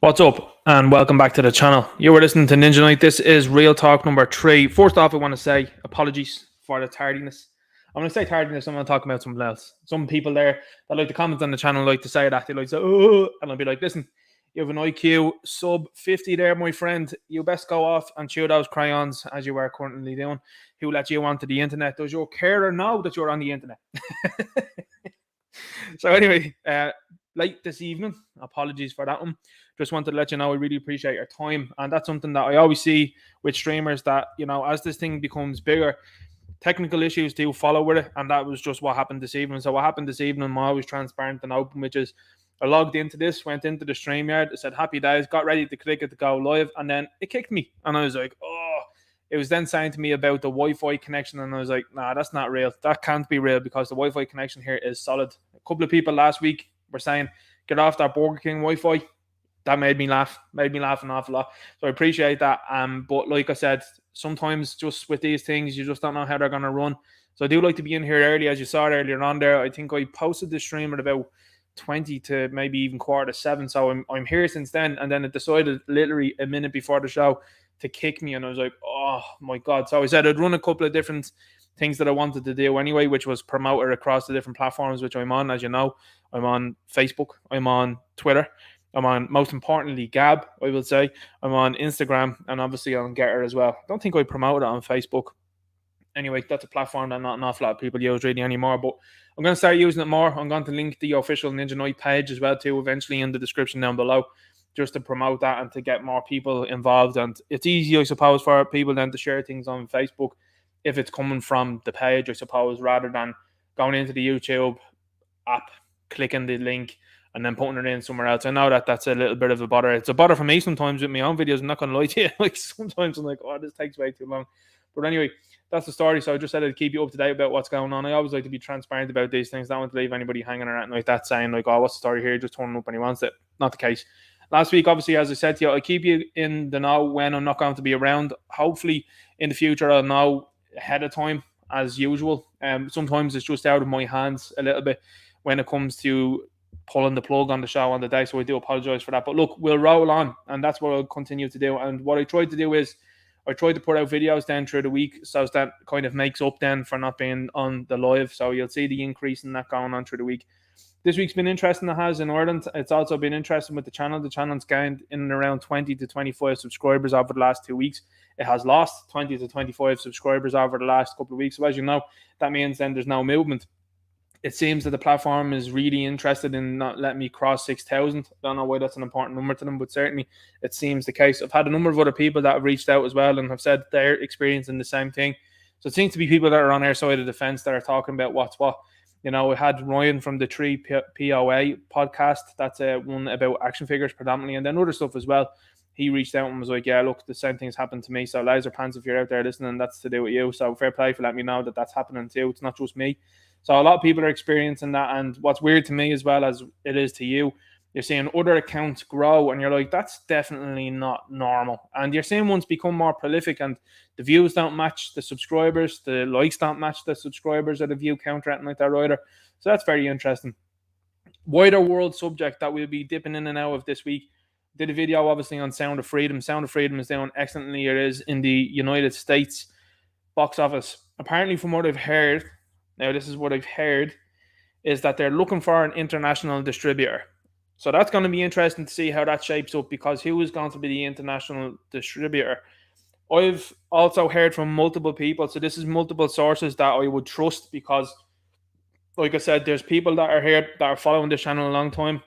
What's up, and welcome back to the channel. You were listening to Ninja Knight. This is Real Talk number 3. First off, I want to say apologies for the tardiness. I'm going to say tardiness, I'm going to talk about something else. Some people there that like to comment on the channel like to say that. They like to say, oh, and I'll be like, listen, you have an IQ sub 50 there, my friend. You best go off and chew those crayons as you are currently doing. Who let you onto the internet? Does your carer know that you're on the internet? So anyway, late this evening, apologies for that one. Just wanted to let you know I really appreciate your time, and that's something that I always see with streamers, that as this thing becomes bigger, technical issues do follow with it, and that was just what happened this evening. So what happened this evening, I'm always transparent and open, which is I logged into this, went into the StreamYard, it said happy days, got ready to click it to go live, and then it kicked me, and I was like, oh. It was then saying to me about the Wi-Fi connection, and I was like, nah, that's not real. That can't be real, because the Wi-Fi connection here is solid. A couple of people last week were saying, get off that Burger King Wi-Fi. That made me laugh an awful lot. So I appreciate that. But like I said, sometimes just with these things, you just don't know how they're going to run. So I do like to be in here early, as you saw earlier on there. I think I posted the stream at about 20 to maybe even 6:45. So I'm here since then. And then it decided literally a minute before the show to kick me, and I was like, oh my God. So I said I'd run a couple of different things that I wanted to do anyway, which was promote it across the different platforms which I'm on. As you know, I'm on Facebook, I'm on Twitter, I'm on, most importantly, Gab, I will say. I'm on Instagram, and obviously on Gettr as well. I don't think I promote it on Facebook. Anyway, that's a platform that not an awful lot of people use really anymore, but I'm going to start using it more. I'm going to link the official Ninja Knight page as well too, eventually, in the description down below, just to promote that and to get more people involved. And it's easy, I suppose, for people then to share things on Facebook if it's coming from the page, I suppose, rather than going into the YouTube app, clicking the link, and then putting it in somewhere else. I know that that's a little bit of a bother. It's a bother for me sometimes with my own videos. I'm not going to lie to you. Like, sometimes I'm like, oh, this takes way too long. But anyway, that's the story. So I just said I'd keep you up to date about what's going on. I always like to be transparent about these things. I don't want to leave anybody hanging around like that, saying like, oh, what's the story here? Just turning up when he wants it. Not the case. Last week, obviously, as I said to you, I keep you in the know when I'm not going to be around. Hopefully, in the future, I'll know ahead of time, as usual. Sometimes it's just out of my hands a little bit when it comes to pulling the plug on the show on the day, so I do apologize for that. But look, we'll roll on, and that's what I'll continue to do. And what I tried to do is I tried to put out videos then through the week, so that kind of makes up then for not being on the live. So you'll see the increase in that going on through the week. This week's been interesting, it has, in Ireland. It's also been interesting with the channel. The channel's gained in and around 20 to 25 subscribers over the last 2 weeks. It has lost 20 to 25 subscribers over the last couple of weeks. So as you know, that means then there's no movement. It seems that the platform is really interested in not letting me cross 6,000. I don't know why that's an important number to them, but certainly it seems the case. I've had a number of other people that have reached out as well and have said they're experiencing the same thing. So it seems to be people that are on our side of the fence that are talking about what's what. We had Ryan from the 3 POA podcast. That's one about action figures predominantly, and then other stuff as well. He reached out and was like, yeah, look, the same thing's happened to me. So Laser Pants, if you're out there listening, that's to do with you. So fair play for letting me know that that's happening too. It's not just me. So a lot of people are experiencing that. And what's weird to me as well as it is to you, you're seeing other accounts grow and you're like, that's definitely not normal. And you're seeing ones become more prolific and the views don't match the subscribers, the likes don't match the subscribers or the view count or anything like that either. So that's very interesting. Wider world subject that we'll be dipping in and out of this week. Did a video obviously on Sound of Freedom. Sound of Freedom is doing excellently. It is in the United States box office. Apparently, from what I've heard, now this is what I've heard, is that they're looking for an international distributor. So that's going to be interesting to see how that shapes up, because who is going to be the international distributor? I've also heard from multiple people, so this is multiple sources that I would trust, because like I said, there's people that are here that are following this channel a long time.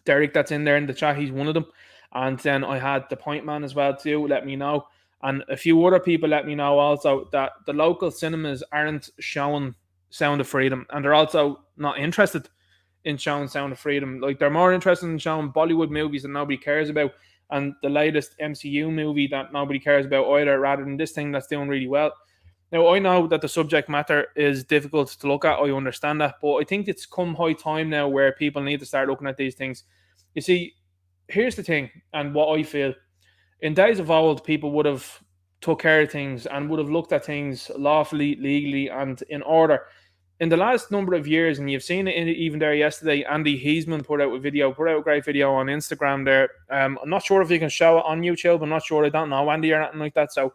Derek that's in there in the chat, he's one of them. And then I had the Point Man as well too, let me know. And a few other people let me know also that the local cinemas aren't showing Sound of Freedom, and they're also not interested in showing Sound of Freedom. Like, they're more interested in showing Bollywood movies that nobody cares about, and the latest MCU movie that nobody cares about either, rather than this thing that's doing really well. Now, I know that the subject matter is difficult to look at. I understand that. But I think it's come high time now where people need to start looking at these things. You see, here's the thing, and what I feel. In days of old, people would have took care of things and would have looked at things lawfully, legally, and in order. in the last number of years, and you've seen it even there yesterday, Andy Heisman put out a great video on Instagram there. I'm not sure if you can show it on YouTube. I'm not sure. I don't know Andy or anything like that. So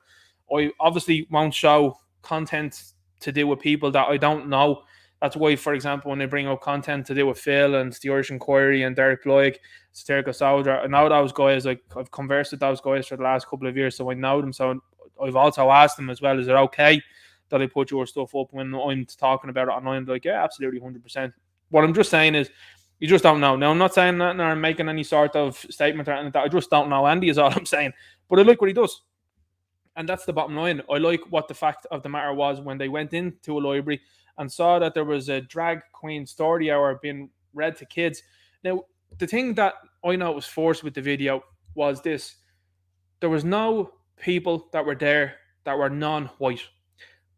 I obviously won't show content to do with people that I don't know. That's why, for example, when they bring up content to do with Phil and the Irish Inquiry and Derek Loic, Satirical Soldier, I know those guys. Like, I've conversed with those guys for the last couple of years, so I know them. So I've also asked them as well, is it okay that I put your stuff up when I'm talking about it online? Like, yeah, absolutely, 100%. What I'm just saying is, you just don't know. Now, I'm not saying that or I'm making any sort of statement or anything like that. I just don't know Andy is all I'm saying. But I like what he does. And that's the bottom line. I like what the fact of the matter was when they went into a library and saw that there was a drag queen story hour being read to kids. Now, the thing that I know was forced with the video was this. There was no people that were there that were non-white.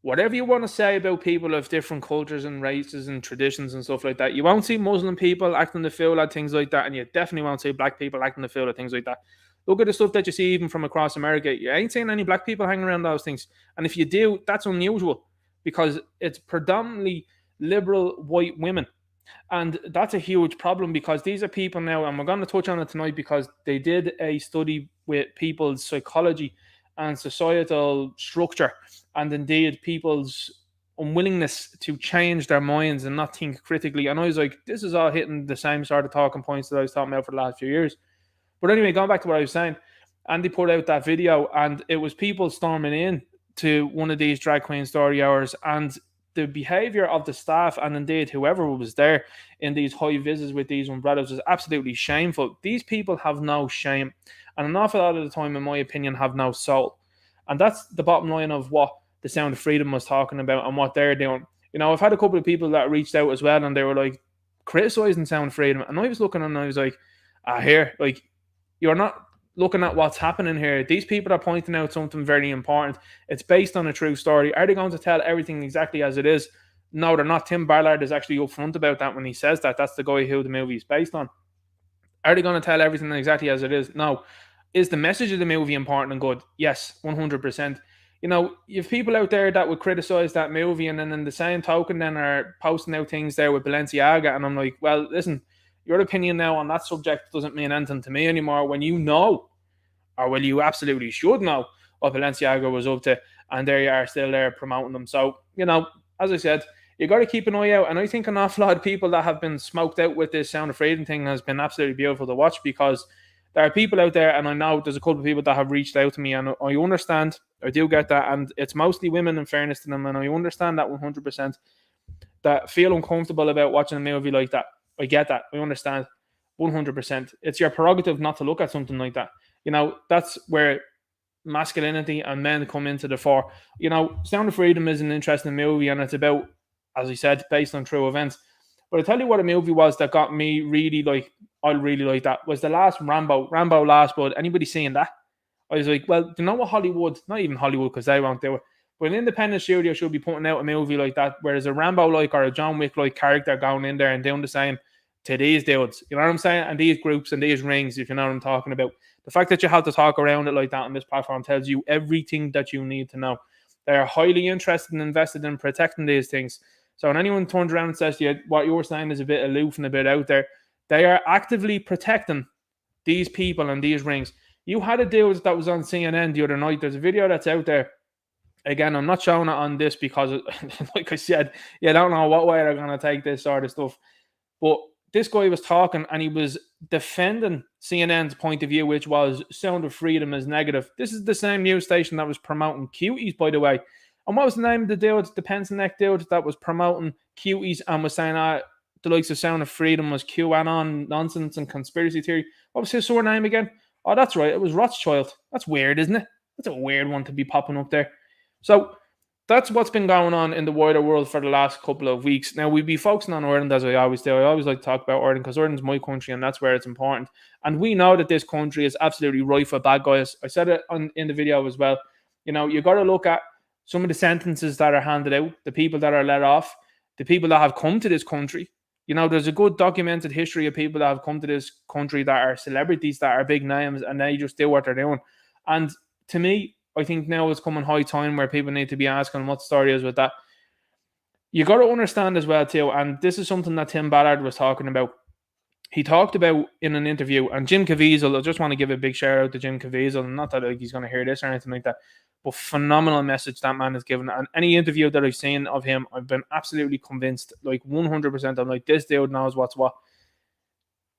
Whatever you want to say about people of different cultures and races and traditions and stuff like that, you won't see Muslim people acting the fool at things like that, and you definitely won't see black people acting the fool at things like that. Look at the stuff that you see even from across America. You ain't seeing any black people hanging around those things. And if you do, that's unusual because it's predominantly liberal white women. And that's a huge problem because these are people now, and we're going to touch on it tonight because they did a study with people's psychology and societal structure, and indeed people's unwillingness to change their minds and not think critically. And I was like, this is all hitting the same sort of talking points that I was talking about for the last few years. But anyway, going back to what I was saying, Andy put out that video, and it was people storming in to one of these drag queen story hours, and the behavior of the staff and indeed whoever was there in these high visits with these umbrellas was absolutely shameful. These people have no shame, and an awful lot of the time, in my opinion, have no soul. And that's the bottom line of what the Sound of Freedom was talking about and what they're doing. You know, I've had a couple of people that reached out as well, and they were like criticizing Sound of Freedom, and I was looking and I was like, here, like, you're not looking at what's happening here. These people are pointing out something very important. It's based on a true story. Are they going to tell everything exactly as it is? No, they're not. Tim Ballard is actually upfront about that when he says that. That's the guy who the movie is based on. Are they going to tell everything exactly as it is? No. Is the message of the movie important and good? Yes, 100%. You know, you have people out there that would criticize that movie and then in the same token then are posting out things there with Balenciaga, and I'm like, well, listen, your opinion now on that subject doesn't mean anything to me anymore when you know, or well, you absolutely should know what Balenciaga was up to, and there you are still there promoting them. So, you know, as I said, you got to keep an eye out, and I think an awful lot of people that have been smoked out with this Sound of Freedom thing has been absolutely beautiful to watch, because there are people out there, and I know there's a couple of people that have reached out to me, and I understand, I do get that, and it's mostly women in fairness to them, and I understand that 100%, that feel uncomfortable about watching a movie like that. I get that. I understand 100%. It's your prerogative not to look at something like that. You know, that's where masculinity and men come into the fore. You know, Sound of Freedom is an interesting movie, and it's about, as I said, based on true events. But I tell you what a movie was that got me really like, I really like that, was the last Rambo Last Blood. Anybody seeing that? I was like, well, do you know what Hollywood, not even Hollywood because they won't do it, but an independent studio should be putting out a movie like that, where there's a Rambo-like or a John Wick-like character going in there and doing the same to these dudes. You know what I'm saying? And these groups and these rings, if you know what I'm talking about. The fact that you have to talk around it like that on this platform tells you everything that you need to know. They are highly interested and invested in protecting these things. So when anyone turns around and says to you, what you're saying is a bit aloof and a bit out there, they are actively protecting these people and these rings. You had a dude that was on CNN the other night. There's a video that's out there. Again, I'm not showing it on this because, like I said, you don't know what way they're going to take this sort of stuff. But this guy was talking and he was defending CNN's point of view, which was Sound of Freedom is negative. This is the same news station that was promoting cuties, by the way. And what was the name of the dude, the pencil neck dude that was promoting cuties and was saying the likes of Sound of Freedom was QAnon nonsense and conspiracy theory? What was his surname again? Oh, that's right. It was Rothschild. That's weird, isn't it? That's a weird one to be popping up there. So that's what's been going on in the wider world for the last couple of weeks. Now, we'll be focusing on Ireland, as I always do. I always like to talk about Ireland because Ireland's my country and that's where it's important. And we know that this country is absolutely rife for bad guys. I said it in the video as well. You know, you got to look at some of the sentences that are handed out, the people that are let off, the people that have come to this country. You know, there's a good documented history of people that have come to this country that are celebrities, that are big names, and they just do what they're doing. And to me, I think now it's coming high time where people need to be asking what the story is with that. you got to understand as well too, and this is something that Tim Ballard was talking about. He talked about in an interview, and Jim Caviezel, I just want to give a big shout out to Jim Caviezel, not that like, he's going to hear this or anything like that, but phenomenal message that man has given. And any interview that I've seen of him, I've been absolutely convinced, like 100%. I'm like, this dude knows what's what.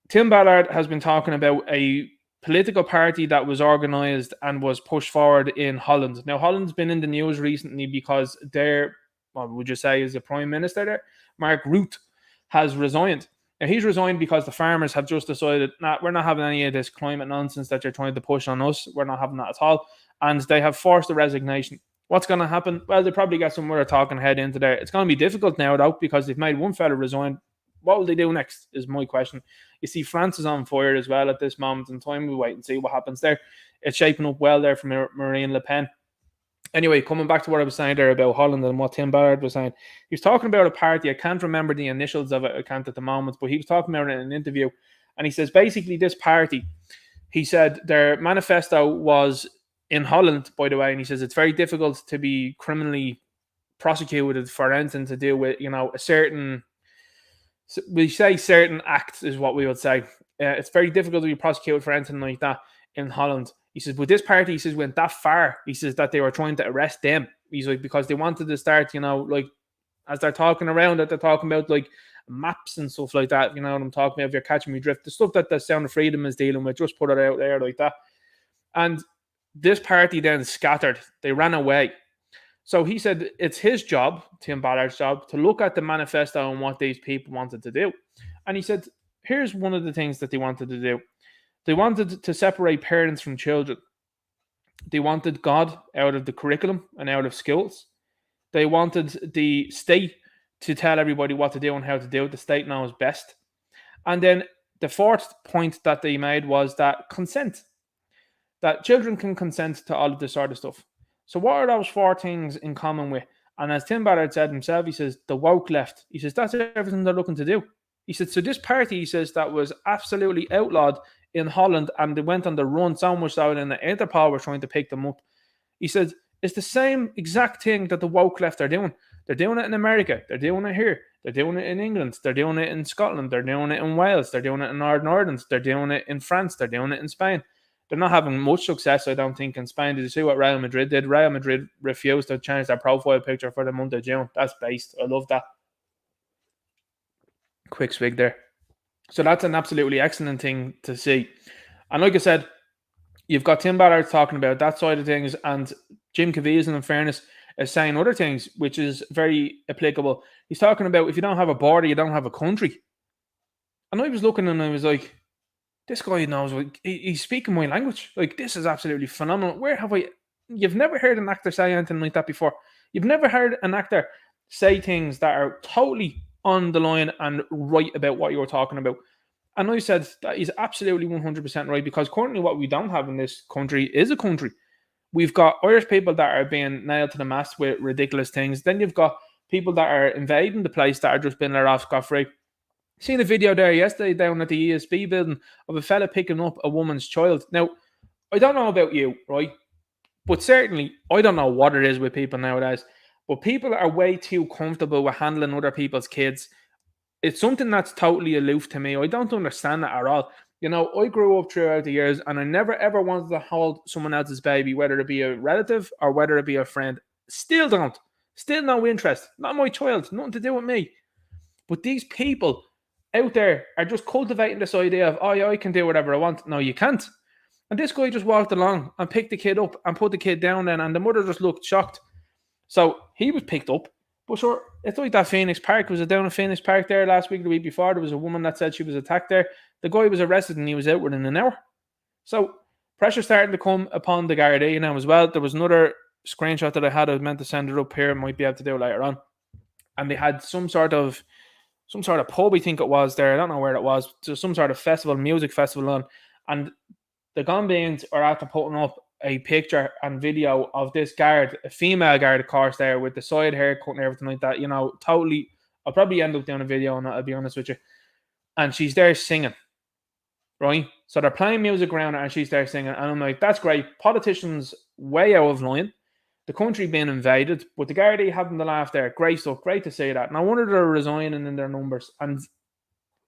Tim Ballard has been talking about a political party that was organised and was pushed forward in Holland. Now, Holland's been in the news recently because their, what would you say, is the Prime Minister there, Mark Rutte, has resigned. Now, he's resigned because the farmers have just decided, nah, we're not having any of this climate nonsense that you're trying to push on us. We're not having that at all. And they have forced a resignation. What's going to happen? Well, they probably get some other talking head into there. It's going to be difficult now, though, because they've made one fella resign. What will they do next is my question. You see, France is on fire as well at this moment in time. We'll wait and see what happens there. It's shaping up well there for Marine Le Pen. Anyway, coming back to what I was saying there about Holland and what Tim Ballard was saying, he was talking about a party. I can't remember the initials of it. I can't at the moment, but he was talking about it in an interview. And he says, basically, this party, he said their manifesto was in Holland, by the way, and he says it's very difficult to be criminally prosecuted for anything to do with, a certain, we say certain acts is what we would say. It's very difficult to be prosecuted for anything like that in Holland. He says, but this party, he says, went that far. He says that they were trying to arrest them. He's like, because they wanted to start, like, as they're talking around it, they're talking about, like, maps and stuff like that. You know what I'm talking about? If you're catching me drift, the stuff that the Sound of Freedom is dealing with, just put it out there like that. And this party then scattered. They ran away. So he said it's his job, Tim Ballard's job, to look at the manifesto and what these people wanted to do. And he said, here's one of the things that they wanted to do. They wanted to separate parents from children. They wanted God out of the curriculum and out of schools. They wanted the state to tell everybody what to do and how to do it. The state knows best. And then the fourth point that they made was that consent. That children can consent to all of this sort of stuff. So what are those four things in common with? And as Tim Ballard said himself, he says, the woke left. He says, that's everything they're looking to do. He said, so this party, he says, that was absolutely outlawed in Holland, and they went on the run so much so that the Interpol were trying to pick them up. He said, it's the same exact thing that the woke left are doing. They're doing it in America. They're doing it here. They're doing it in England. They're doing it in Scotland. They're doing it in Wales. They're doing it in Northern Ireland. They're doing it in France. They're doing it in Spain. They're not having much success, I don't think, in Spain. Did you see what Real Madrid did? Real Madrid refused to change their profile picture for the month of June. That's based. I love that. Quick swig there. So that's an absolutely excellent thing to see. And like I said, you've got Tim Ballard talking about that side of things, and Jim Caviezel, in fairness, is saying other things, which is very applicable. He's talking about if you don't have a border, you don't have a country. And I was looking and I was like, this guy knows, he's speaking my language. Like, this is absolutely phenomenal. You've never heard an actor say anything like that before. You've never heard an actor say things that are totally on the line and right about what you were talking about. And I said that is absolutely 100% right, because currently what we don't have in this country is a country. We've got Irish people that are being nailed to the mast with ridiculous things. Then you've got people that are invading the place that are just being let off scot-free. Seen a video there yesterday down at the ESB building of a fella picking up a woman's child. Now, I don't know about you, right? But certainly, I don't know what it is with people nowadays. But people are way too comfortable with handling other people's kids. It's something that's totally aloof to me. I don't understand that at all. I grew up throughout the years and I never ever wanted to hold someone else's baby, whether it be a relative or whether it be a friend. Still don't. Still no interest. Not my child. Nothing to do with me. But these people out there are just cultivating this idea of, oh yeah, I can do whatever I want. No, you can't. And this guy just walked along and picked the kid up and put the kid down then, and the mother just looked shocked. So he was picked up. But sure, it's like that Phoenix Park. Was it down in Phoenix Park there last week, the week before? There was a woman that said she was attacked there. The guy was arrested and he was out within an hour. So pressure starting to come upon the Gardaí now as well. There was another screenshot that I had. I was meant to send it up here. Might be able to do it later on. And they had some sort of pub, I think it was there. I don't know where it was. So some sort of festival, music festival on. And the Gombians are after putting up a picture and video of this guard, a female guard, of course, there with the side haircut and everything like that. Totally. I'll probably end up doing a video on that, I'll be honest with you. And she's there singing, right? So they're playing music around her and she's there singing. And I'm like, that's great. Politicians way out of line. the country being invaded, but the Gardaí having the laugh there. Great stuff, great to see that. No wonder they're resigning in their numbers. And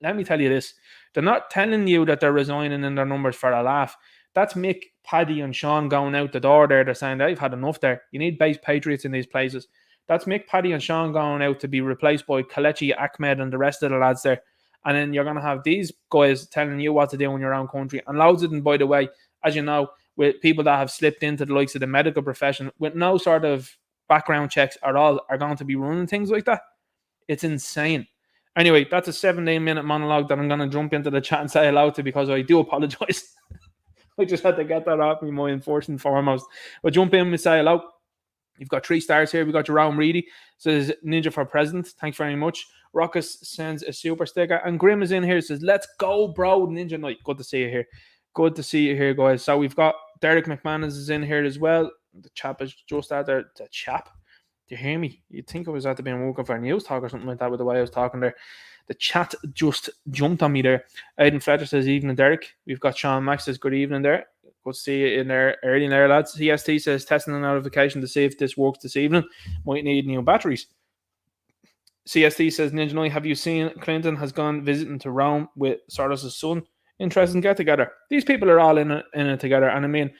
let me tell you this, they're not telling you that they're resigning in their numbers for a laugh. That's Mick, Paddy and Sean going out the door there. They're saying, they've had enough there. You need base patriots in these places. That's Mick, Paddy and Sean going out to be replaced by Kelechi, Ahmed and the rest of the lads there. And then you're going to have these guys telling you what to do in your own country. And loads of them, by the way, as you know, with people that have slipped into the likes of the medical profession with no sort of background checks at all are going to be running things like that. It's insane. Anyway, that's a 17-minute monologue that I'm going to jump into the chat and say hello to because I do apologise. I just had to get that off me mind first and foremost. But jump in and say hello. You've got 3 stars here. We've got Jerome Reedy. Says Ninja for President. Thanks very much. Rockus sends a super sticker. And Grim is in here. Says, let's go, bro. Ninja Night. Good to see you here. Good to see you here, guys. So we've got Derek McManus is in here as well. The chap is just out there. The chap. Do you hear me? You'd think I was at the being working for a news talk or something like that with the way I was talking there. The chat just jumped on me there. Aidan Fletcher says, evening, Derek. We've got Sean Max says, good evening there. Good to see you in there early in there, lads. CST says, testing a notification to see if this works this evening. Might need new batteries. CST says, Ninja Night, have you seen Clinton has gone visiting to Rome with Soros' son? Interesting get together. These people are all in it together. And I mean,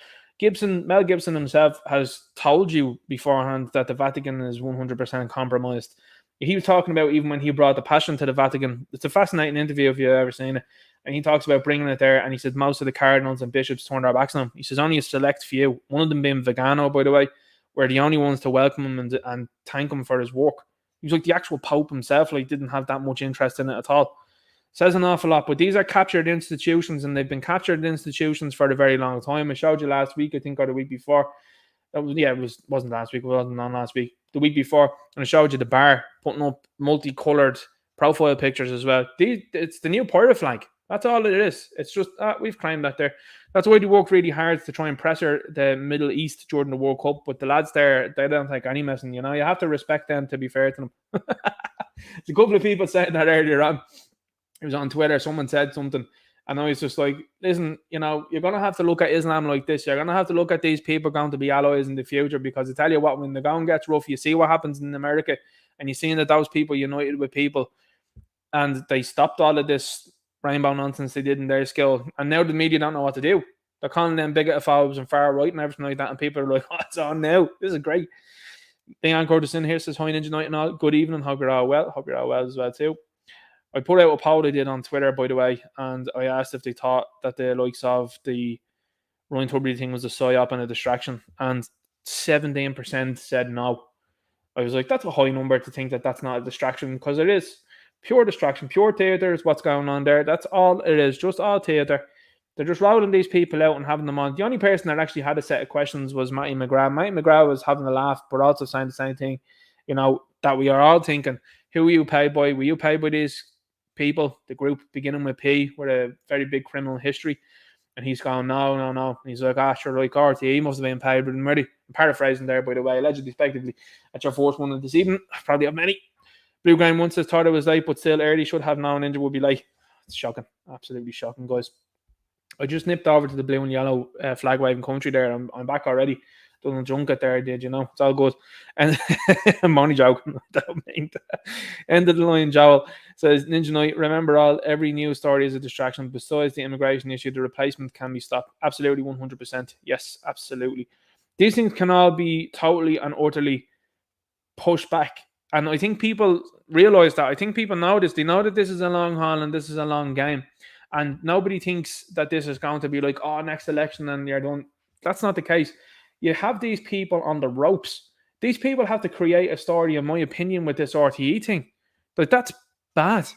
Mel Gibson himself has told you beforehand that the Vatican is 100% compromised. He was talking about even when he brought the Passion to the Vatican. It's a fascinating interview if you've ever seen it. And he talks about bringing it there. And he said most of the cardinals and bishops turned their backs on him. He says only a select few, one of them being Vegano, by the way, were the only ones to welcome him and thank him for his work. He was like the actual Pope himself, like didn't have that much interest in it at all. Says an awful lot, but these are captured institutions and they've been captured institutions for a very long time. I showed you last week, I think, or the week before. Wasn't last week, it wasn't on last week. The week before, and I showed you the bar putting up multicolored profile pictures as well. It's the new pirate flag. That's all it is. It's just, we've claimed that there. That's why they worked really hard to try and pressure the Middle East during the World Cup. But the lads there, they don't take any messing, you know. You have to respect them to be fair to them. There's a couple of people saying that earlier on. It was on Twitter, someone said something, and I was just like, listen, you know, you're going to have to look at Islam like this. You're going to have to look at these people going to be allies in the future because I tell you what, when the going gets rough, you see what happens in America, and you're seeing that those people united with people, and they stopped all of this rainbow nonsense they did in their skill, and now the media don't know what to do. They're calling them bigotophobes and far right and everything like that, and people are like, oh, it's on now. This is great. Leon Curtis in here says, hi, Ninja Night and all. Good evening. Hope you're all well. Hope you're all well as well too. I put out a poll I did on Twitter, by the way, and I asked if they thought that the likes of the Ryan Tubridy thing was a psyop and a distraction, and 17% said no. I was like, that's a high number to think that that's not a distraction, because it is pure distraction, pure theatre is what's going on there. That's all it is, just all theatre. They're just rolling these people out and having them on. The only person that actually had a set of questions was Matty McGrath. Matty McGrath was having a laugh, but also saying the same thing, you know, that we are all thinking, who are you paid by? Were you paid by these people, the group beginning with P, with a very big criminal history? And he's going, no. And he's like, sure, like RTE must have been paid, but I'm ready. I'm paraphrasing there, by the way, allegedly, effectively. That's your fourth one of this evening. Probably have many. Blue Grain once says, thought it was late, but still early. Should have known Ninja would be late. It's shocking. Absolutely shocking, guys. I just nipped over to the blue and yellow flag waving country there. I'm back already. Done a junket there, did you know? It's all good. And I'm only joking. End of the line, Joel says, Ninja Night, remember every news story is a distraction. Besides the immigration issue, the replacement can be stopped. Absolutely, 100%. Yes, absolutely. These things can all be totally and utterly pushed back. And I think people realize that. I think people know this. They know that this is a long haul and this is a long game. And nobody thinks that this is going to be like, next election and you're done. That's not the case. You have these people on the ropes. These people have to create a story, in my opinion, with this RTE thing. Like, that's bad.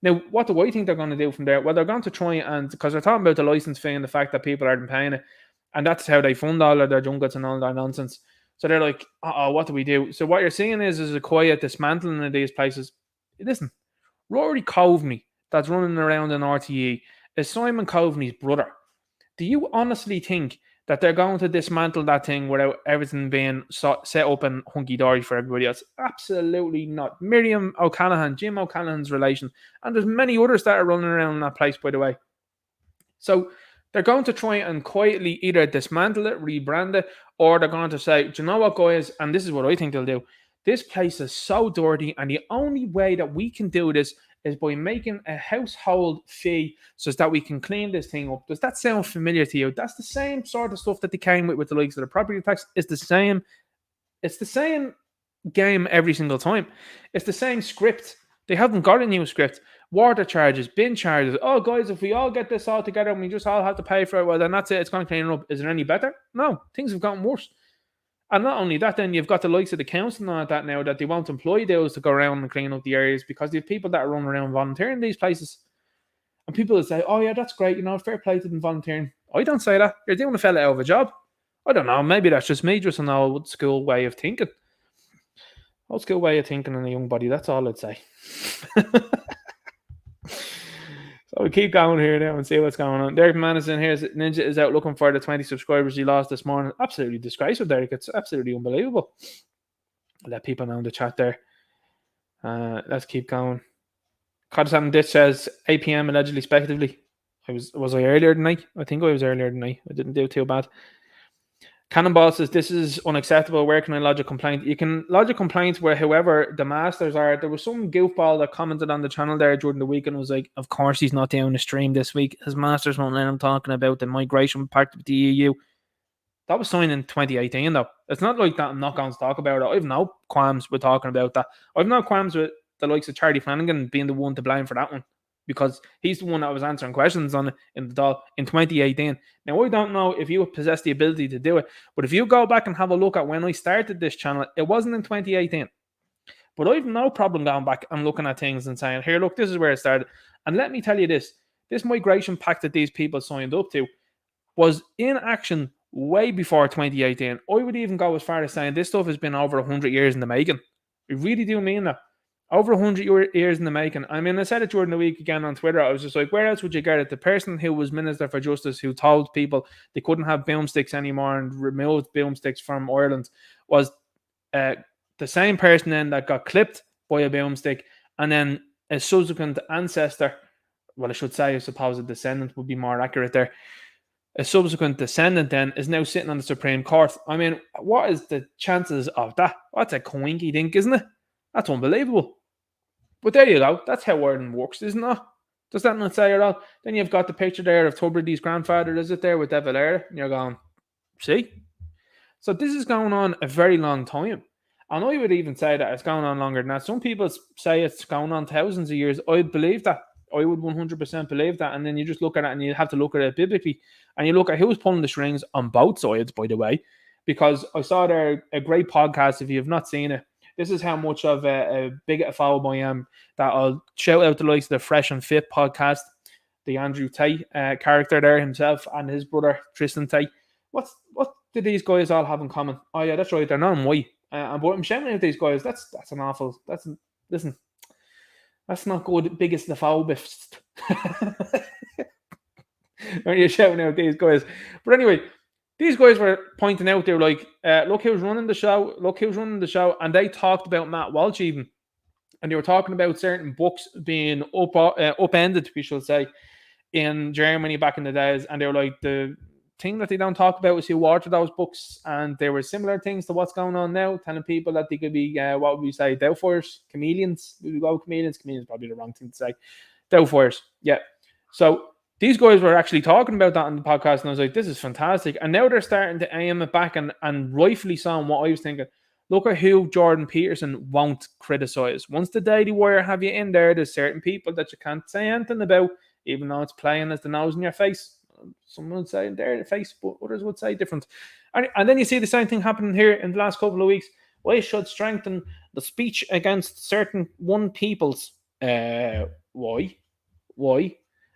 Now, what do I think they're going to do from there? Well, they're going to try and, because they're talking about the license fee and the fact that people aren't paying it, and that's how they fund all of their junkets and all that nonsense. So they're like, what do we do? So what you're seeing is a quiet dismantling of these places. Listen, Rory Coveney, that's running around in RTE, is Simon Coveney's brother. Do you honestly think that they're going to dismantle that thing without everything being set up and hunky-dory for everybody else? Absolutely not. Miriam O'Callaghan, Jim O'Callaghan's relation, and there's many others that are running around in that place, by the way. So They're going to try and quietly either dismantle it, rebrand it, or they're going to say, do you know what, guys? And this is what I think they'll do. This place is so dirty, and the only way that we can do this is by making a household fee so that we can clean this thing up. Does that sound familiar to you? That's the same sort of stuff that they came with the likes of the property tax. It's the same. It's the same game every single time. It's the same script. They haven't got a new script. Water charges, bin charges. Oh, guys, if we all get this all together and we just all have to pay for it, well, then that's it. It's going to clean it up. Is it any better? No. Things have gotten worse. And not only that, then you've got the likes of the council and all that now that they won't employ those to go around and clean up the areas because they have people that are running around volunteering in these places. And people will say, oh, yeah, that's great. Fair play to them volunteering. I don't say that. You're doing a fella out of a job. I don't know. Maybe that's just me, just an old school way of thinking. Old school way of thinking in a young body. That's all I'd say. So we keep going here now and see what's going on. Derek Madison here. Ninja is out looking for the 20 subscribers he lost this morning. Absolutely disgraceful, Derek. It's absolutely unbelievable. I'll let people know in the chat there. Let's keep going. Codisam Ditch says 8 p.m. allegedly speculatively. Was I earlier than night? I think I was earlier than night. I didn't do too bad. Cannonball says this is unacceptable. Where can I lodge a complaint? You can lodge a complaint where whoever the masters are. There was some goofball that commented on the channel there during the week and was like, of course he's not doing a stream this week. His masters won't let him talking about the migration pact with the EU. That was signed in 2018 though. It's not like that I'm not going to talk about it. I've no qualms with talking about that. I've no qualms with the likes of Charlie Flanagan being the one to blame for that one, because he's the one that was answering questions on it in the doll in 2018. Now, I don't know if you possess the ability to do it, but if you go back and have a look at when I started this channel, it wasn't in 2018. But I've no problem going back and looking at things and saying, here, look, this is where it started. And let me tell you this migration pact that these people signed up to was in action way before 2018. I would even go as far as saying this stuff has been over 100 years in the making. I really do mean that. Over 100 years in the making. I mean, I said it during the week again on Twitter. I was just like, where else would you get it? The person who was Minister for Justice who told people they couldn't have boomsticks anymore and removed boomsticks from Ireland was the same person then that got clipped by a boomstick, and then a subsequent ancestor, well, I should say, I suppose a descendant would be more accurate there. A subsequent descendant then is now sitting on the Supreme Court. I mean, what is the chances of that? That's a coinky dink, isn't it? That's unbelievable. But there you go. That's how Ireland works, isn't it? Does that not say it all? Then you've got the picture there of Tubridy's grandfather, is it there, with De Valera? And you're going, see? So this is going on a very long time. And I would even say that it's going on longer than that. Some people say it's going on thousands of years. I believe that. I would 100% believe that. And then you just look at it and you have to look at it biblically. And you look at who's pulling the strings on both sides, by the way. Because I saw there a great podcast, if you have not seen it. This is how much of a big a follow I am, that I'll shout out the likes of the Fresh and Fit podcast, the Andrew Tate character there himself and his brother Tristan Tate. What do these guys all have in common? Oh yeah, that's right, they're non-white. But I'm shouting at these guys. That's an awful. Listen, that's not good. Biggest the phobist. When you're shouting out these guys, but anyway. These guys were pointing out, they were like, look who's running the show. And they talked about Matt Walsh even. And they were talking about certain books being upended, we shall say, in Germany back in the days. And they were like, the thing that they don't talk about is who authored those books. And there were similar things to what's going on now, telling people that they could be, what would we say, doubtfires, chameleons. We go chameleons. Chameleons probably the wrong thing to say. Doubtfires, yeah. So these guys were actually talking about that on the podcast, and I was like, this is fantastic. And now they're starting to aim it back and rightfully so on what I was thinking. Look at who Jordan Peterson won't criticise. Once the Daily Wire have you in there, there's certain people that you can't say anything about, even though it's playing as the nose in your face. Some would say their face, but others would say different. And then you see the same thing happening here in the last couple of weeks. Why should strengthen the speech against certain one peoples? Why?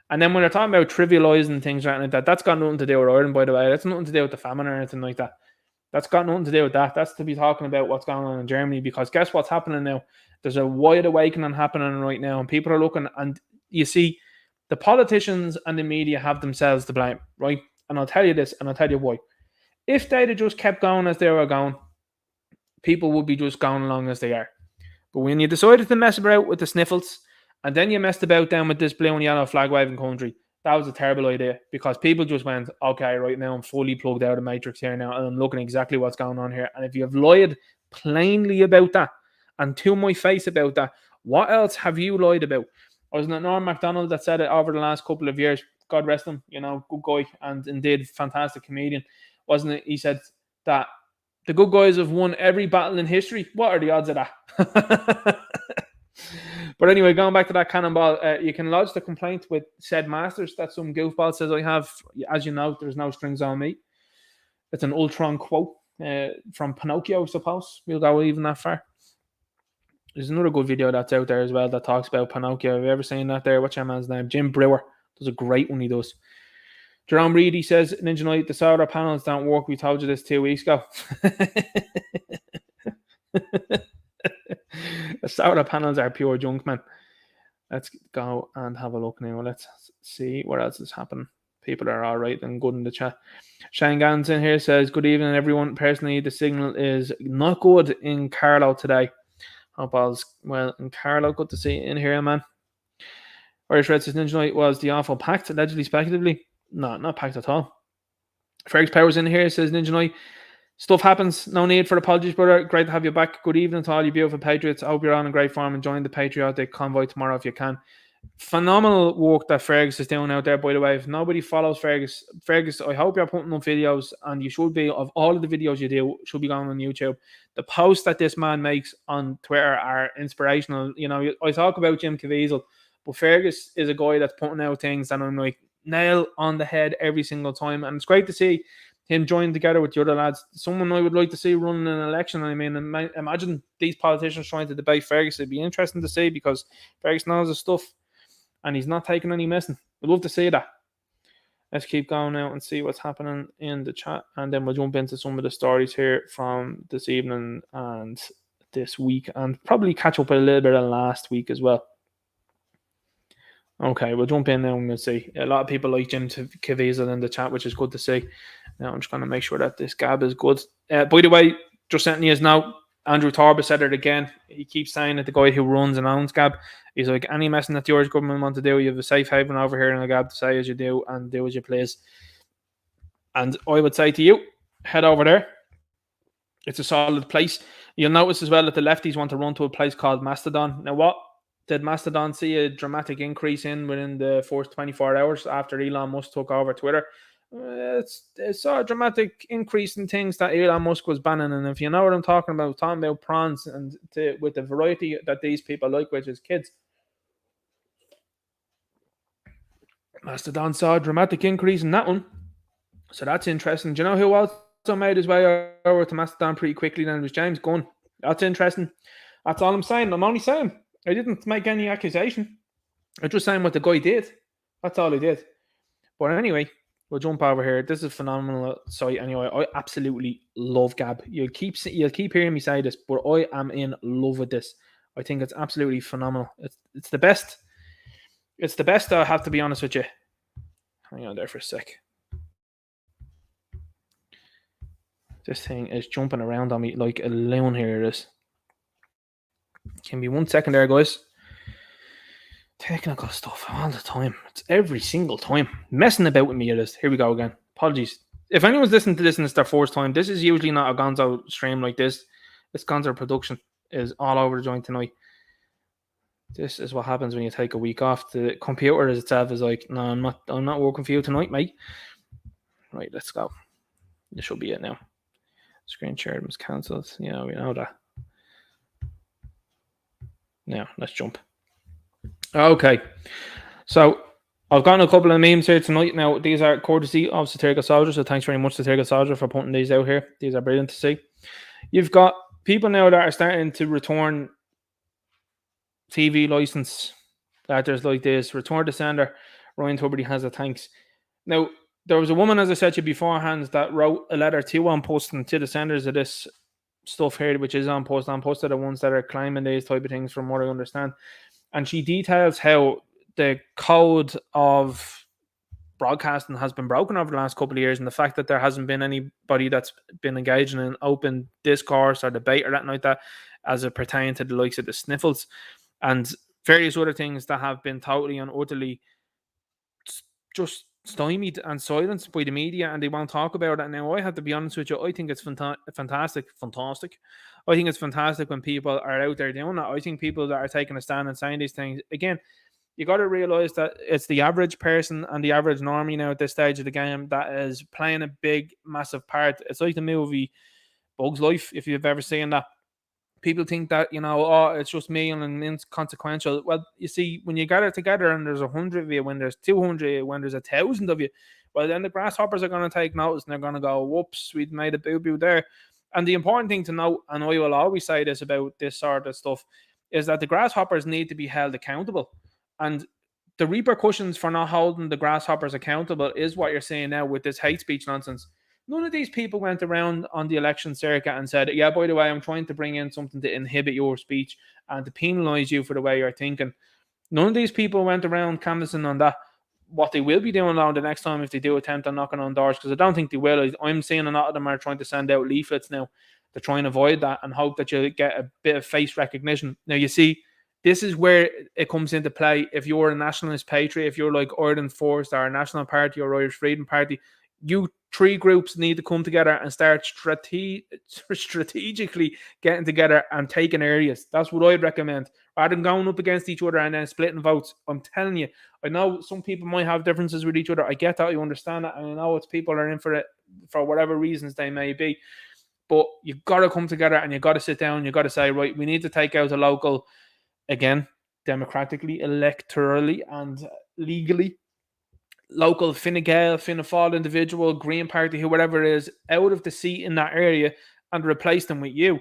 And then when they're talking about trivialising things right like that, that's got nothing to do with Ireland, by the way. That's nothing to do with the famine or anything like that. That's got nothing to do with that. That's to be talking about what's going on in Germany, because guess what's happening now? There's a wide awakening happening right now, and people are looking, and you see the politicians and the media have themselves to blame, right? And I'll tell you this, and I'll tell you why. If they'd have just kept going as they were going, people would be just going along as they are. But when you decided to mess about with the sniffles, and then you messed about down with this blue and yellow flag waving country, That was a terrible idea because people just went, okay, right now I'm fully plugged out of Matrix here now and I'm looking exactly what's going on here. And if you have lied plainly about that and to my face about that, what else have you lied about? Wasn't it Norm MacDonald that said it over the last couple of years? God rest him, good guy and indeed fantastic comedian. Wasn't it? He said that the good guys have won every battle in history. What are the odds of that? But anyway, going back to that cannonball, you can lodge the complaint with said masters that some goofball says I have. As you know, there's no strings on me. It's an Ultron quote from Pinocchio, I suppose. We'll go even that far. There's another good video that's out there as well that talks about Pinocchio. Have you ever seen that there? What's your man's name? Jim Brewer. Does a great one, he does. Jerome Reed, he says, Ninja Knight, the solar panels don't work. We told you this 2 weeks ago. The solar panels are pure junk, man. Let's go and have a look now. Let's see what else is happening. People are all right and good in the chat. Shane Gans in here says, good evening, everyone. Personally, the signal is not good in Carlo today. Hope all's well in Carlo. Good to see you in here, man. Irish Red says, Ninja Knight was the awful pact, allegedly, speculatively. No, not packed at all. Fergus Powers in here says, Ninja Knight, stuff happens. No need for apologies, brother. Great to have you back. Good evening to all you beautiful Patriots. I hope you're on in great form and join the patriotic convoy tomorrow if you can. Phenomenal work that Fergus is doing out there, by the way. If nobody follows Fergus, I hope you're putting up videos, and you should be, of all of the videos you do, should be going on YouTube. The posts that this man makes on Twitter are inspirational. I talk about Jim Caviezel, but Fergus is a guy that's putting out things that I'm like, nail on the head every single time, and it's great to see him join together with the other lads. Someone I would like to see running an election. I mean, imagine these politicians trying to debate Fergus. It'd be interesting to see because Fergus knows his stuff and he's not taking any messing. I'd love to see that. Let's keep going now and see what's happening in the chat, and then we'll jump into some of the stories here from this evening and this week, and probably catch up a little bit of last week as well. Okay, we'll jump in now and we'll see. A lot of people like Jim Caviezel in the chat, which is good to see. Now I'm just going to make sure that this gab is good. By the way, just sent you now, Andrew Torba said it again. He keeps saying that the guy who runs and owns Gab, he's like, any messing that the Irish government want to do, you have a safe haven over here in the Gab to say as you do and do as you please. And I would say to you, head over there. It's a solid place. You'll notice as well that the lefties want to run to a place called Mastodon. Now, what did Mastodon see a dramatic increase in within the first 24 hours after Elon Musk took over Twitter? It's a dramatic increase in things that Elon Musk was banning. And if you know what I'm talking about prawns and with the variety that these people like, which is kids. Mastodon saw a dramatic increase in that one. So that's interesting. Do you know who also made his way over to Mastodon pretty quickly then? It was James Gunn. That's interesting. That's all I'm saying. I'm only saying. I didn't make any accusation. I'm just saying what the guy did. That's all he did. But anyway, we'll jump over here. This is a phenomenal site anyway. I absolutely love Gab. You'll keep hearing me say this, but I am in love with this. I think it's absolutely phenomenal. It's the best. It's the best, I have to be honest with you. Hang on there for a sec. This thing is jumping around on me like a loon here. It is. Give me 1 second there, guys. Technical stuff all the time. It's every single time. Messing about with me, it is. Here we go again. Apologies. If anyone's listening to this and it's their first time, this is usually not a Gonzo stream like this. This Gonzo production is all over the joint tonight. This is what happens when you take a week off. The computer itself is like, no, I'm not working for you tonight, mate. Right, let's go. This should be it now. Screen share was cancelled. Yeah, we know that. Now, let's jump. Okay. So, I've gotten a couple of memes here tonight. Now, these are courtesy of Satirical Soldier, so thanks very much, Satirical Soldier, for putting these out here. These are brilliant to see. You've got people now that are starting to return TV license letters like this. Return to sender. Ryan Tuberty has a thanks. Now, there was a woman, as I said to you beforehand, that wrote a letter to On Post and to the senders of this stuff here, which is On Post. On Post are the ones that are claiming these type of things, from what I understand. And she details how the code of broadcasting has been broken over the last couple of years, and the fact that there hasn't been anybody that's been engaging in open discourse or debate or anything like that as it pertains to the likes of the sniffles and various other things that have been totally and utterly just stymied and silenced by the media, and they won't talk about it. Now, I have to be honest with you, I think it's fantastic. I think it's fantastic when people are out there doing that. I think people that are taking a stand and saying these things, again, you got to realize that it's the average person and the average normie now at this stage of the game that is playing a big, massive part. It's like the movie Bug's Life, if you've ever seen that. People think that, oh, it's just me and inconsequential. Well, you see, when you gather together and there's 100 of you, when there's 200 of you, when there's 1,000 of you, well, then the grasshoppers are going to take notice and they're going to go, whoops, we've made a boo-boo there. And the important thing to note, and I will always say this about this sort of stuff, is that the grasshoppers need to be held accountable. And the repercussions for not holding the grasshoppers accountable is what you're seeing now with this hate speech nonsense. None of these people went around on the election circuit and said, yeah, by the way, I'm trying to bring in something to inhibit your speech and to penalise you for the way you're thinking. None of these people went around canvassing on that. What they will be doing now the next time if they do attempt on knocking on doors, because I don't think they will. I'm seeing a lot of them are trying to send out leaflets now to try and avoid that and hope that you'll get a bit of face recognition. Now, you see, this is where it comes into play. If you're a nationalist patriot, if you're like Ireland First or National Party or Irish Freedom Party, you three groups need to come together and start strategically getting together and taking areas. That's what I'd recommend, rather than going up against each other and then splitting votes. I'm telling you, I know some people might have differences with each other. I get that, you understand that, and I know it's people are in for it for whatever reasons they may be. But you've got to come together and you've got to sit down. You've got to say, right, we need to take out a local, again, democratically, electorally, and legally, local Fine Gael, Fianna Fáil individual, Green Party, whoever it is, out of the seat in that area and replace them with you.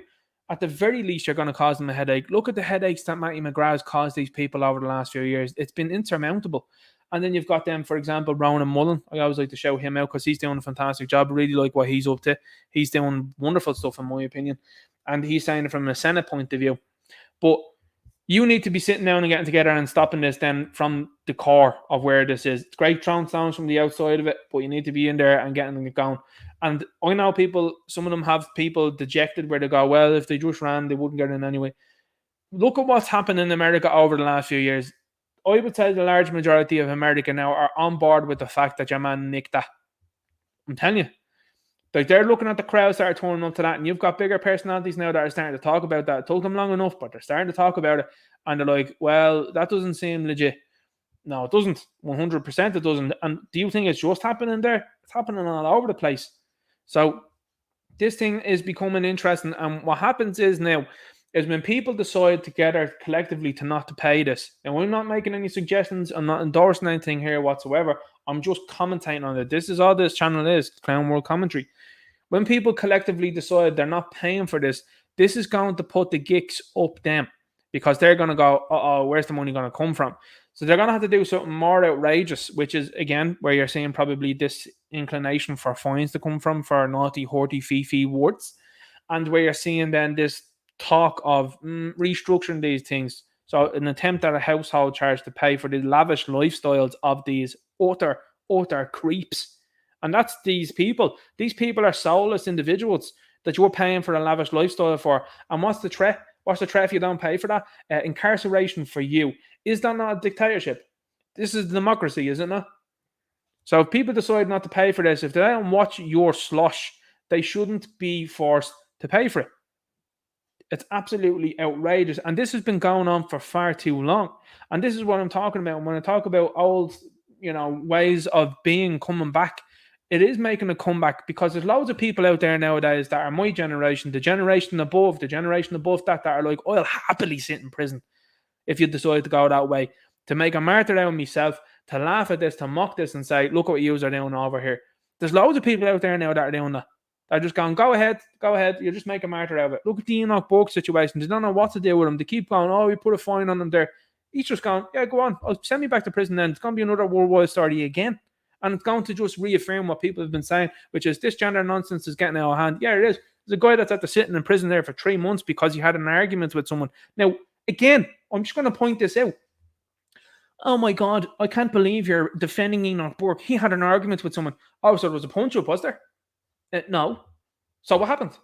At the very least, you're going to cause them a headache. Look at the headaches that Matty McGrath's caused these people over the last few years. It's been insurmountable. And then you've got them, for example, Ronan Mullen. I always like to shout him out because he's doing a fantastic job. I really like what he's up to. He's doing wonderful stuff, in my opinion. And he's saying it from a Senate point of view. But you need to be sitting down and getting together and stopping this then from the core of where this is. It's great throwing stones from the outside of it, but you need to be in there and getting it going. And I know people, some of them have people dejected where they go, well, if they just ran, they wouldn't get in anyway. Look at what's happened in America over the last few years. I would say the large majority of America now are on board with the fact that your man nicked that. I'm telling you. Like, they're looking at the crowds that are turning up to that, and you've got bigger personalities now that are starting to talk about that. It took them long enough, but they're starting to talk about it, and they're like, well, that doesn't seem legit. No, it doesn't. 100% it doesn't. And do you think it's just happening there? It's happening all over the place. So this thing is becoming interesting, and what happens is now is when people decide together collectively to not to pay this. And I'm not making any suggestions. I'm not endorsing anything here whatsoever. I'm just commentating on it. This is all this channel is, Clown World Commentary. When people collectively decide they're not paying for this, this is going to put the geeks up them, because they're going to go, uh-oh, where's the money going to come from? So they're going to have to do something more outrageous, which is, again, where you're seeing probably this inclination for fines to come from for naughty, horty, fifi words, and where you're seeing then this talk of restructuring these things. So an attempt at a household charge to pay for the lavish lifestyles of these utter creeps. And that's these people. These people are soulless individuals that you're paying for a lavish lifestyle for. And what's the threat? What's the threat if you don't pay for that? Incarceration for you. Is that not a dictatorship? This is democracy, is it not? So if people decide not to pay for this, if they don't watch your slosh, they shouldn't be forced to pay for it. It's absolutely outrageous. And this has been going on for far too long. And this is what I'm talking about. When I talk about old, ways of being coming back, it is making a comeback, because there's loads of people out there nowadays that are my generation, the generation above that are like, I'll happily sit in prison if you decide to go that way, to make a martyr out of myself, to laugh at this, to mock this and say, look what you are doing over here. There's loads of people out there now that are doing that. They're just going, go ahead, you just make a martyr out of it. Look at the Enoch Burke situation. They don't know what to do with him. They keep going, oh, we put a fine on him there. He's just going, yeah, go on. I'll send me back to prison then. It's going to be another worldwide story again. And it's going to just reaffirm what people have been saying, which is this gender nonsense is getting out of hand. Yeah, it is. There's a guy that's after sitting in prison there for 3 months because he had an argument with someone. Now, again, I'm just going to point this out. Oh my God, I can't believe you're defending Enoch Burke. He had an argument with someone. Oh, so there was a punch-up, was there? No. So what happened?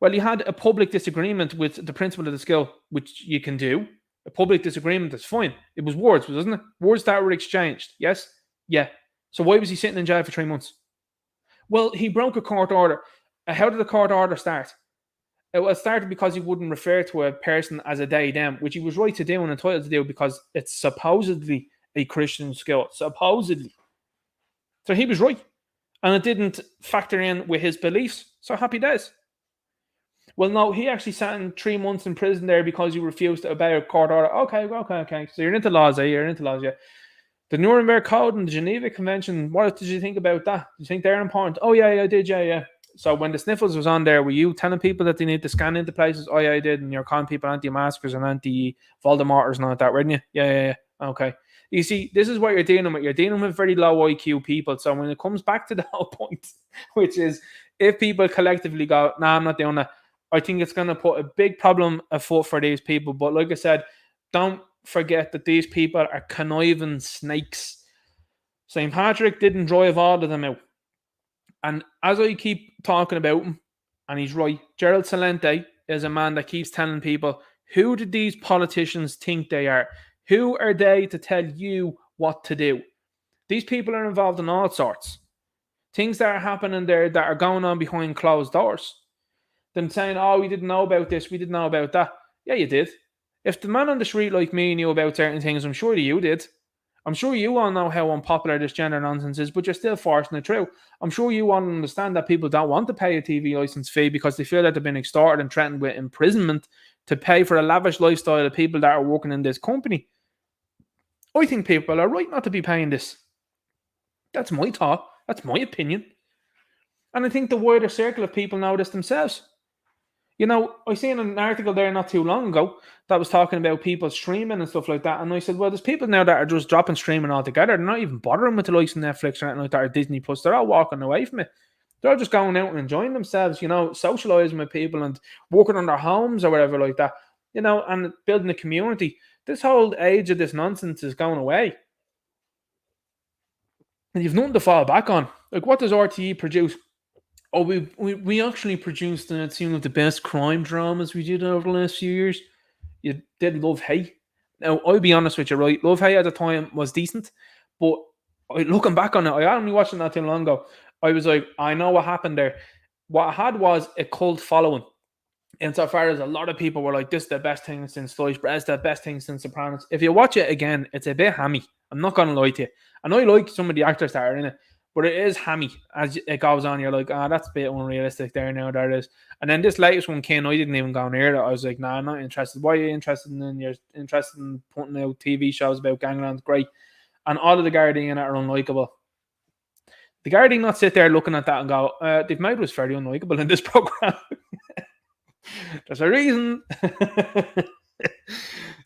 Well, you had a public disagreement with the principal of the school, which you can do. A public disagreement is fine. It was words, wasn't it? Words that were exchanged. Yes? Yeah. So why was he sitting in jail for 3 months? Well, he broke a court order. How did the court order start? It started because he wouldn't refer to a person as a they, them, which he was right to do and entitled to do because it's supposedly a Christian school. Supposedly. So he was right. And it didn't factor in with his beliefs. So happy days. Well, no, he actually sat in 3 months in prison there because he refused to obey a court order. Okay. So you're into laws, eh? You're into laws, yeah. The Nuremberg Code and the Geneva Convention, what did you think about that? Do you think they're important? Oh, yeah, I did, yeah. So when the sniffles was on there, were you telling people that they need to scan into places? Oh, yeah, I did. And you're calling people anti-maskers and anti-Voldemorters and all that, weren't you? Yeah. Okay. You see, this is what you're dealing with. You're dealing with very low IQ people. So when it comes back to the whole point, which is if people collectively go, nah, I'm not doing that, I think it's going to put a big problem afoot for these people. But like I said, don't forget that these people are conniving snakes. St. Patrick didn't drive all of them out. And as I keep talking about him, and he's right, Gerald Celente is a man that keeps telling people, who did these politicians think they are? Who are they to tell you what to do? These people are involved in all sorts. Things that are happening there that are going on behind closed doors. Them saying, oh, we didn't know about this, we didn't know about that. Yeah, you did. If the man on the street like me knew about certain things, I'm sure that you did. I'm sure you all know how unpopular this gender nonsense is, but you're still forcing it through. I'm sure you all understand that people don't want to pay a TV license fee because they feel that they've been extorted and threatened with imprisonment to pay for a lavish lifestyle of people that are working in this company. I think people are right not to be paying this. That's my thought. That's my opinion. And I think the wider circle of people know this themselves. You know, I seen an article there not too long ago that was talking about people streaming and stuff like that. And I said, well, there's people now that are just dropping streaming altogether. They're not even bothering with the likes of Netflix or anything like that or Disney Plus. They're all walking away from it. They're all just going out and enjoying themselves, you know, socializing with people and working on their homes or whatever like that, you know, and building a community. This whole age of this nonsense is going away. And you've nothing to fall back on. Like, what does RTE produce? Oh, we actually produced some of the best crime dramas we did over the last few years. You did Love Hate. Now, I'll be honest with you, right? Love Hate at the time was decent, but looking back on it, I only watched it not too long ago. I was like, I know what happened there. What I had was a cult following. Insofar as a lot of people were like, this is the best thing since Sliced Bread, it's the best thing since Sopranos. If you watch it again, it's a bit hammy. I'm not going to lie to you. And I like some of the actors that are in it, but it is hammy as it goes on. You're like, that's a bit unrealistic there now. There it is. And then this latest one came, I didn't even go near it. I was like, nah, I'm not interested. Why are you interested in? You're interested in putting out TV shows about ganglands? Great. And all of the Guardian in it are unlikable. The Guardian not sit there looking at that and go, they've made us very unlikable in this program. There's a reason.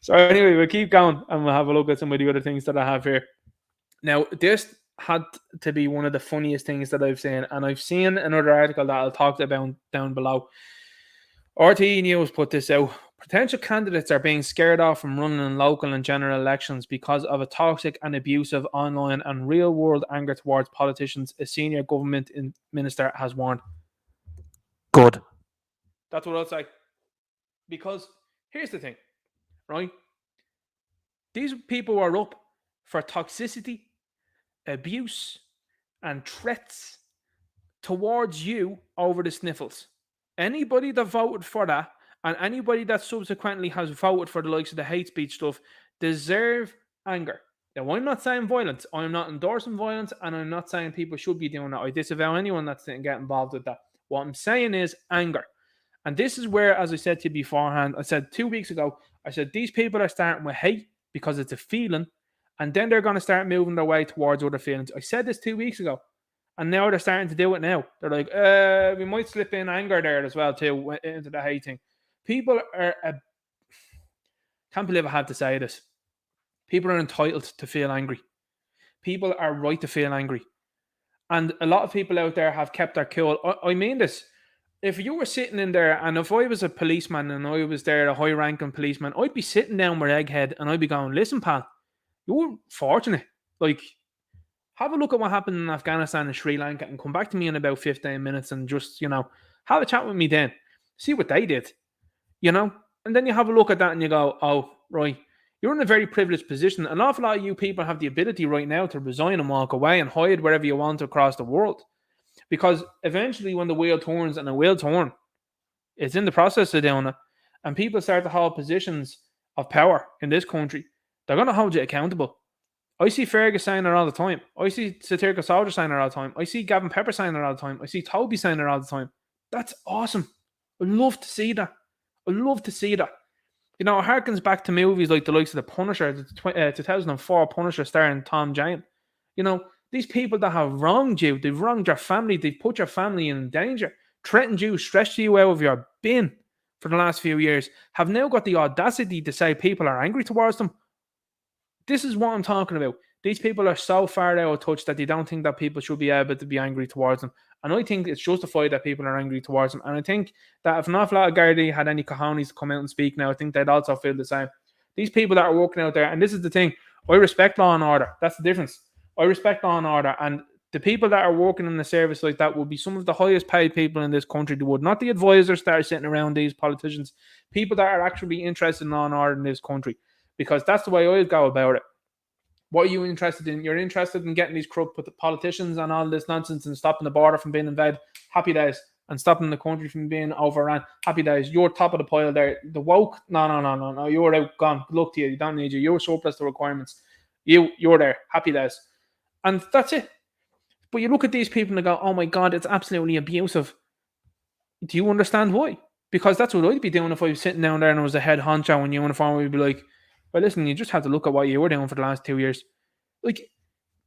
So anyway, we'll keep going and we'll have a look at some of the other things that I have here. Now, this had to be one of the funniest things that I've seen, and I've seen another article that I'll talk about down below. RTE News put this out. Potential candidates are being scared off from running in local and general elections because of a toxic and abusive online and real-world anger towards politicians, a senior government minister has warned. Good. That's what I'll say. Because here's the thing, right? These people are up for toxicity, abuse, and threats towards you over the sniffles. Anybody that voted for that and anybody that subsequently has voted for the likes of the hate speech stuff deserve anger. Now, I'm not saying violence. I'm not endorsing violence, and I'm not saying people should be doing that. I disavow anyone that's getting involved with that. What I'm saying is anger. And this is where, as I said to you beforehand, I said 2 weeks ago, I said these people are starting with hate because it's a feeling, and then they're going to start moving their way towards other feelings. I said this 2 weeks ago, and now they're starting to do it now. They're like, we might slip in anger there as well, too, into the hate thing. People are, can't believe I have to say this. People are entitled to feel angry. People are right to feel angry. And a lot of people out there have kept their cool. I mean this. If you were sitting in there, and if I was a policeman and I was there, a high-ranking policeman, I'd be sitting down with Egghead and I'd be going, listen, pal, you're fortunate. Like, have a look at what happened in Afghanistan and Sri Lanka and come back to me in about 15 minutes and just, have a chat with me then. See what they did, And then you have a look at that and you go, oh, right. You're in a very privileged position. An awful lot of you people have the ability right now to resign and walk away and hide wherever you want across the world. Because eventually, when the wheel turns, and it will turn, it's in the process of doing it, and people start to hold positions of power in this country, they're going to hold you accountable. I see Fergus saying it all the time. I see Satirical Soldier saying it all the time. I see Gavin Pepper saying it all the time. I see Toby saying it all the time. That's awesome. I love to see that. I love to see that. You know, it harkens back to movies like the likes of The Punisher, the 2004 Punisher starring Tom Jane. You know, these people that have wronged you, they've wronged your family, they've put your family in danger, threatened you, stressed you out of your bin for the last few years, have now got the audacity to say people are angry towards them. This is what I'm talking about. These people are so far out of touch that they don't think that people should be able to be angry towards them. And I think it's justified that people are angry towards them. And I think that if an awful lot of Gardaí had any cojones to come out and speak now, I think they'd also feel the same. These people that are working out there, and this is the thing, I respect law and order. That's the difference. I respect law and order. And the people that are working in the service like that will be some of the highest paid people in this country. They would, not the advisors that are sitting around these politicians, people that are actually interested in law and order in this country. Because that's the way I go about it. What are you interested in? You're interested in getting these corrupt politicians and all this nonsense and stopping the border from being invaded. Happy days. And stopping the country from being overrun. Happy days. You're top of the pile there. The woke, no. You're out, gone. Good luck to you. You don't need you. You're surplus to requirements. You're there. Happy days. And that's it. But you look at these people and go, oh my God, it's absolutely abusive. Do you understand why? Because that's what I'd be doing if I was sitting down there and I was a head honcho in uniform. We'd be like, well, listen, you just have to look at what you were doing for the last 2 years. Like,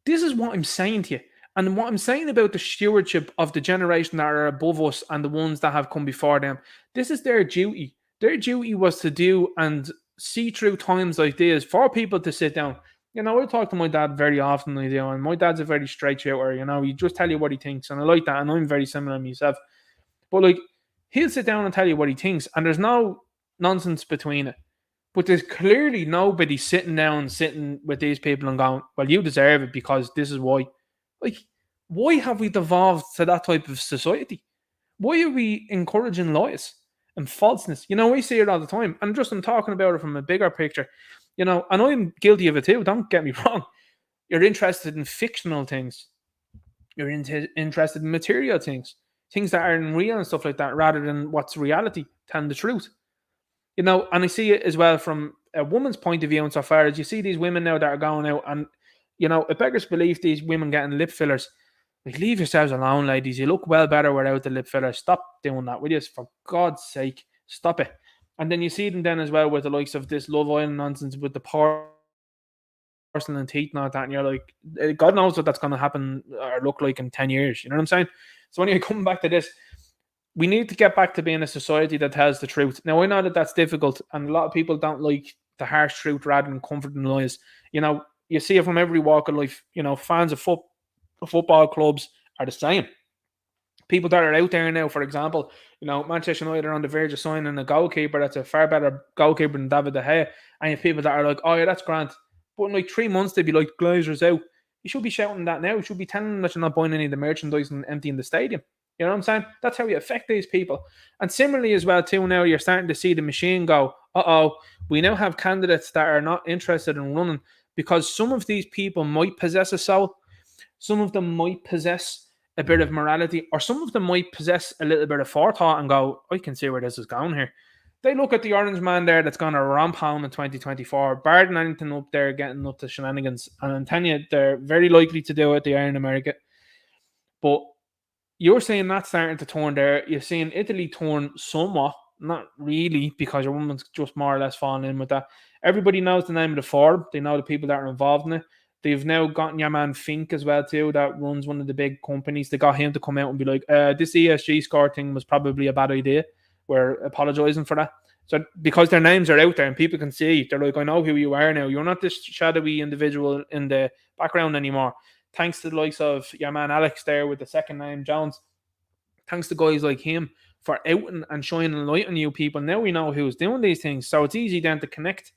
this is what I'm saying to you. And what I'm saying about the stewardship of the generation that are above us and the ones that have come before them, this is their duty. Their duty was to do and see through times like this for people to sit down. You know, I talk to my dad very often, and my dad's a very straight shooter. You know, he just tell you what he thinks, and I like that, and I'm very similar myself. But like, he'll sit down and tell you what he thinks, and there's no nonsense between it. But there's clearly nobody sitting with these people and going, well, you deserve it because this is why. Like, why have we devolved to that type of society? Why are we encouraging lies and falseness? You know, we see it all the time. And just I'm talking about it from a bigger picture. You know, and I'm guilty of it too. Don't get me wrong. You're interested in fictional things. You're interested in material things. Things that aren't real and stuff like that, rather than what's reality, telling the truth. You know, and I see it as well from a woman's point of view insofar as you see these women now that are going out and, you know, it beggars belief these women getting lip fillers. Like, leave yourselves alone, ladies. You look well better without the lip fillers. Stop doing that, will you? For God's sake, stop it. And then you see them then as well with the likes of this Love Island nonsense with the porcelain teeth and all that. And you're like, God knows what that's going to happen or look like in 10 years. You know what I'm saying? So anyway, coming back to this, we need to get back to being a society that tells the truth. Now, I know that that's difficult, and a lot of people don't like the harsh truth rather than comforting lies. You know, you see it from every walk of life. You know, fans of football clubs are the same. People that are out there now, for example, you know, Manchester United are on the verge of signing a goalkeeper that's a far better goalkeeper than David De Gea. And you have people that are like, oh yeah, that's grand. But in like 3 months, they'd be like, Glazer's out. You should be shouting that now. You should be telling them that you're not buying any of the merchandise and emptying the stadium. You know what I'm saying? That's how you affect these people. And similarly as well, too, now you're starting to see the machine go, we now have candidates that are not interested in running because some of these people might possess a soul. Some of them might possess a bit of morality, or some of them might possess a little bit of forethought and go, I can see where this is going here. They look at the orange man there that's going to ramp home in 2024, barring anything up there getting up to shenanigans. And I'm telling you, they're very likely to do it. They are in America. But you're seeing that starting to turn there. You're seeing Italy turn somewhat, not really, because your woman's just more or less falling in with that. Everybody knows the name of the forum. They know the people that are involved in it. They've now gotten your man Fink as well too, that runs one of the big companies. They got him to come out and be like, this ESG score thing was probably a bad idea. We're apologising for that. So because their names are out there and people can see, they're like, I know who you are now. You're not this shadowy individual in the background anymore. Thanks to the likes of your man Alex there with the second name Jones. Thanks to guys like him for outing and shining light on you people. Now we know who's doing these things. So it's easy then to connect.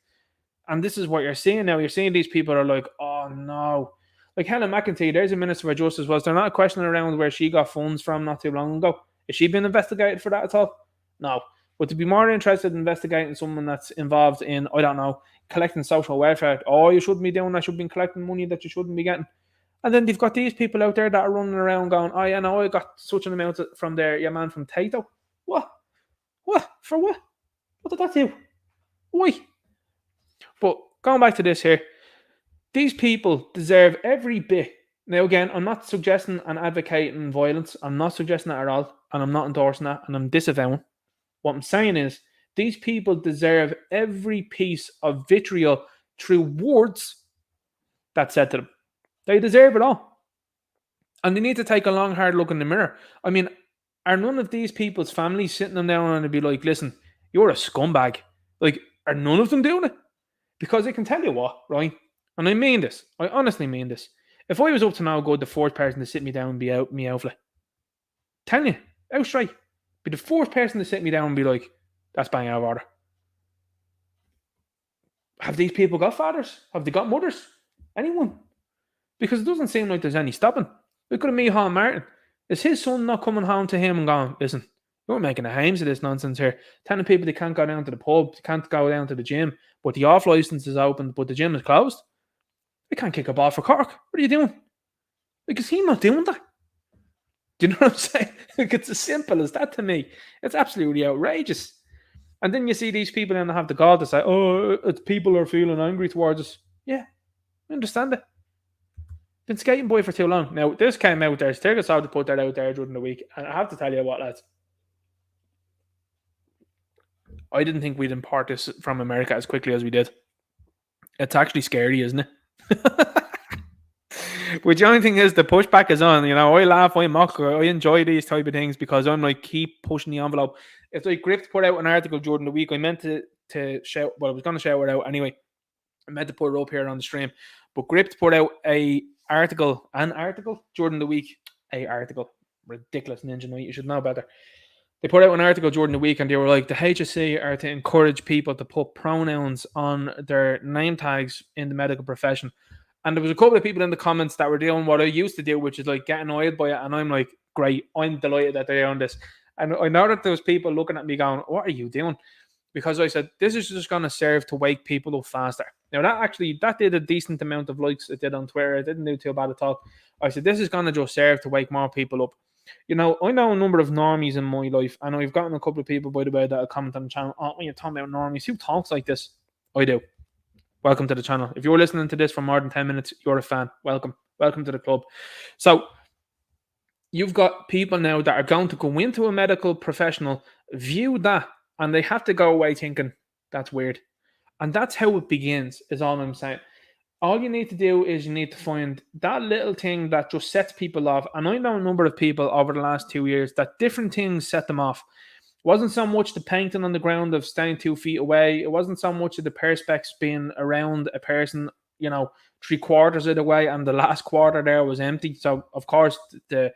And this is what you're seeing now. You're seeing these people are like, oh no. Like Helen McEntee, there's a Minister for Justice. Was there not a question around where she got funds from not too long ago? Is she being investigated for that at all? No. But to be more interested in investigating someone that's involved in, I don't know, collecting social welfare. Oh, you shouldn't be doing that. You should be collecting money that you shouldn't be getting. And then they've got these people out there that are running around going, oh, yeah, no, I got such an amount from there, yeah, man, from Tato. What? What? For what? What did that do? Why? But going back to this here, these people deserve every bit. Now, again, I'm not suggesting and advocating violence. I'm not suggesting that at all. And I'm not endorsing that. And I'm disavowing. What I'm saying is, these people deserve every piece of vitriol through words that's said to them. They deserve it all. And they need to take a long, hard look in the mirror. I mean, are none of these people's families sitting them down and be like, listen, you're a scumbag? Like, are none of them doing it? Because I can tell you what, right? And I mean this. I honestly mean this. If I was up to now go the fourth person to sit me down and be out me outfit, tell you, outright, be the fourth person to sit me down and be like, that's bang out of order. Have these people got fathers? Have they got mothers? Anyone? Because it doesn't seem like there's any stopping. Look at Micheál Martin. Is his son not coming home to him and going, listen, you're making a hames of this nonsense here, telling people they can't go down to the pub, they can't go down to the gym, but the off license is open, but the gym is closed? They can't kick a ball for Cork. What are you doing? Like, is he not doing that? Do you know what I'm saying? Like, it's as simple as that to me. It's absolutely outrageous. And then you see these people and they have the gall to say, oh, it's people are feeling angry towards us. Yeah, I understand it. Been skating boy for too long. Now, this came out there. Sturgis had to put that out there during the week. And I have to tell you what, lads. I didn't think we'd import this from America as quickly as we did. It's actually scary, isn't it? But the only thing is the pushback is on. You know, I laugh, I mock, I enjoy these type of things because I'm like, keep pushing the envelope. If like Grift put out an article during the week, I meant to shout, well, I was going to shout it out anyway. I meant to put it up here on the stream. But Grift put out an article during the week. Ridiculous Ninja Night, you should know better. They put out an article during the week and they were like, the HSC are to encourage people to put pronouns on their name tags in the medical profession. And there was a couple of people in the comments that were doing what I used to do, which is like get annoyed by it. And I'm like, great, I'm delighted that they're on this. And I know that there was people looking at me going, what are you doing? Because I said, this is just going to serve to wake people up faster. Now, that did a decent amount of likes. It did on Twitter. It didn't do too bad at all. I said, this is going to just serve to wake more people up. You know, I know a number of normies in my life, and I've gotten a couple of people, by the way, that have commented on the channel, oh, when you're talking about normies, who talks like this? I do. Welcome to the channel. If you're listening to this for more than 10 minutes, you're a fan. Welcome. Welcome to the club. So, you've got people now that are going to go into a medical professional, view that, and they have to go away thinking, that's weird. And that's how it begins, is all I'm saying. All you need to do is you need to find that little thing that just sets people off. And I know a number of people over the last 2 years that different things set them off. It wasn't so much the painting on the ground of staying 2 feet away. It wasn't so much of the perspex being around a person, you know, 3/4 of the way, and the last quarter there was empty. So, of course, the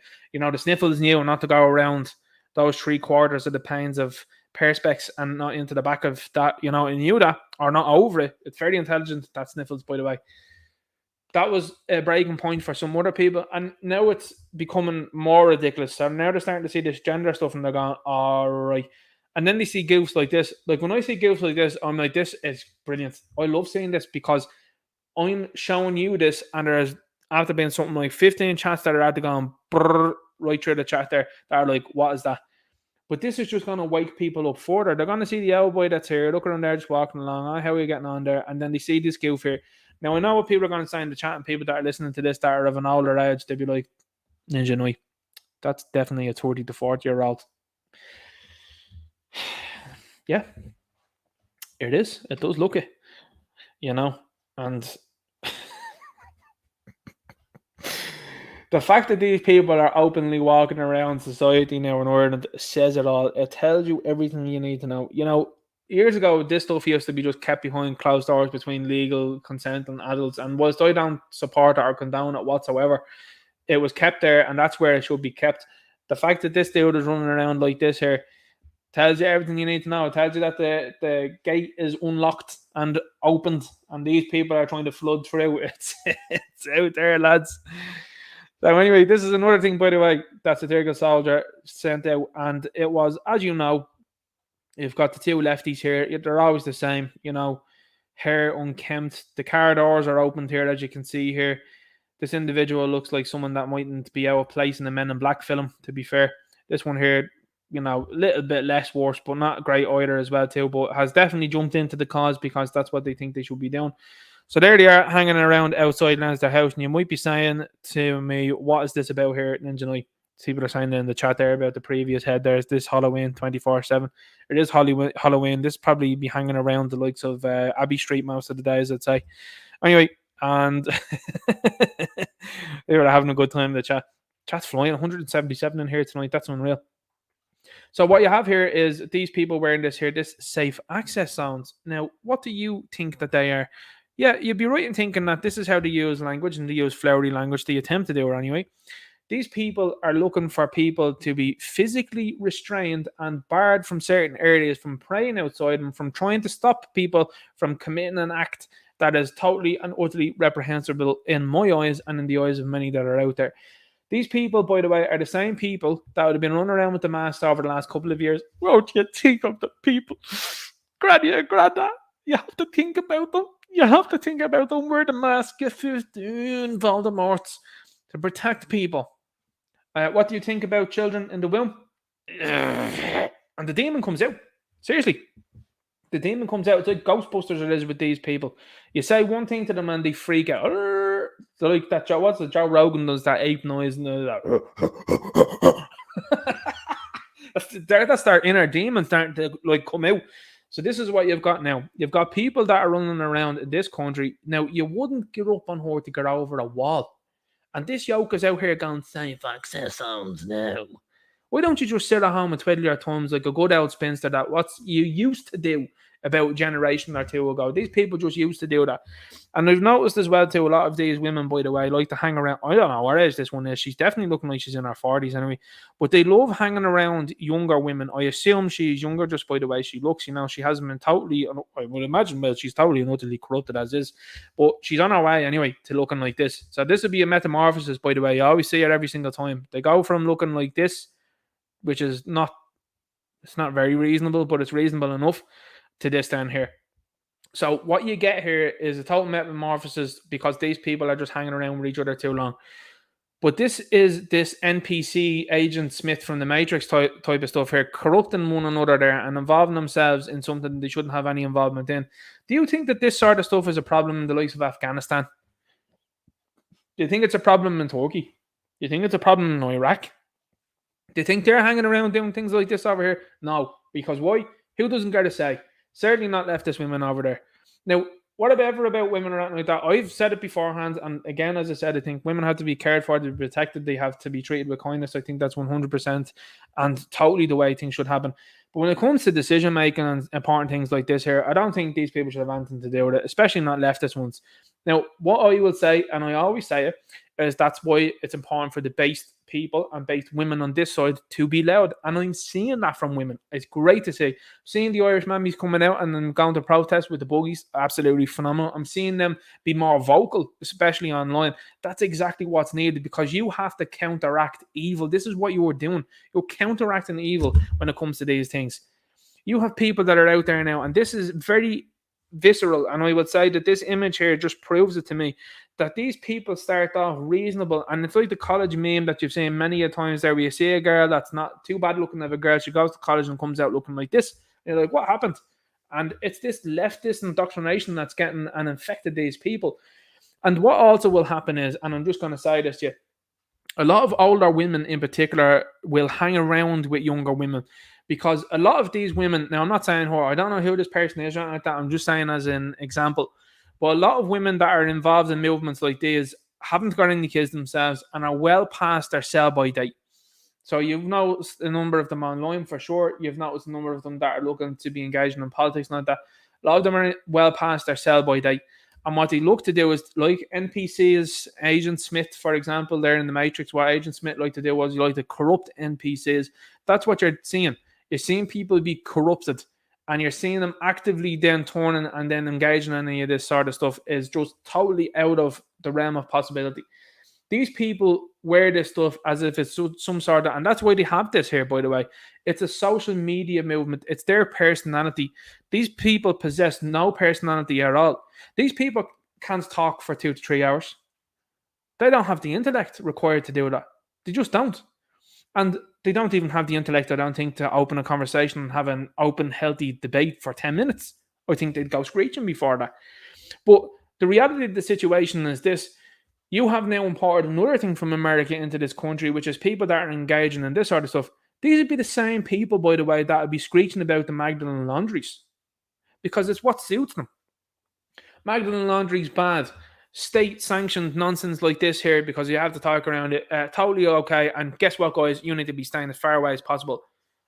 sniffles knew not to go around those 3/4 of the panes of perspex and not into the back of that, you know, and knew that, or not over it. It's very intelligent, that sniffles, by the way. That was a breaking point for some other people, and now it's becoming more ridiculous. So now they're starting to see this gender stuff and they're going, all right. And then they see goofs like this. Like, when I see goofs like this, I'm like, this is brilliant. I love seeing this because I'm showing you this, and there's after being something like 15 chats that are out there going brrr, right through the chat there that are like, what is that? But this is just going to wake people up further. They're going to see the old boy that's here, look around there just walking along, oh, how are you getting on there? And then they see this goof here. Now, I know what people are going to say in the chat, and people that are listening to this that are of an older age, they'll be like, Ninja Night, that's definitely a 30 to 40-year-old. Yeah, it is. It does look it, you know. And the fact that these people are openly walking around society now in Ireland says it all. It tells you everything you need to know. You know, years ago, this stuff used to be just kept behind closed doors between legal consent and adults. And whilst I don't support it or condone it whatsoever, it was kept there, and that's where it should be kept. The fact that this dude is running around like this here tells you everything you need to know. It tells you that the gate is unlocked and opened, and these people are trying to flood through. It's out there, lads. So anyway, this is another thing, by the way, that Satirical Soldier sent out, and it was, as you know, You've got the two lefties here. They're always the same, hair unkempt. The car doors are opened here, as you can see here. This individual looks like someone that mightn't be out of place in a Men in Black film, to be fair. This one here, a little bit less worse, but not great either as well too, but has definitely jumped into the cause because that's what they think they should be doing. So there they are, hanging around outside their house, and you might be saying to me, what is this about here at Ninja Night? People are saying in the chat there about the previous head. There's this Halloween 24/7. It is Halloween. This probably be hanging around the likes of Abbey Street most of the days, I'd say. Anyway, and they were having a good time in the chat. Chat's flying. 177 in here tonight. That's unreal. So what you have here is these people wearing this safe access zones. Now, what do you think that they are? Yeah, you'd be right in thinking that this is how they use language, and they use flowery language. They attempt to do it anyway. These people are looking for people to be physically restrained and barred from certain areas, from praying outside and from trying to stop people from committing an act that is totally and utterly reprehensible in my eyes and in the eyes of many that are out there. These people, by the way, are the same people that would have been running around with the mask over the last couple of years. Won't you think of the people? Granny and Grandad, you have to think about them. You have to think about them. Wear the mask, get 15 Voldemorts to protect people. What do you think about children in the womb? And the demon comes out. Seriously. The demon comes out. It's like Ghostbusters it is with these people. You say one thing to them and they freak out. So like that Joe Rogan does that ape noise and that. That's their inner demon starting to like come out. So this is what you've got now. You've got people that are running around in this country. Now, you wouldn't get up on her to get over a wall. And this yoke is out here going, safe access zones now. Why don't you just sit at home and twiddle your thumbs like a good old spinster that what you used to do about a generation or two ago? These people just used to do that. And I've noticed as well too, a lot of these women, by the way, like to hang around. I don't know what age this one is. She's definitely looking like she's in her 40s anyway. But they love hanging around younger women. I assume she's younger just by the way she looks. She hasn't been totally, I would imagine, well, she's totally and utterly corrupted as is. But she's on her way anyway to looking like this. So this would be a metamorphosis, by the way. You always see it every single time. They go from looking like this, which is not, it's not very reasonable, but it's reasonable enough, to this down here. So what you get here is a total metamorphosis because these people are just hanging around with each other too long. But this is this NPC Agent Smith from the Matrix type of stuff here, corrupting one another there and involving themselves in something they shouldn't have any involvement in. Do you think that this sort of stuff is a problem in the likes of Afghanistan? Do you think it's a problem in Turkey? Do you think it's a problem in Iraq? Do you think they're hanging around doing things like this over here? No. Because why? Who doesn't get a say? Certainly not leftist women over there. Now, whatever about women or anything like that, I've said it beforehand, and again, as I said, I think women have to be cared for, to be protected, they have to be treated with kindness. I think that's 100% and totally the way things should happen. But when it comes to decision making and important things like this here, I don't think these people should have anything to do with it, especially not leftist ones. Now, what I will say, and I always say it, is that's why it's important for the based people and based women on this side to be loud. And I'm seeing that from women. It's great to see. Seeing the Irish mammies coming out and then going to protest with the buggies, absolutely phenomenal. I'm seeing them be more vocal, especially online. That's exactly what's needed because you have to counteract evil. This is what you are doing. You're counteracting evil when it comes to these things. You have people that are out there now, and this is very visceral, and I would say that this image here just proves it to me that these people start off reasonable, and it's like the college meme that you've seen many a times there where you see a girl that's not too bad looking of a girl, she goes to college and comes out looking like this, and you're like, what happened? And it's this leftist indoctrination that's getting and infected these people. And what also will happen is, and I'm just going to say this to you, a lot of older women in particular will hang around with younger women. Because a lot of these women, now I'm not saying her, I don't know who this person is or anything like that, I'm just saying as an example. But a lot of women that are involved in movements like these haven't got any kids themselves and are well past their sell-by date. So you've noticed a number of them online for sure. You've noticed a number of them that are looking to be engaged in politics and like that. A lot of them are well past their sell-by date. And what they look to do is, like NPCs, Agent Smith, for example, there in the Matrix, what Agent Smith liked to do was you like to corrupt NPCs. That's what you're seeing. You're seeing people be corrupted, and you're seeing them actively then turning and then engaging in any of this sort of stuff is just totally out of the realm of possibility. These people wear this stuff as if it's some sort of, and that's why they have this here, by the way. It's a social media movement. It's their personality. These people possess no personality at all. These people can't talk for 2 to 3 hours. They don't have the intellect required to do that. They just don't. And they don't even have the intellect, I don't think, to open a conversation and have an open, healthy debate for 10 minutes. I think they'd go screeching before that. But the reality of the situation is this. You have now imported another thing from America into this country, which is people that are engaging in this sort of stuff. These would be the same people, by the way, that would be screeching about the Magdalene laundries because it's what suits them. Magdalene laundry's bad. State-sanctioned nonsense like this here because you have to talk around it. Totally okay. And guess what, guys? You need to be staying as far away as possible.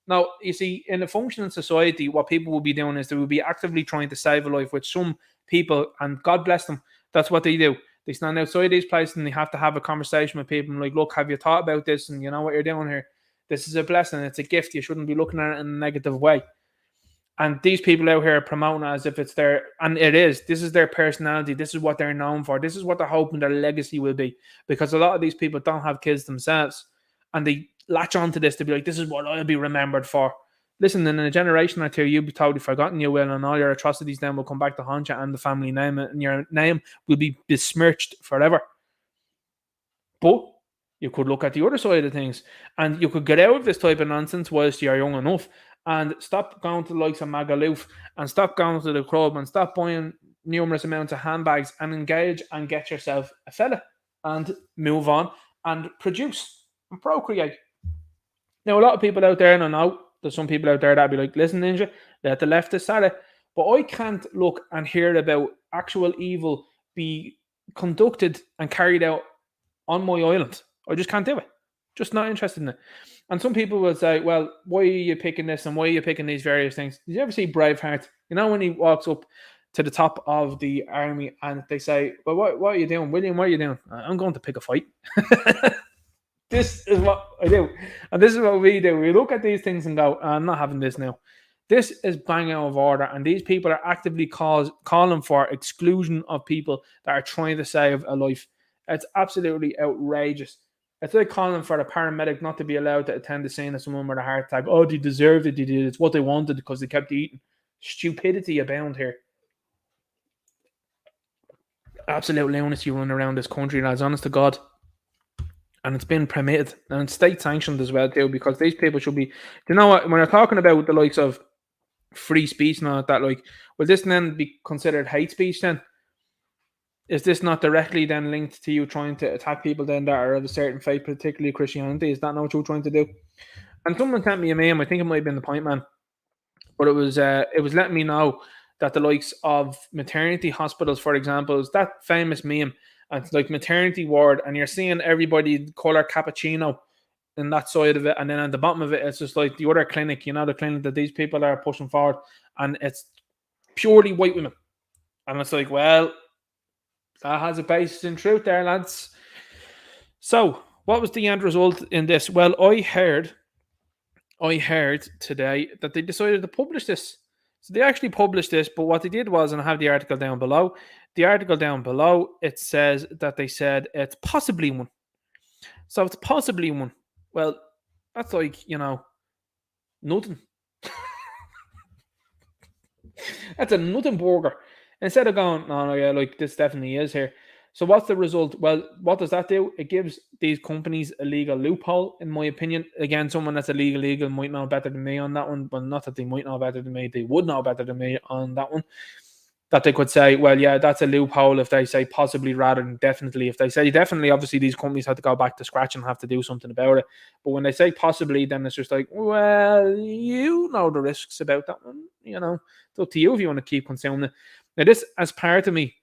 Now, you see, in a functioning society, what people will be doing is they will be actively trying to save a life, which some people, and God bless them, that's what they do. They stand outside these places and they have to have a conversation with people and like, look, have you thought about this? And you know what you're doing here? This is a blessing. It's a gift. You shouldn't be looking at it in a negative way. And these people out here are promoting it as if it's their, and it is. This is their personality. This is what they're known for. This is what they're hoping their legacy will be. Because a lot of these people don't have kids themselves. And they latch onto this to be like, this is what I'll be remembered for. Listen, in a generation or two, you'll be totally forgotten, you will, and all your atrocities then will come back to haunt you and the family name, and your name will be besmirched forever. But you could look at the other side of things, and you could get out of this type of nonsense whilst you're young enough, and stop going to the likes of Magaluf, and stop going to the club, and stop buying numerous amounts of handbags, and engage and get yourself a fella, and move on, and produce, and procreate. Now, a lot of people out there, and I know there's some people out there that'll be like, listen, Ninja, let the leftists at it. But I can't look and hear about actual evil be conducted and carried out on my island. I just can't do it. Just not interested in it. And some people will say, well, why are you picking this and why are you picking these various things? Did you ever see Braveheart? You know, when he walks up to the top of the army and they say, well, what are you doing? William, what are you doing? I'm going to pick a fight. This is what I do. And this is what we do. We look at these things and go, I'm not having this now. This is bang out of order. And these people are actively calling for exclusion of people that are trying to save a life. It's absolutely outrageous. It's like calling for a paramedic not to be allowed to attend the scene of someone with a heart attack. Oh, they deserved it. They did. It's what they wanted because they kept eating. Stupidity abound here. Absolute lunacy running around this country, lads. Honest to God. And it's been permitted and it's state sanctioned as well too, because these people should be. Do you know what? When you're talking about the likes of free speech and all that, like, will this then be considered hate speech? Then is this not directly then linked to you trying to attack people then that are of a certain faith, particularly Christianity? Is that not what you're trying to do? And someone sent me a meme. I think it might have been the Point Man, but it was letting me know that the likes of maternity hospitals, for example, is that famous meme. And it's like maternity ward, and you're seeing everybody color cappuccino in that side of it, and then at the bottom of it, it's just like the other clinic, you know, the clinic that these people are pushing forward, and it's purely white women. And it's like, well, that has a basis in truth there, lads. So, what was the end result in this? Well, I heard today that they decided to publish this. So they actually published this, but what they did was, and I have the article down below. The article down below, it says that they said it's possibly one. So it's possibly one. Well, that's like, you know, nothing. That's a nothing burger. Instead of going, no, yeah, like this definitely is here. So what's the result? Well, what does that do? It gives these companies a legal loophole, in my opinion. Again, someone that's a legal might know better than me on that one. Well, not that they might know better than me. They would know better than me on that one. That they could say, well, yeah, that's a loophole if they say possibly rather than definitely. If they say definitely, obviously these companies have to go back to scratch and have to do something about it. But when they say possibly, then it's just like, well, you know the risks about that one. You know, it's up to you if you want to keep consuming it. Now, this as part of me,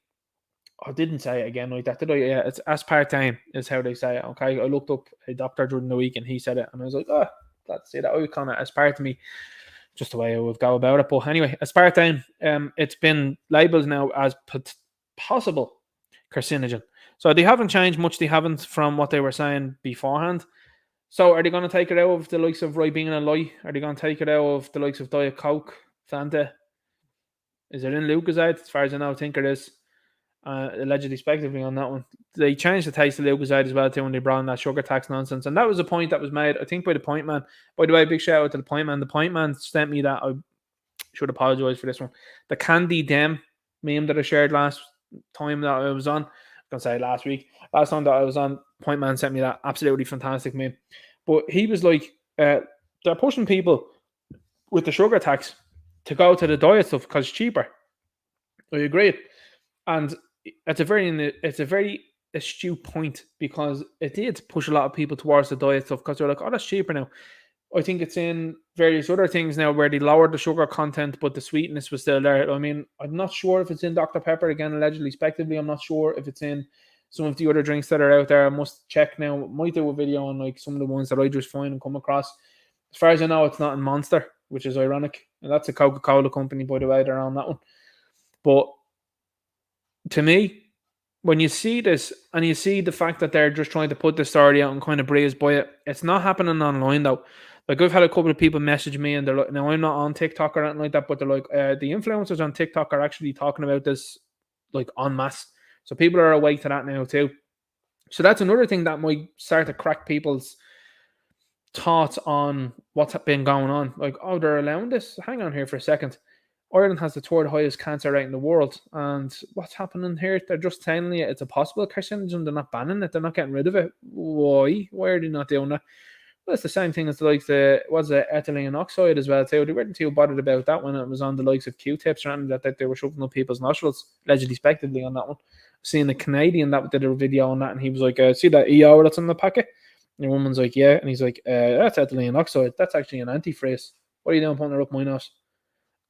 I didn't say it again like that, did I? Yeah, it's aspartame is how they say it. Okay, I looked up a doctor during the week and he said it, and I was like, oh, that's it. I would kind of aspartame, just the way I would go about it. But anyway, aspartame, it's been labelled now as possible carcinogen. So they haven't changed much. They haven't from what they were saying beforehand. So are they going to take it out of the likes of Ribena Light? Are they going to take it out of the likes of Diet Coke, Fanta? Is it in Lucozade? As far as I know, I think it is. allegedly, speculatively on that one. They changed the taste of Lucozade as well too when they brought in that sugar tax nonsense, and that was a point that was made, I think, by the Point Man. By the way, big shout out to the Point Man. The Point Man sent me that. I should apologise for this one. The Candy Dem meme that I shared last time that I was on. I'm gonna say last week. Last time that I was on, Point Man sent me that absolutely fantastic meme. But he was like, they're pushing people with the sugar tax to go to the diet stuff because it's cheaper. I agree. And it's a very astute point because it did push a lot of people towards the diet stuff because they're like, oh, that's cheaper now. I think it's in various other things now where they lowered the sugar content, but the sweetness was still there. I mean, I'm not sure if it's in Dr. Pepper, again, allegedly, speculatively. I'm not sure if it's in some of the other drinks that are out there. I must check now. I might do a video on like some of the ones that I just find and come across. As far as I know, it's not in Monster, which is ironic. And that's a Coca-Cola company, by the way. They're on that one. But to me, when you see this and you see the fact that they're just trying to put the story out and kind of breeze by it, it's not happening online though. Like I've had a couple of people message me and they're like, now I'm not on TikTok or anything like that, but they're like, the influencers on TikTok are actually talking about this like en masse. So people are awake to that now too. So that's another thing that might start to crack people's thoughts on what's been going on. Like, oh, they're allowing this? Hang on here for a second. Ireland has the third highest cancer rate in the world. And what's happening here? They're just telling you it's a possible carcinogen. They're not banning it. They're not getting rid of it. Why? Why are they not doing that? Well, it's the same thing as the likes of, was it ethylene oxide as well too? They weren't too bothered about that when it was on the likes of Q-tips or anything that they were shoving up people's nostrils, allegedly, speculatively on that one. Seeing a Canadian that did a video on that and he was like, see that EO that's in the packet? And the woman's like, yeah. And he's like, that's ethylene oxide. That's actually an antifreeze. What are you doing putting it up my nose?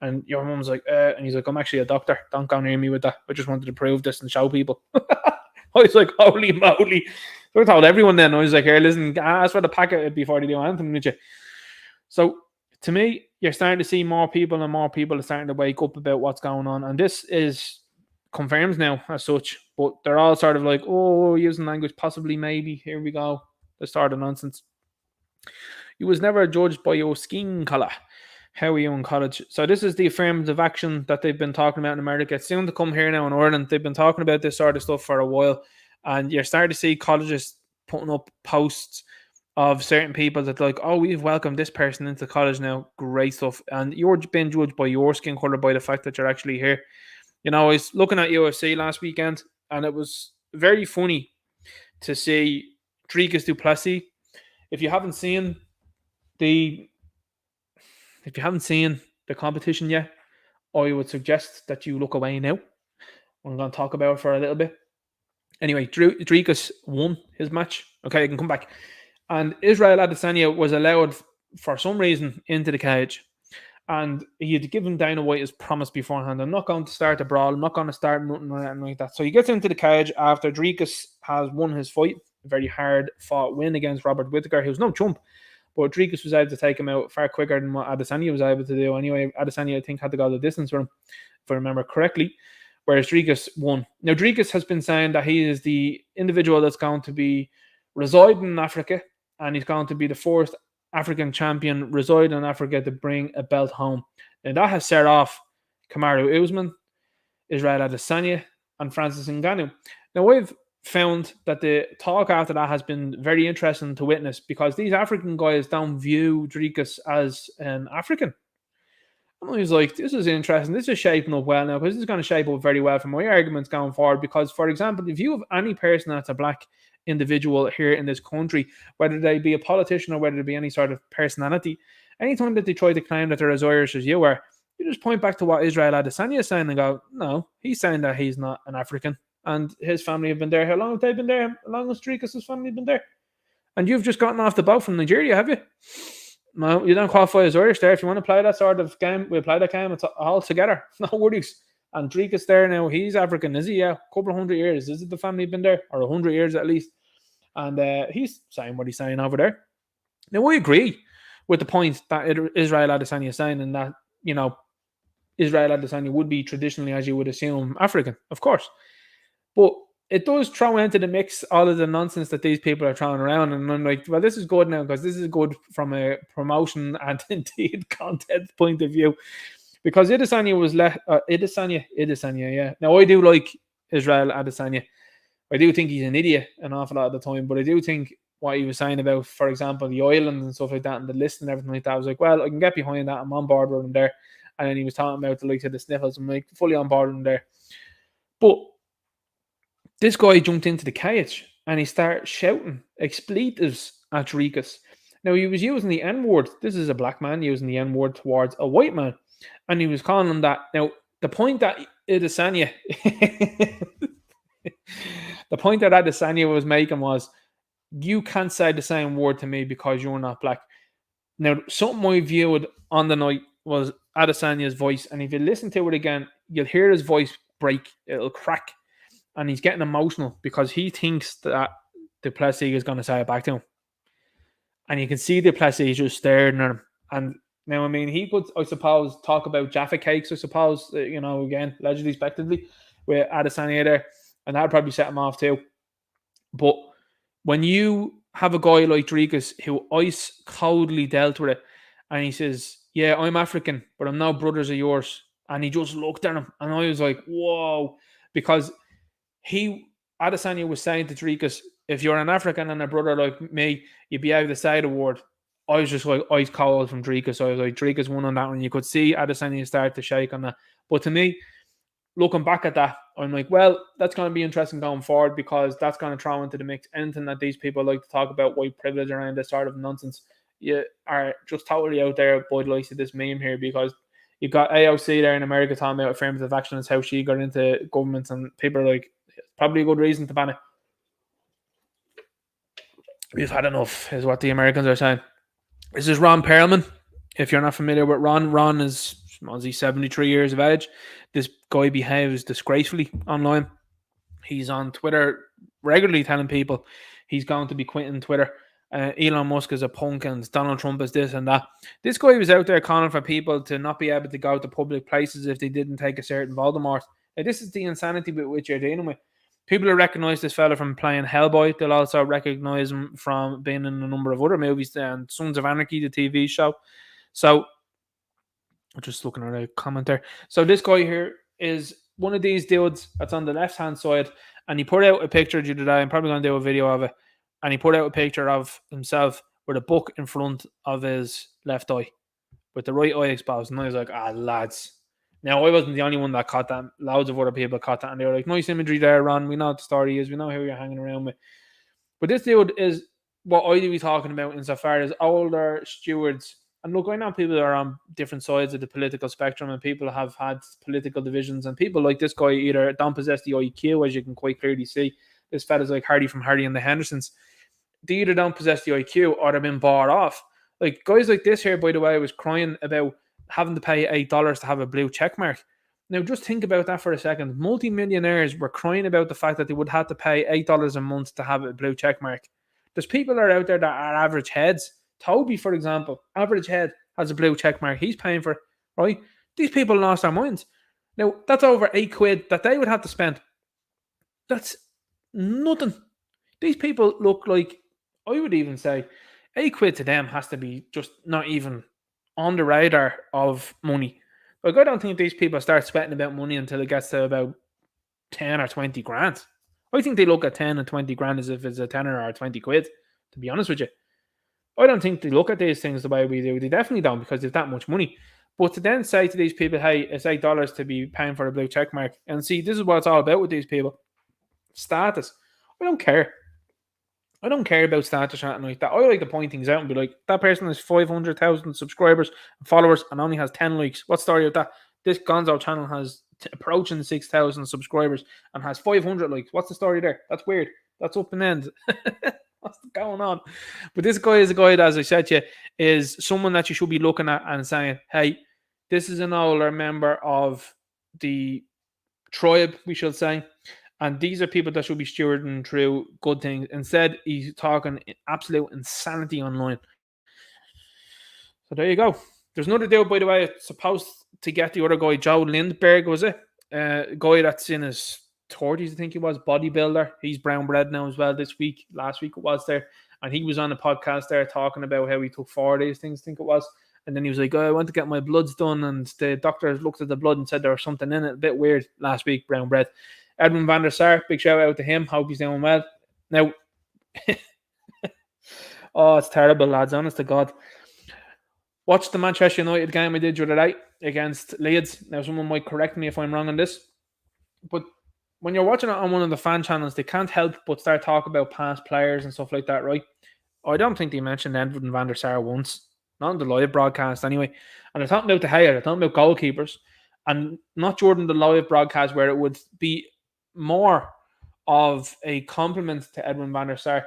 And your mum's like, and he's like, I'm actually a doctor. Don't go near me with that. I just wanted to prove this and show people. I was like, holy moly. So I told everyone then. I was like, here, listen, ask for the packet before they do anything with you. So to me, you're starting to see more people and more people are starting to wake up about what's going on. And this is confirmed now as such. But they're all sort of like, oh, using language, possibly, maybe. Here we go. The start of nonsense. You was never judged by your skin colour. How are you in college? So this is the affirmative action that they've been talking about in America. It's soon to come here now in Ireland. They've been talking about this sort of stuff for a while. And you're starting to see colleges putting up posts of certain people that like, oh, we've welcomed this person into college now. Great stuff. And you're being judged by your skin colour, by the fact that you're actually here. You know, I was looking at UFC last weekend and it was very funny to see Dricus du Plessis. If you haven't seen the competition yet, I would suggest that you look away now. I'm going to talk about it for a little bit. Anyway, Dricus won his match. Okay, I can come back. And Israel Adesanya was allowed, for some reason, into the cage. And he had given Dana White his promise beforehand. I'm not going to start a brawl. I'm not going to start nothing like that. So he gets into the cage after Dricus has won his fight. A very hard-fought win against Robert Whittaker, who's no chump. But Dricus was able to take him out far quicker than what Adesanya was able to do. Anyway, Adesanya, I think, had to go the distance for him, if I remember correctly, whereas Dricus won. Now, Dricus has been saying that he is the individual that's going to be residing in Africa, and he's going to be the first African champion residing in Africa to bring a belt home. And that has set off Kamaru Usman, Israel Adesanya, and Francis Ngannou. Now, I've found that the talk after that has been very interesting to witness because these African guys don't view Dricus as an African. And I was like, this is interesting. This is shaping up well now because this is going to shape up very well for my arguments going forward. Because, for example, if you have any person that's a black individual here in this country, whether they be a politician or whether they be any sort of personality, anytime that they try to claim that they're as Irish as you are, you just point back to what Israel Adesanya is saying and go, no, he's saying that he's not an African. And his family have been there. How long have they been there? How long has Dricus' family been there? And you've just gotten off the boat from Nigeria, have you? No, you don't qualify as Irish there. If you want to play that sort of game, we'll play that game. It's all together. No worries. And Dricus there now, he's African, is he? Yeah, a couple of 100 years. Is it the family been there? Or 100 years at least. And he's saying what he's saying over there. Now, I agree with the point that Israel Adesanya is saying and that, you know, Israel Adesanya would be traditionally, as you would assume, African, of course. But it does throw into the mix all of the nonsense that these people are throwing around. And I'm like, well, this is good now because this is good from a promotion and indeed content point of view. Because Adesanya was Adesanya, yeah. Now, I do like Israel Adesanya. I do think he's an idiot an awful lot of the time, but I do think what he was saying about, for example, the islands and stuff like that, and the list and everything like that, I was like, well, I can get behind that. I'm on board with him there. And then he was talking about the likes of the sniffles. I'm like, fully on board with him there. But this guy jumped into the cage and he started shouting expletives at Rikas. Now, he was using the N-word. This is a black man using the N-word towards a white man. And he was calling him that. Now, the point that Adesanya was making was, you can't say the same word to me because you're not black. Now, something I viewed on the night was Adesanya's voice. And if you listen to it again, you'll hear his voice break. It'll crack. And he's getting emotional because he thinks that Du Plessis is going to say it back to him. And you can see Du Plessis just staring at him. And now, I mean, he could, I suppose, talk about Jaffa cakes, I suppose, again, allegedly, respectively, with Adesanya there. And that would probably set him off too. But when you have a guy like Drigas who ice coldly dealt with it, and he says, yeah, I'm African, but I'm no brothers of yours. And he just looked at him. And I was like, whoa. Because Adesanya was saying to Drigas, if you're an African and a brother like me, you'd be able to say the word. I was just like ice cold from Drigas. So I was like, Drigas won on that one. You could see Adesanya start to shake on that. But to me, looking back at that, I'm like, well, that's going to be interesting going forward because that's going to throw into the mix anything that these people like to talk about, white privilege around this sort of nonsense. You are just totally out there by the likes of this meme here because you've got AOC there in America talking about affirmative action and how she got into governments, and people are like, probably a good reason to ban it. We've had enough, is what the Americans are saying. This is Ron Perlman. If you're not familiar with Ron is 73 years of age. This guy behaves disgracefully online. He's on Twitter regularly telling people he's going to be quitting Twitter. Elon Musk is a punk and Donald Trump is this and that. This guy was out there calling for people to not be able to go to public places if they didn't take a certain Voldemort. Now, this is the insanity with which you're dealing with. People will recognize this fella from playing Hellboy. They'll also recognize him from being in a number of other movies and Sons of Anarchy, the TV show. So, I'm just looking at a comment there. So this guy here is one of these dudes that's on the left-hand side, and he put out a picture the other day. I'm probably going to do a video of it. And he put out a picture of himself with a book in front of his left eye, with the right eye exposed. And I was like, lads. Now, I wasn't the only one that caught that. Loads of other people caught that. And they were like, nice imagery there, Ron. We know what the story is. We know who you're hanging around with. But this dude is what I'd be talking about insofar as older stewards. And look, I know people are on different sides of the political spectrum and people have had political divisions, and people like this guy either don't possess the IQ, as you can quite clearly see. This fella's like Hardy from Hardy and the Hendersons. They either don't possess the IQ or they've been bought off. Like guys like this here, by the way, was crying about having to pay $8 to have a blue check mark. Now, just think about that for a second. Multi-millionaires were crying about the fact that they would have to pay $8 a month to have a blue check mark. There's people that are out there that are average heads. Toby, for example, average head, has a blue check mark. He's paying for it, right? These people lost their minds. Now, that's over £8 that they would have to spend. That's nothing. These people look like, I would even say, £8 to them has to be just not even on the radar of money. Like, I don't think these people start sweating about money until it gets to about 10 or 20 grand. I think they look at 10 and 20 grand as if it's a tenner or 20 quid, to be honest with you. I don't think they look at these things the way we do. They definitely don't, because they've that much money. But to then say to these people, hey, it's $8 to be paying for a blue check mark. And see, this is what it's all about with these people. Status. I don't care. I don't care about status or anything like that. I like to point things out and be like, that person has 500,000 subscribers and followers and only has 10 likes. What's the story with that? This Gonzo channel has approaching 6,000 subscribers and has 500 likes. What's the story there? That's weird. That's up and end. What's going on? But this guy is a guy that, as I said to you, is someone that you should be looking at and saying, hey, this is an older member of the tribe, we shall say. And these are people that should be stewarding through good things. Instead, he's talking absolute insanity online. So there you go. There's another dude, by the way, supposed to get the other guy, Joe Lindbergh, was it? Guy that's in his 30s, I think he was, bodybuilder. He's brown bread now as well this week. Last week it was there. And he was on a podcast there talking about how he took 4 days, things, I think it was. And then he was like, I went to get my bloods done. And the doctors looked at the blood and said there was something in it. A bit weird last week, brown bread. Edwin van der Sar, big shout out to him. Hope he's doing well. Now, oh, it's terrible, lads. Honest to God. Watched the Manchester United game I did the other night against Leeds. Now, someone might correct me if I'm wrong on this, but when you're watching it on one of the fan channels, they can't help but start talking about past players and stuff like that, right? I don't think they mentioned Edwin van der Sar once. Not in the live broadcast, anyway. And they're talking about De Gea, they're talking about goalkeepers, and not Jordan the live broadcast where it would be more of a compliment to Edwin van der Sar.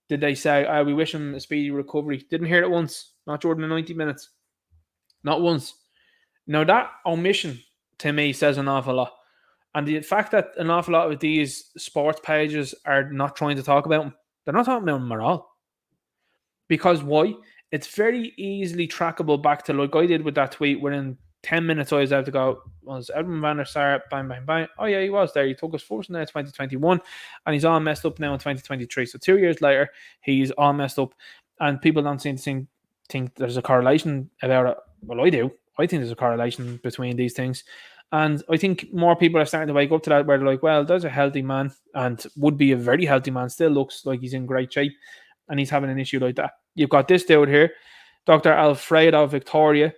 Did they say, we wish him a speedy recovery? Didn't hear it once. Not Jordan in 90 minutes. Not once. Now, that omission, to me, says an awful lot. And the fact that an awful lot of these sports pages are not trying to talk about him, they're not talking about him at all. Because why? It's very easily trackable back to, like I did with that tweet, within 10 minutes I was able to go, was Edwin van der Sar, bang, bang, bang. Oh yeah, he was there. He took us first in 2021 and he's all messed up now in 2023. So 2 years later, he's all messed up and people don't seem to think there's a correlation about it. Well, I do. I think there's a correlation between these things. And I think more people are starting to wake up to that where they're like, well, there's a healthy man and would be a very healthy man, still looks like he's in great shape and he's having an issue like that. You've got this dude here, Dr. Alfredo Victoria,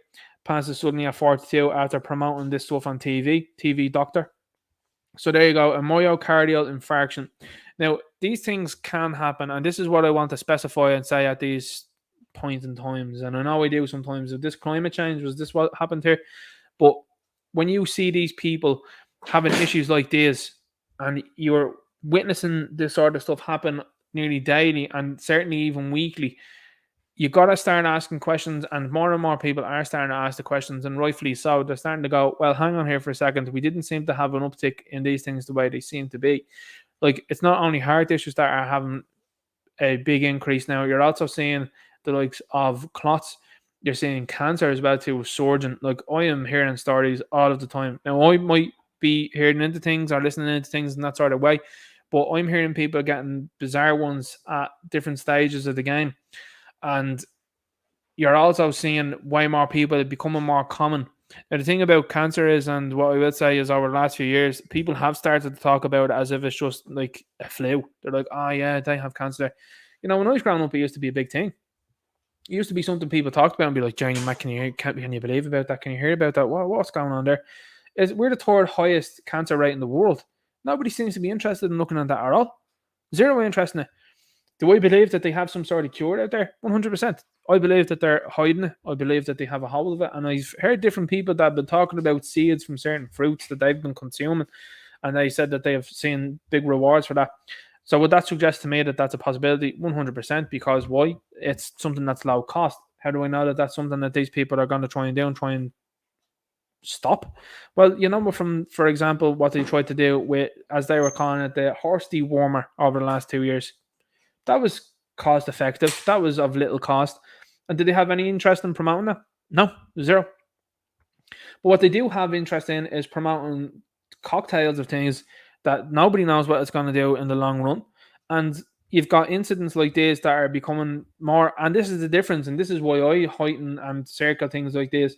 passes suddenly at 42 after promoting this stuff on TV doctor. So there you go, a myocardial infarction. Now, these things can happen, and this is what I want to specify and say at these points in times. And I know I do sometimes. If this climate change, was this what happened here? But when you see these people having issues like this, and you're witnessing this sort of stuff happen nearly daily, and certainly even weekly, you got to start asking questions, and more people are starting to ask the questions, and rightfully so. They're starting to go, well, hang on here for a second. We didn't seem to have an uptick in these things the way they seem to be. Like, it's not only heart issues that are having a big increase now. You're also seeing the likes of clots. You're seeing cancer as well too, surging. Like, I am hearing stories all of the time. Now, I might be hearing into things or listening into things in that sort of way, but I'm hearing people getting bizarre ones at different stages of the game. And you're also seeing way more people becoming more common. Now, the thing about cancer is, and what I will say is, over the last few years, people have started to talk about it as if it's just like a flu. They're like, oh yeah, they have cancer. You know, when I was growing up, it used to be a big thing. It used to be something people talked about and be like, Johnny, Mac, can you believe about that? Can you hear about that? What's going on there? We're the third highest cancer rate in the world. Nobody seems to be interested in looking at that at all. Zero interest in it. Do I believe that they have some sort of cure out there? 100%. I believe that they're hiding it. I believe that they have a hold of it. And I've heard different people that have been talking about seeds from certain fruits that they've been consuming. And they said that they have seen big rewards for that. So would that suggest to me that that's a possibility? 100%. Because why? It's something that's low cost. How do I know that that's something that these people are going to try and do and try and stop? Well, you know, for example, what they tried to do with, as they were calling it, the horse dewormer over the last 2 years. That was cost effective. That was of little cost. And did they have any interest in promoting that? No, zero. But what they do have interest in is promoting cocktails of things that nobody knows what it's going to do in the long run. And you've got incidents like this that are becoming more, and this is the difference, and this is why I heighten and circle things like this,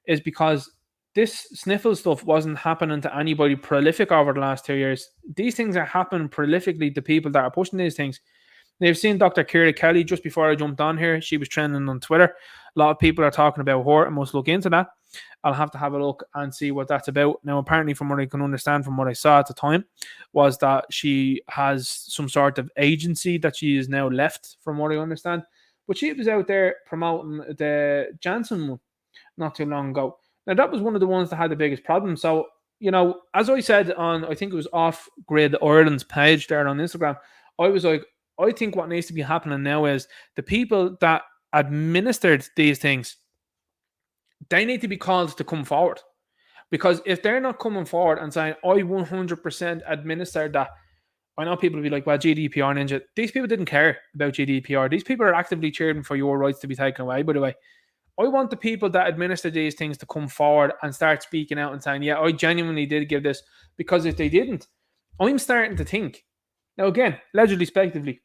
is because this sniffle stuff wasn't happening to anybody prolific over the last 2 years. These things are happening prolifically to people that are pushing these things. They've seen Dr. Kira Kelly just before I jumped on here. She was trending on Twitter. A lot of people are talking about her. I must look into that. I'll have to have a look and see what that's about. Now, apparently, from what I can understand, from what I saw at the time, was that she has some sort of agency that she is now left, from what I understand. But she was out there promoting the Janssen one not too long ago. Now, that was one of the ones that had the biggest problem. So, you know, as I said on, I think it was Off Grid Ireland's page there on Instagram, I was like, I think what needs to be happening now is the people that administered these things, they need to be called to come forward. Because if they're not coming forward and saying, I 100% administered that, I know people will be like, well, GDPR ninja. These people didn't care about GDPR. These people are actively cheering for your rights to be taken away, by the way. I want the people that administer these things to come forward and start speaking out and saying, yeah, I genuinely did give this. Because if they didn't, I'm starting to think, now again, allegedly, speculatively,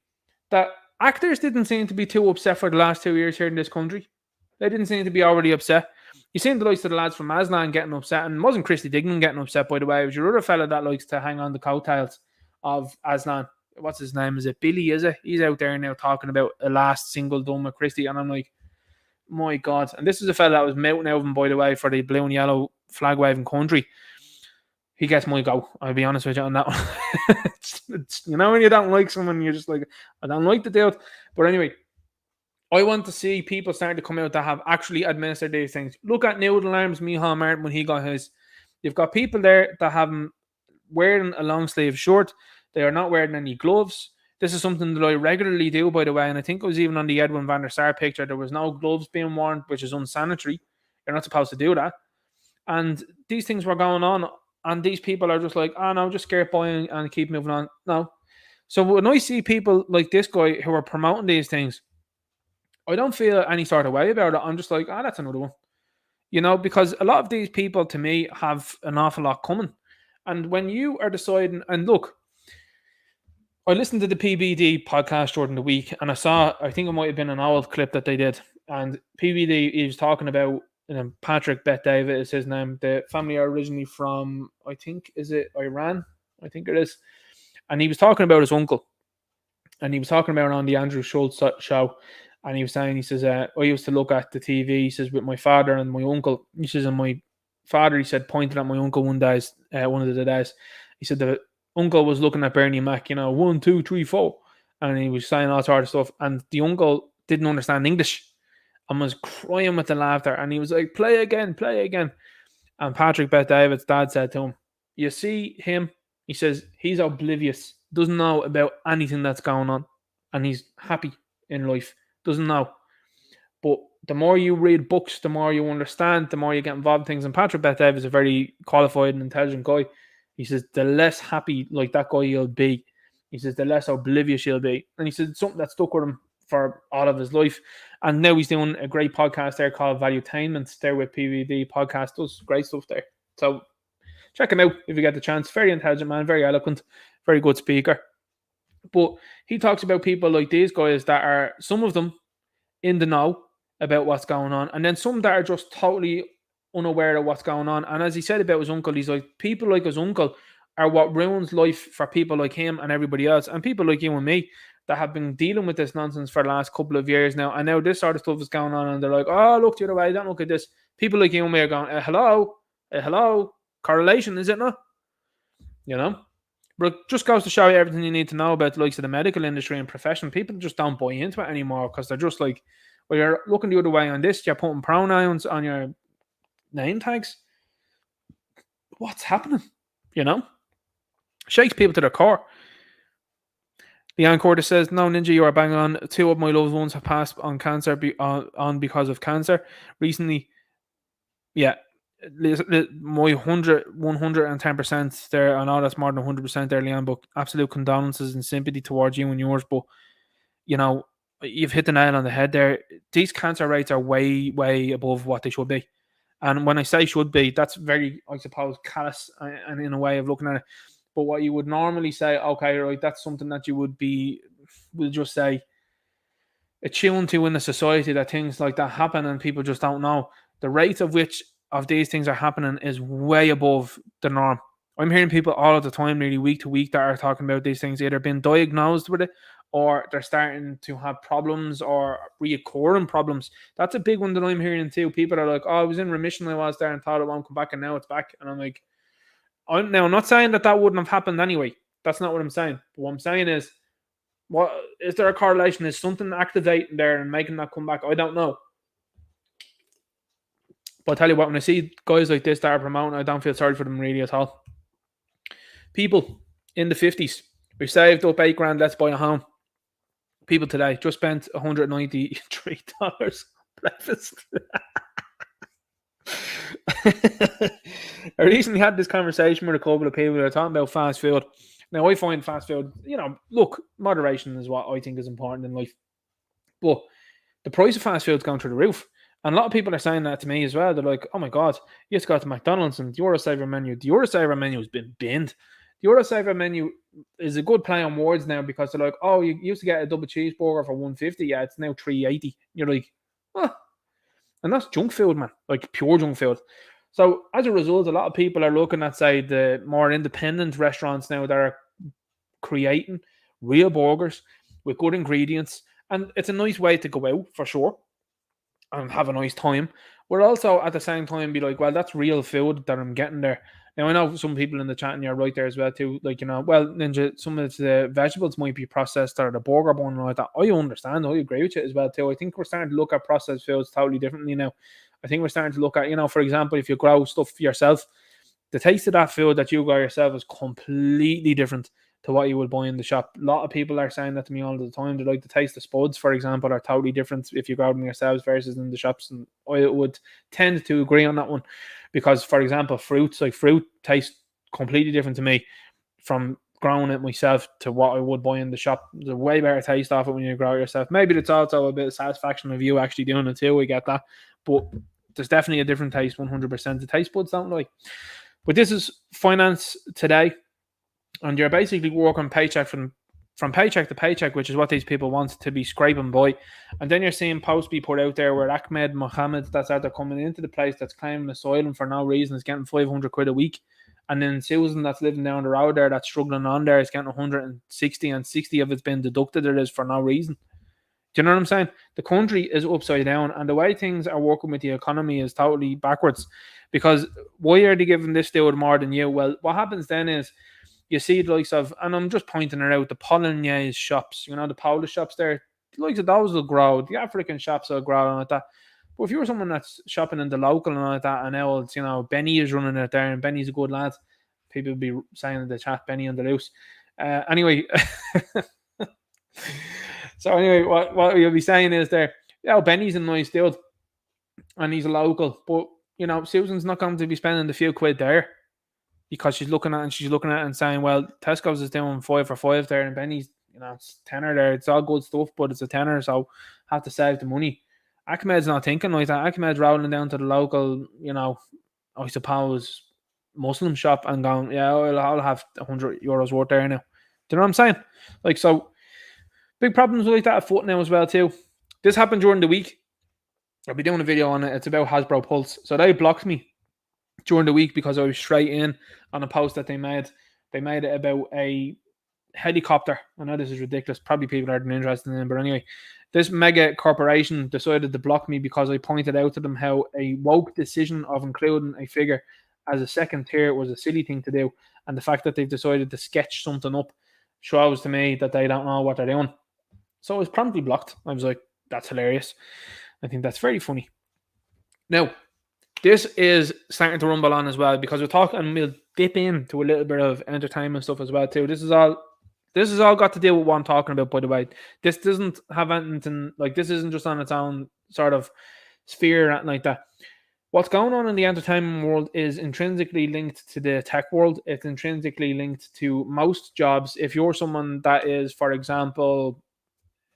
that actors didn't seem to be too upset for the last 2 years here in this country. They didn't seem to be already upset. You seen the likes of the lads from Aslan getting upset, and it wasn't Christy Dignam getting upset, by the way. It was your other fella that likes to hang on the coattails of Aslan. What's his name? Is it Billy? Is it? He's out there now talking about a last single done with Christy, and I'm like, my God. And this is a fella that was mounting out him, by the way, for the blue and yellow flag waving country. He gets my go. I'll be honest with you on that one. it's, you know, when you don't like someone, you're just like, I don't like the dude. But anyway, I want to see people starting to come out that have actually administered these things. Look at Noodle Arms, Micheál Martin, when he got his. You've got people there that have him wearing a long sleeve shirt. They are not wearing any gloves. This is something that I regularly do, by the way, and I think it was even on the Edwin van der Sar picture. There was no gloves being worn, which is unsanitary. You're not supposed to do that. And these things were going on, and these people are just like, oh no, just get by and keep moving on. No. So when I see people like this guy who are promoting these things, I don't feel any sort of way about it. I'm just like, that's another one. You know, because a lot of these people, to me, have an awful lot coming. And when you are deciding, and look, I listened to the PBD podcast during the week, and I think it might have been an old clip that they did. And PBD, he was talking about, Patrick Bet David is his name. The family are originally from, I think, is it Iran? I think it is. And he was talking about his uncle. And he was talking about it on the Andrew Schultz show. And he was saying, he says, I used to look at the TV, he says, with my father and my uncle. He says, and my father, he said, pointed at my uncle one of the days. He said, the uncle was looking at Bernie Mac, 1, 2, 3, 4. And he was saying all sorts of stuff. And the uncle didn't understand English and was crying with the laughter. And he was like, play again, play again. And Patrick Bet David's dad said to him, you see him? He says, he's oblivious, doesn't know about anything that's going on. And he's happy in life, doesn't know. But the more you read books, the more you understand, the more you get involved in things. And Patrick Bet David is a very qualified and intelligent guy. He says, the less happy like that guy you'll be, he says, the less oblivious you'll be. And he said something that stuck with him for all of his life. And now he's doing a great podcast there called Valuetainment there with PVD podcast. Does great stuff there. So check him out if you get the chance. Very intelligent man, very eloquent, very good speaker. But he talks about people like these guys that are, some of them, in the know about what's going on, and then some that are just totally unaware of what's going on. And as he said about his uncle, he's like, people like his uncle are what ruins life for people like him and everybody else, and people like you and me that have been dealing with this nonsense for the last couple of years now, and now this sort of stuff is going on, and they're like, oh, look the other way, don't look at this. People like you and me are going, hello, correlation, is it not? But it just goes to show you everything you need to know about the likes of the medical industry and profession. People just don't buy into it anymore because they're just like, well, you're looking the other way on this, you're putting pronouns on your name tags. What's happening? Shakes people to their core. Leanne Cordes says, no, Ninja, you are bang on. 2 of my loved ones have passed on cancer because of cancer recently. Yeah, my 110% there. I know that's more than 100% there, Leanne, but absolute condolences and sympathy towards you and yours. But you've hit the nail on the head there. These cancer rates are way, way above what they should be. And when I say should be, that's very, I suppose, callous and in a way of looking at it. But what you would normally say, okay, right, that's something that you we'll just say, attuned to in a society, that things like that happen and people just don't know. The rate of which of these things are happening is way above the norm. I'm hearing people all of the time, nearly week to week, that are talking about these things, either being diagnosed with it or they're starting to have problems or reoccurring problems. That's a big one that I'm hearing too. People are like, oh, I was in remission, I was there and thought it won't come back and now it's back. And I'm like, I'm not saying that wouldn't have happened anyway. That's not what I'm saying. But what I'm saying is, what is there a correlation? Is something activating there and making that come back? I don't know. But I'll tell you what, when I see guys like this that are promoting, I don't feel sorry for them really at all. People in the 50s, we saved up $8,000, let's buy a home. People today just spent $193 on breakfast. I recently had this conversation with a couple of people that are talking about fast food. Now, I find fast food, look, moderation is what I think is important in life. But the price of fast food is going through the roof. And a lot of people are saying that to me as well. They're like, oh my God, you just got to McDonald's and the Eurosaver menu. The Eurosaver menu has been binned. The Eurosaver menu is a good play on words now because they're like, oh, you used to get a double cheeseburger for $150. Yeah, it's now $3.80. You're like, oh. And that's junk food, man, like pure junk food. So as a result, a lot of people are looking at, say, the more independent restaurants now that are creating real burgers with good ingredients. And it's a nice way to go out for sure and have a nice time. But also at the same time be like, well, that's real food that I'm getting there. Now I know some people in the chat and you're right there as well too. Like, well, Ninja, some of the vegetables might be processed or the burger bun and all that. I understand. I agree with you as well too. I think we're starting to look at processed foods totally differently now. I think we're starting to look at, for example, if you grow stuff yourself, the taste of that food that you grow yourself is completely different to what you will buy in the shop. A lot of people are saying that to me all the time. They like the taste of spuds, for example, are totally different if you grow them yourselves versus in the shops. And I would tend to agree on that one because, for example, fruit tastes completely different to me from growing it myself to what I would buy in the shop. There's a way better taste off it when you grow it yourself. Maybe it's also a bit of satisfaction of you actually doing it too. We get that. But there's definitely a different taste, 100%. The taste buds don't lie. But this is finance today. And you're basically working paycheck from paycheck to paycheck, which is what these people want to be scraping by. And then you're seeing posts be put out there where Ahmed Mohammed, that's out there coming into the place that's claiming asylum for no reason, is getting 500 quid a week. And then Susan, that's living down the road there, that's struggling on there, is getting 160, and 60 of it's been deducted. It is for no reason. Do you know what I'm saying? The country is upside down, and the way things are working with the economy is totally backwards. Because why are they giving this dude more than you? Well, what happens then is you see the likes of, and I'm just pointing it out, the Polonaise shops, the Polish shops there, the likes of those will grow, the African shops will grow and like that. But if you're someone that's shopping in the local and like that, and now it's, Benny is running it there, and Benny's a good lad, people will be saying in the chat, Benny on the loose. Anyway, so anyway, what you'll be saying is there, Benny's a nice dude, and he's a local, but Susan's not going to be spending the few quid there. Because she's looking at it and saying, well, Tesco's is doing 5 for 5 there, and Benny's, it's tenner there. It's all good stuff, but it's a tenner, so have to save the money. Ahmed's not thinking like that. Ahmed's rolling down to the local, I suppose, Muslim shop and going, yeah, I'll have €100 worth there now. Do you know what I'm saying? Like, so big problems like that afoot now as well too. This happened during the week. I'll be doing a video on it. It's about Hasbro Pulse. So they blocked me during the week because I was straight in on a post that they made. They made it about a helicopter. I know this is ridiculous. Probably people aren't interested in it, but anyway, this mega corporation decided to block me because I pointed out to them how a woke decision of including a figure as a second tier was a silly thing to do, and the fact that they've decided to sketch something up shows to me that they don't know what they're doing. So I was promptly blocked. I was like, that's hilarious. I think that's very funny. Now, this is starting to rumble on as well because we're talking, and we'll dip into a little bit of entertainment stuff as well too. This is all got to do with what I'm talking about, by the way. This doesn't have anything, like, this isn't just on its own sort of sphere or anything like that. What's going on in the entertainment world is intrinsically linked to the tech world. It's intrinsically linked to most jobs. If you're someone that is, for example,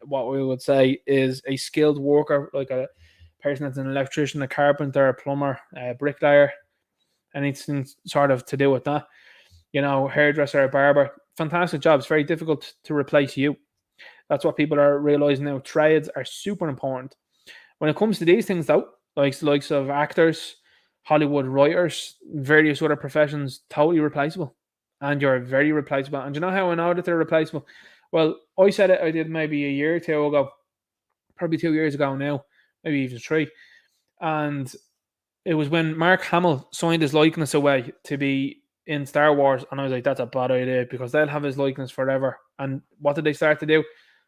what we would say is a skilled worker, like a person that's an electrician, a carpenter, a plumber, a bricklayer, anything sort of to do with that, hairdresser, a barber, fantastic jobs, very difficult to replace you. That's what people are realizing now. Trades are super important. When it comes to these things though, like the likes of actors, Hollywood writers, various other professions, totally replaceable. And you're very replaceable. And you know how I know that they're replaceable? Well, I said it, I did maybe a year or two ago, probably 2 years ago now, maybe even 3. And it was when Mark Hamill signed his likeness away to be in Star Wars. And I was like, that's a bad idea because they'll have his likeness forever. And what did they start to do?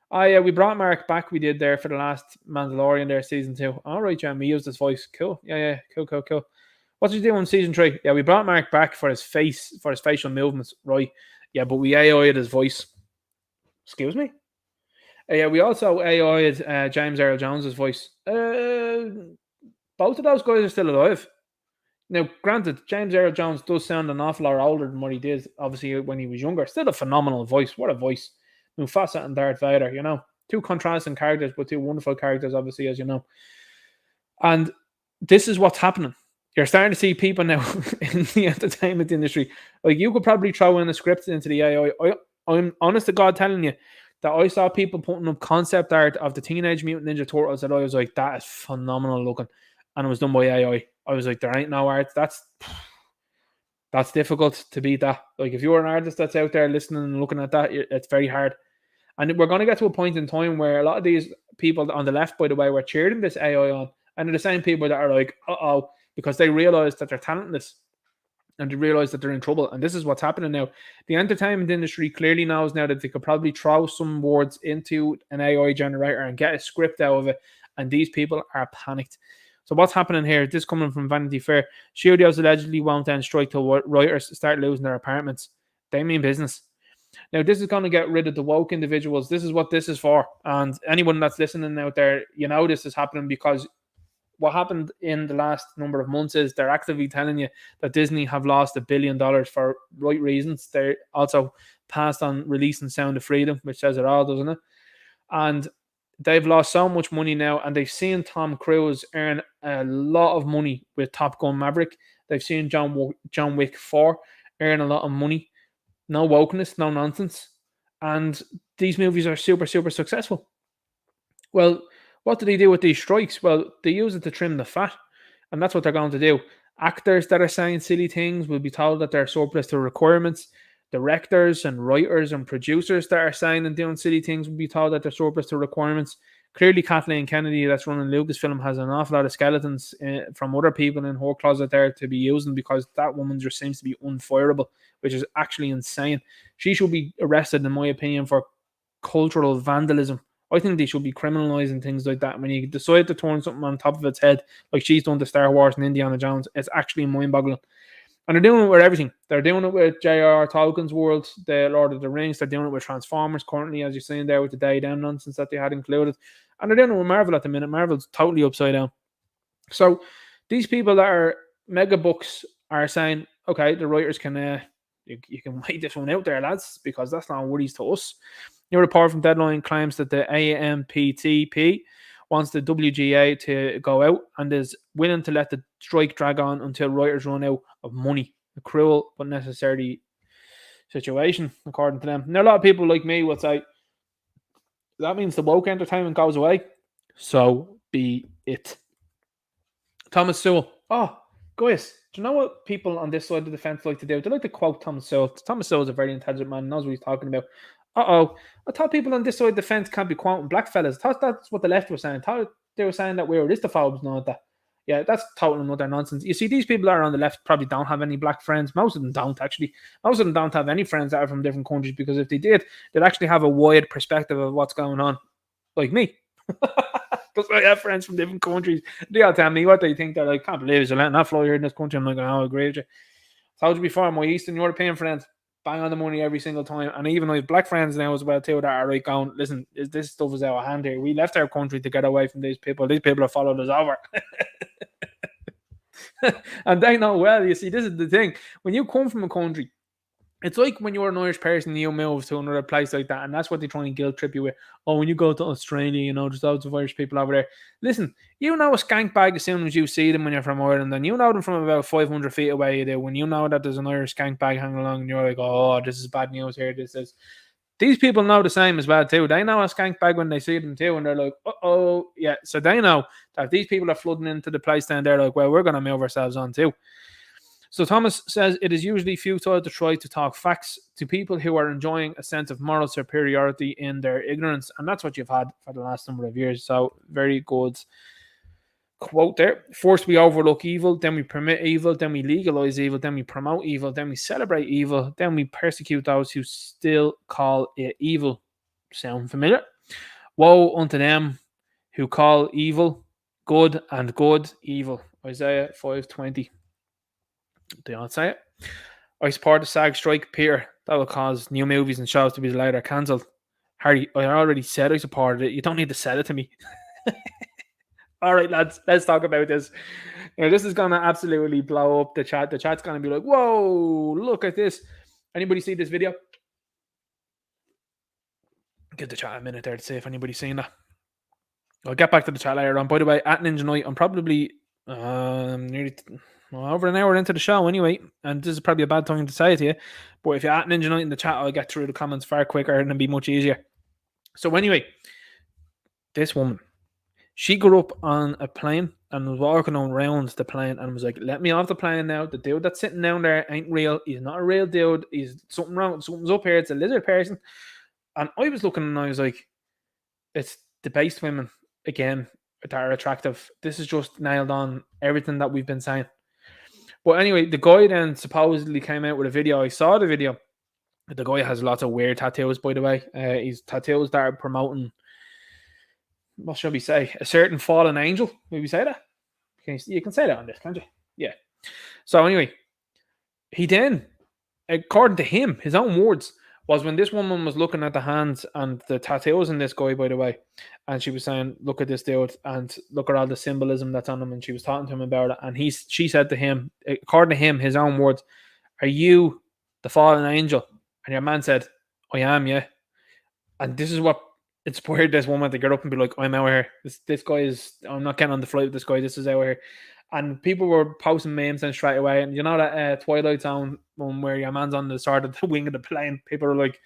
Oh, yeah, we brought Mark back. We did there for the last Mandalorian there, season 2. All right, Jan, we used his voice. Cool. Yeah, cool. What did you do in season 3? Yeah, we brought Mark back for his face, for his facial movements. Right. Yeah, but we AI'd his voice. Excuse me? Yeah, we also AI'd James Earl Jones' voice. Both of those guys are still alive. Now, granted, James Earl Jones does sound an awful lot older than what he did, obviously, when he was younger. Still a phenomenal voice. What a voice. Mufasa and Darth Vader, Two contrasting characters, but two wonderful characters, obviously, as you know. And this is what's happening. You're starting to see people now in the entertainment industry. Like, you could probably throw in a script into the AI. I'm honest to God telling you that I saw people putting up concept art of the Teenage Mutant Ninja Turtles that I was like, that is phenomenal looking. and it was done by AI. I was like, there ain't no art. That's difficult to beat that. Like, if you're an artist that's out there listening and looking at that, it's very hard. And we're going to get to a point in time where a lot of these people on the left, by the way, were cheering this AI on. And they're the same people that are like, uh-oh, because they realize that they're talentless and they realize that they're in trouble. And this is what's happening now. The entertainment industry clearly knows now that they could probably throw some words into an AI generator and get a script out of it. And these people are panicked. So what's happening here? This coming from Vanity Fair. Studios allegedly won't end strike till writers start losing their apartments. They mean business. Now, this is going to get rid of the woke individuals. This is what this is for. And anyone that's listening out there, you know this is happening because what happened in the last number of months is they're actively telling you that Disney have lost $1 billion for right reasons. They also passed on releasing Sound of Freedom, which says it all, doesn't it? And they've lost so much money now, and they've seen Tom Cruise earn a lot of money with Top Gun Maverick. They've seen John Wick 4 earn a lot of money. No wokeness, no nonsense. And these movies are super, super successful. Well, what do they do with these strikes? Well, they use it to trim the fat. And that's what they're going to do. Actors that are saying silly things will be told that they're surplus to requirements. Directors and writers and producers that are saying and doing silly things will be told that they're surplus to requirements. Clearly, Kathleen Kennedy, that's running Lucasfilm, has an awful lot of skeletons from other people in her closet there to be using, because that woman just seems to be unfireable, which is actually insane. She should be arrested, in my opinion, for cultural vandalism. I think they should be criminalizing things like that. When you decide to turn something on top of its head, like she's done to Star Wars and Indiana Jones, it's actually mind-boggling. And they're doing it with everything. They're doing it with J.R.R. Tolkien's world, the Lord of the Rings. They're doing it with Transformers currently, as you're seeing there with the Day Down nonsense that they had included. And they're doing it with Marvel at the minute. Marvel's totally upside down. So these people that are mega books are saying, okay, the writers can, you can wait this one out there, lads, because that's not worries to us. New report from Deadline claims that the AMPTP wants the WGA to go out and is willing to let the strike drag on until writers run out of money. A cruel but necessary situation, according to them. Now, a lot of people like me would say, that means the woke entertainment goes away. So be it. Thomas Sowell. Oh, guys, do you know what people on this side of the fence like to do? They like to quote Thomas Sowell. Thomas Sowell is a very intelligent man, knows what he's talking about. I thought people on this side of the fence can't be quoting black fellas. I thought that's what the left were saying. I thought they were saying that we were Aristophobes and all that. Yeah, that's total and utter nonsense. You see, these people that are on the left probably don't have any black friends. Most of them don't, actually. Most of them don't have any friends that are from different countries, because if they did, they'd actually have a wide perspective of what's going on. Like me. Because I have friends from different countries. They all tell me what they think. They're like, can't believe you're letting that flow here in this country. I'm like, oh, I agree with you. I told you before, my Eastern European friends bang on the money every single time. And even I have black friends now as well too that are like going, listen, this stuff is out of hand here. We left our country to get away from these people. These people have followed us over. And they know well. You see, this is the thing. When you come from a country, it's like when you're an Irish person and you move to another place like that, and that's what they try and guilt trip you with. Oh, when you go to Australia, you know, there's loads of Irish people over there. Listen, you know a skank bag as soon as you see them when you're from Ireland, and you know them from about 500 feet away. You do. When you know that there's an Irish skank bag hanging along, and you're like, oh, this is bad news here. This is. These people know the same as well too. They know a skank bag when they see them too, and they're like, oh, yeah. So they know that if these people are flooding into the place, then they're like, well, we're going to move ourselves on too. So Thomas says it is usually futile to try to talk facts to people who are enjoying a sense of moral superiority in their ignorance. And that's what you've had for the last number of years. So very good quote there. First we overlook evil, then we permit evil, then we legalize evil, then we promote evil, then we celebrate evil, then we persecute those who still call it evil. Sound familiar? Woe unto them who call evil good and good evil. Isaiah 5:20. They all say it. I support the SAG strike, Peter. That will cause new movies and shows to be delayed or cancelled. Harry, I already said I supported it. You don't need to sell it to me. All right, lads, let's talk about this. This is going to absolutely blow up the chat. The chat's going to be like, whoa, look at this. Anybody see this video? Give the chat a minute there to see if anybody's seen that. I'll get back to the chat later on. By the way, at Ninja Night, I'm probably nearly over an hour into the show anyway, and this is probably a bad time to say it to you, but if you're at Ninja Night in the chat, I'll get through the comments far quicker and it'll be much easier. So anyway, this woman, she grew up on a plane and was walking around the plane and was like, let me off the plane now. The dude that's sitting down there ain't real. He's not a real dude. He's something wrong. Something's up here. It's a lizard person. And I was looking and I was like, it's debased women again that are attractive. This is just nailed on everything that we've been saying. But anyway, the guy then supposedly came out with a video. I saw the video. The guy has lots of weird tattoos, by the way. He's tattoos that are promoting, what shall we say, a certain fallen angel. Maybe we say that? You can say that on this, can't you? Yeah. So anyway, he then, according to him, his own words, was when this woman was looking at the hands and the tattoos in this guy, by the way, and she was saying, look at this dude and look at all the symbolism that's on him, and she was talking to him about it, and she said to him, according to him, his own words, are you the fallen angel? And your man said, I am, yeah. And this is what inspired this woman to get up and be like, I'm out here. This guy is, I'm not getting on the flight with this guy. This is out here. And people were posting memes then straight away. And you know that Twilight Zone one where your man's on the side of the wing of the plane? People are like,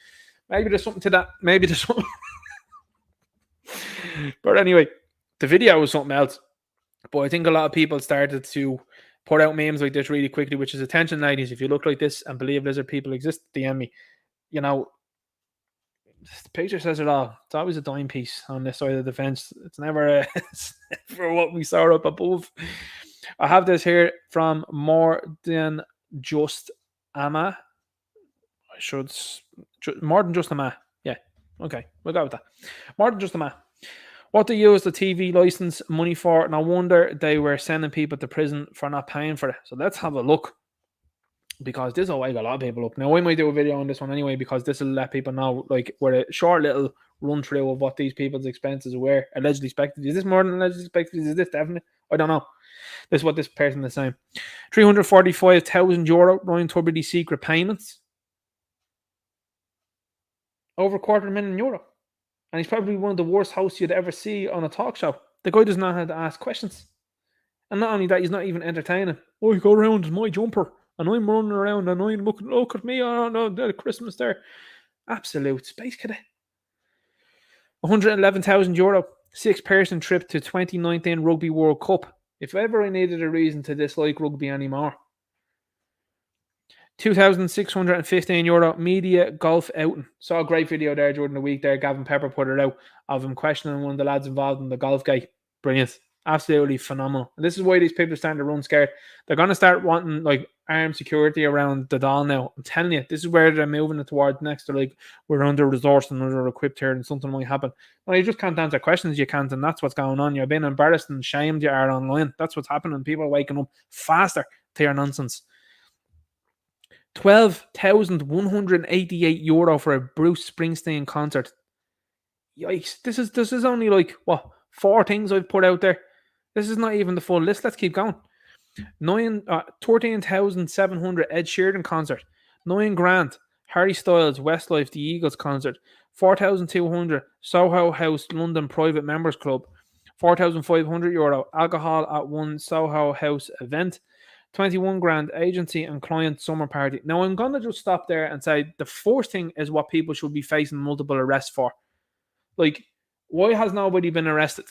maybe there's something to that. Maybe there's something. But anyway, the video was something else. But I think a lot of people started to put out memes like this really quickly, which is, attention, ladies, if you look like this and believe lizard people exist, DM me. You know, the picture says it all. It's always a dime piece on this side of the fence. It's never for what we saw up above. I have this here from More Than Just Ama. More Than Just Ama. Yeah, okay, we'll go with that. More Than Just Ama. What they use the TV license money for? No wonder they were sending people to prison for not paying for it. So let's have a look, because this will wake a lot of people up. Now, I might do a video on this one anyway, because this will let people know, like, with a short little run through of what these people's expenses were allegedly expected. Is this more than allegedly expected? Is this definitely? I don't know. This is what this person is saying. €345,000 Ryan Tubridy's secret payments. Over €250,000. And he's probably one of the worst hosts you'd ever see on a talk show. The guy does not have to ask questions. And not only that, he's not even entertaining. Oh, you go around in my jumper, and I'm running around, and I'm looking, look at me, oh no, the Christmas there. Absolute space cadet. €111,000, 6-person trip to 2019 Rugby World Cup. If ever I needed a reason to dislike rugby anymore. €2,615 media golf outing. Saw a great video there during the week there. Gavin Pepper put it out of him questioning one of the lads involved in the golf game. Brilliant. Absolutely phenomenal. And this is why these people are starting to run scared. They're going to start wanting like armed security around the Dáil now. I'm telling you, this is where they're moving it towards next. They're like, we're under-resourced and under-equipped here and something might happen. Well, you just can't answer questions, you can't, and that's what's going on. You're being embarrassed and shamed you are online. That's what's happening. People are waking up faster to your nonsense. €12,188 for a Bruce Springsteen concert. Yikes. This is only like, what, 4 things I've put out there. This is not even the full list. Let's keep going. 13,700 Ed Sheeran concert. $9,000 Harry Styles Westlife The Eagles concert. 4,200 Soho House London Private Members Club. €4,500 alcohol at one Soho House event. 21 grand agency and client summer party. Now, I'm going to just stop there and say the first thing is what people should be facing multiple arrests for. Like, why has nobody been arrested?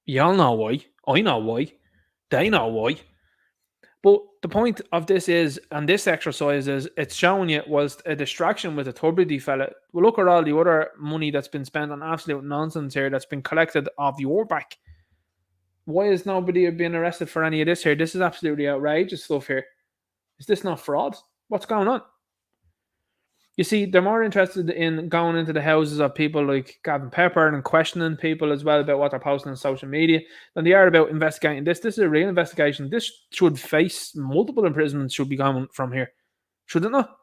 Y'all know why. I know why. They know why. But the point of this is, and this exercise is, it's showing you was a distraction with a Tubridy fella. Well, look at all the other money that's been spent on absolute nonsense here that's been collected off your back. Why is nobody being arrested for any of this here? This is absolutely outrageous stuff here. Is this not fraud? What's going on? You see, they're more interested in going into the houses of people like Gavin Pepper and questioning people as well about what they're posting on social media than they are about investigating this. This is a real investigation. This should face multiple imprisonments should be going from here. Should it not?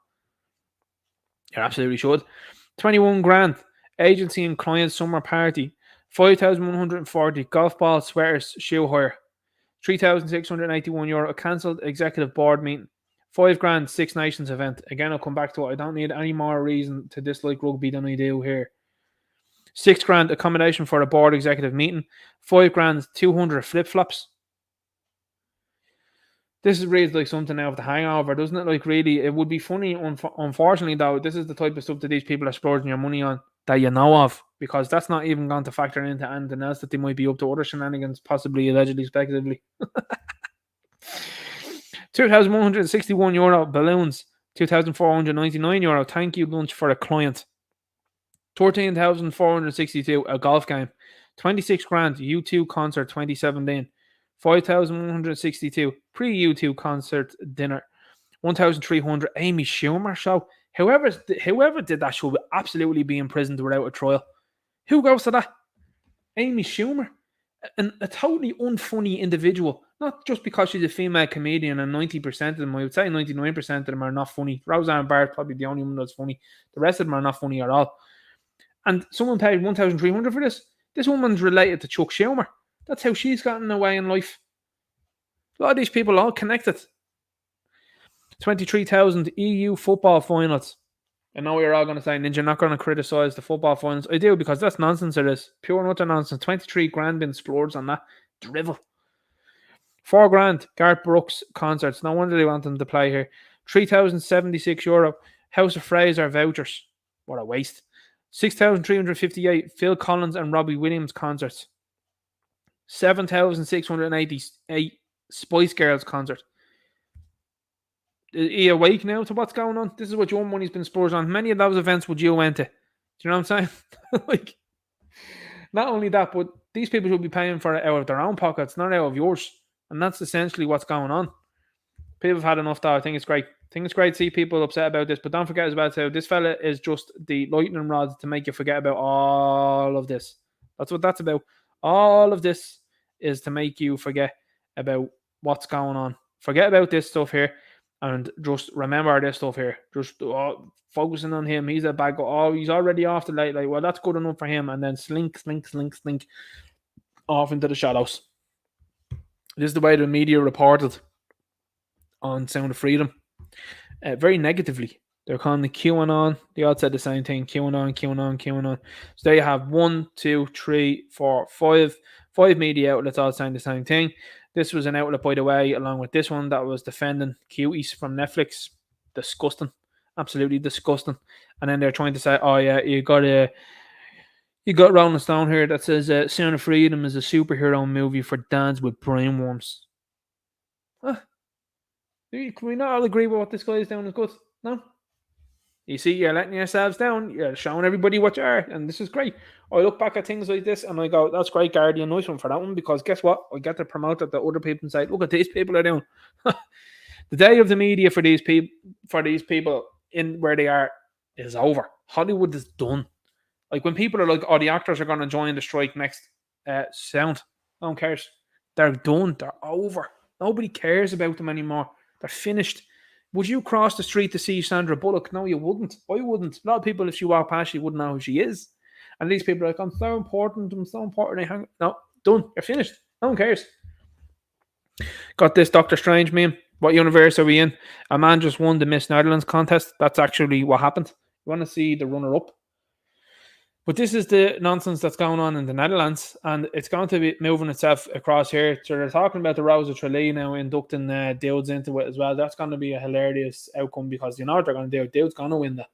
You absolutely should. 21 grand. Agency and client summer party. 5,140 golf ball, sweaters, shoe hire. €3,681 a cancelled executive board meeting. 5 grand Six Nations event. Again, I'll come back to it. I don't need any more reason to dislike rugby than I do here. 6 grand accommodation for a board executive meeting. 5 grand 200 flip-flops. This reads like something out of The Hangover, doesn't it? Like, really, it would be funny. Unfortunately, though, this is the type of stuff that these people are splurging your money on. that you know of, because that's not even going to factor into anything else that they might be up to, other shenanigans, possibly, allegedly, speculatively. €2,161 balloons. €2,499 thank you lunch for a client. 13,462 a golf game. 26 grand U2 concert 2017. 5,162 pre U2 concert dinner. 1,300 Amy Schumer show. Whoever did that show would absolutely be imprisoned without a trial. Who goes to that? Amy Schumer, a totally unfunny individual. Not just because she's a female comedian, and 90% of them, I would say 99% of them are not funny. Roseanne Barr's probably the only one that's funny. The rest of them are not funny at all. And someone paid 1,300 for this. This woman's related to Chuck Schumer. That's how she's gotten away in life. A lot of these people are all connected. 23,000 EU football finals. I know you're all going to say, Ninja, not going to criticise the football finals. I do, because that's nonsense. It is pure and utter nonsense. 23 grand been splurged on that drivel. 4 grand Garth Brooks concerts. No wonder they want them to play here. €3,076 House of Fraser vouchers. What a waste. 6,358 Phil Collins and Robbie Williams concerts. 7,688 Spice Girls concert. Are you awake now to what's going on? This is what your money's been splurged on. How many of those events would you went to? Do you know what I'm saying? Like, not only that, but these people should be paying for it out of their own pockets, not out of yours. And that's essentially what's going on. People have had enough, though. I think it's great. I think it's great to see people upset about this, but don't forget as well, too, this fella is just the lightning rod to make you forget about all of this. That's what that's about. All of this is to make you forget about what's going on. Forget about this stuff here and just remember this stuff here. Just focusing on him. He's a bad guy. Oh, he's already off the late. Like, well, that's good enough for him. And then slink off into the shadows. This is the way the media reported on Sound of Freedom. Very negatively. They're calling the QAnon. They all said the same thing. QAnon. So there you have 1, 2, 3, 4, 5. 5 media outlets all saying the same thing. This was an outlet, by the way, along with this one that was defending Cuties from Netflix. Disgusting. Absolutely disgusting. And then they're trying to say, oh yeah, you got Rolling Stone here that says Sound of Freedom is a superhero movie for dads with brainworms. Huh? Can we not all agree with what this guy is doing is good? No? You see, you're letting yourselves down. You're showing everybody what you are. And this is great. I look back at things like this and I go, that's great, Guardian. Nice one for that one. Because guess what? I get to promote it to other people and say, look at these people are doing. The day of the media for these people in where they are is over. Hollywood is done. Like when people are like, oh, the actors are going to join the strike next sound. No one cares. They're done. They're over. Nobody cares about them anymore. They're finished. Would you cross the street to see Sandra Bullock? No, you wouldn't. I wouldn't. A lot of people, if she walked past, you wouldn't know who she is. And these people are like, I'm so important. No, done. You're finished. No one cares. Got this Doctor Strange meme. What universe are we in? A man just won the Miss Netherlands contest. That's actually what happened. You want to see the runner-up? But this is the nonsense that's going on in the Netherlands, and it's going to be moving itself across here. So they're talking about the Rose of Tralee now, inducting dudes into it as well. That's going to be a hilarious outcome because you know what they're going to do. Dude's going to win that.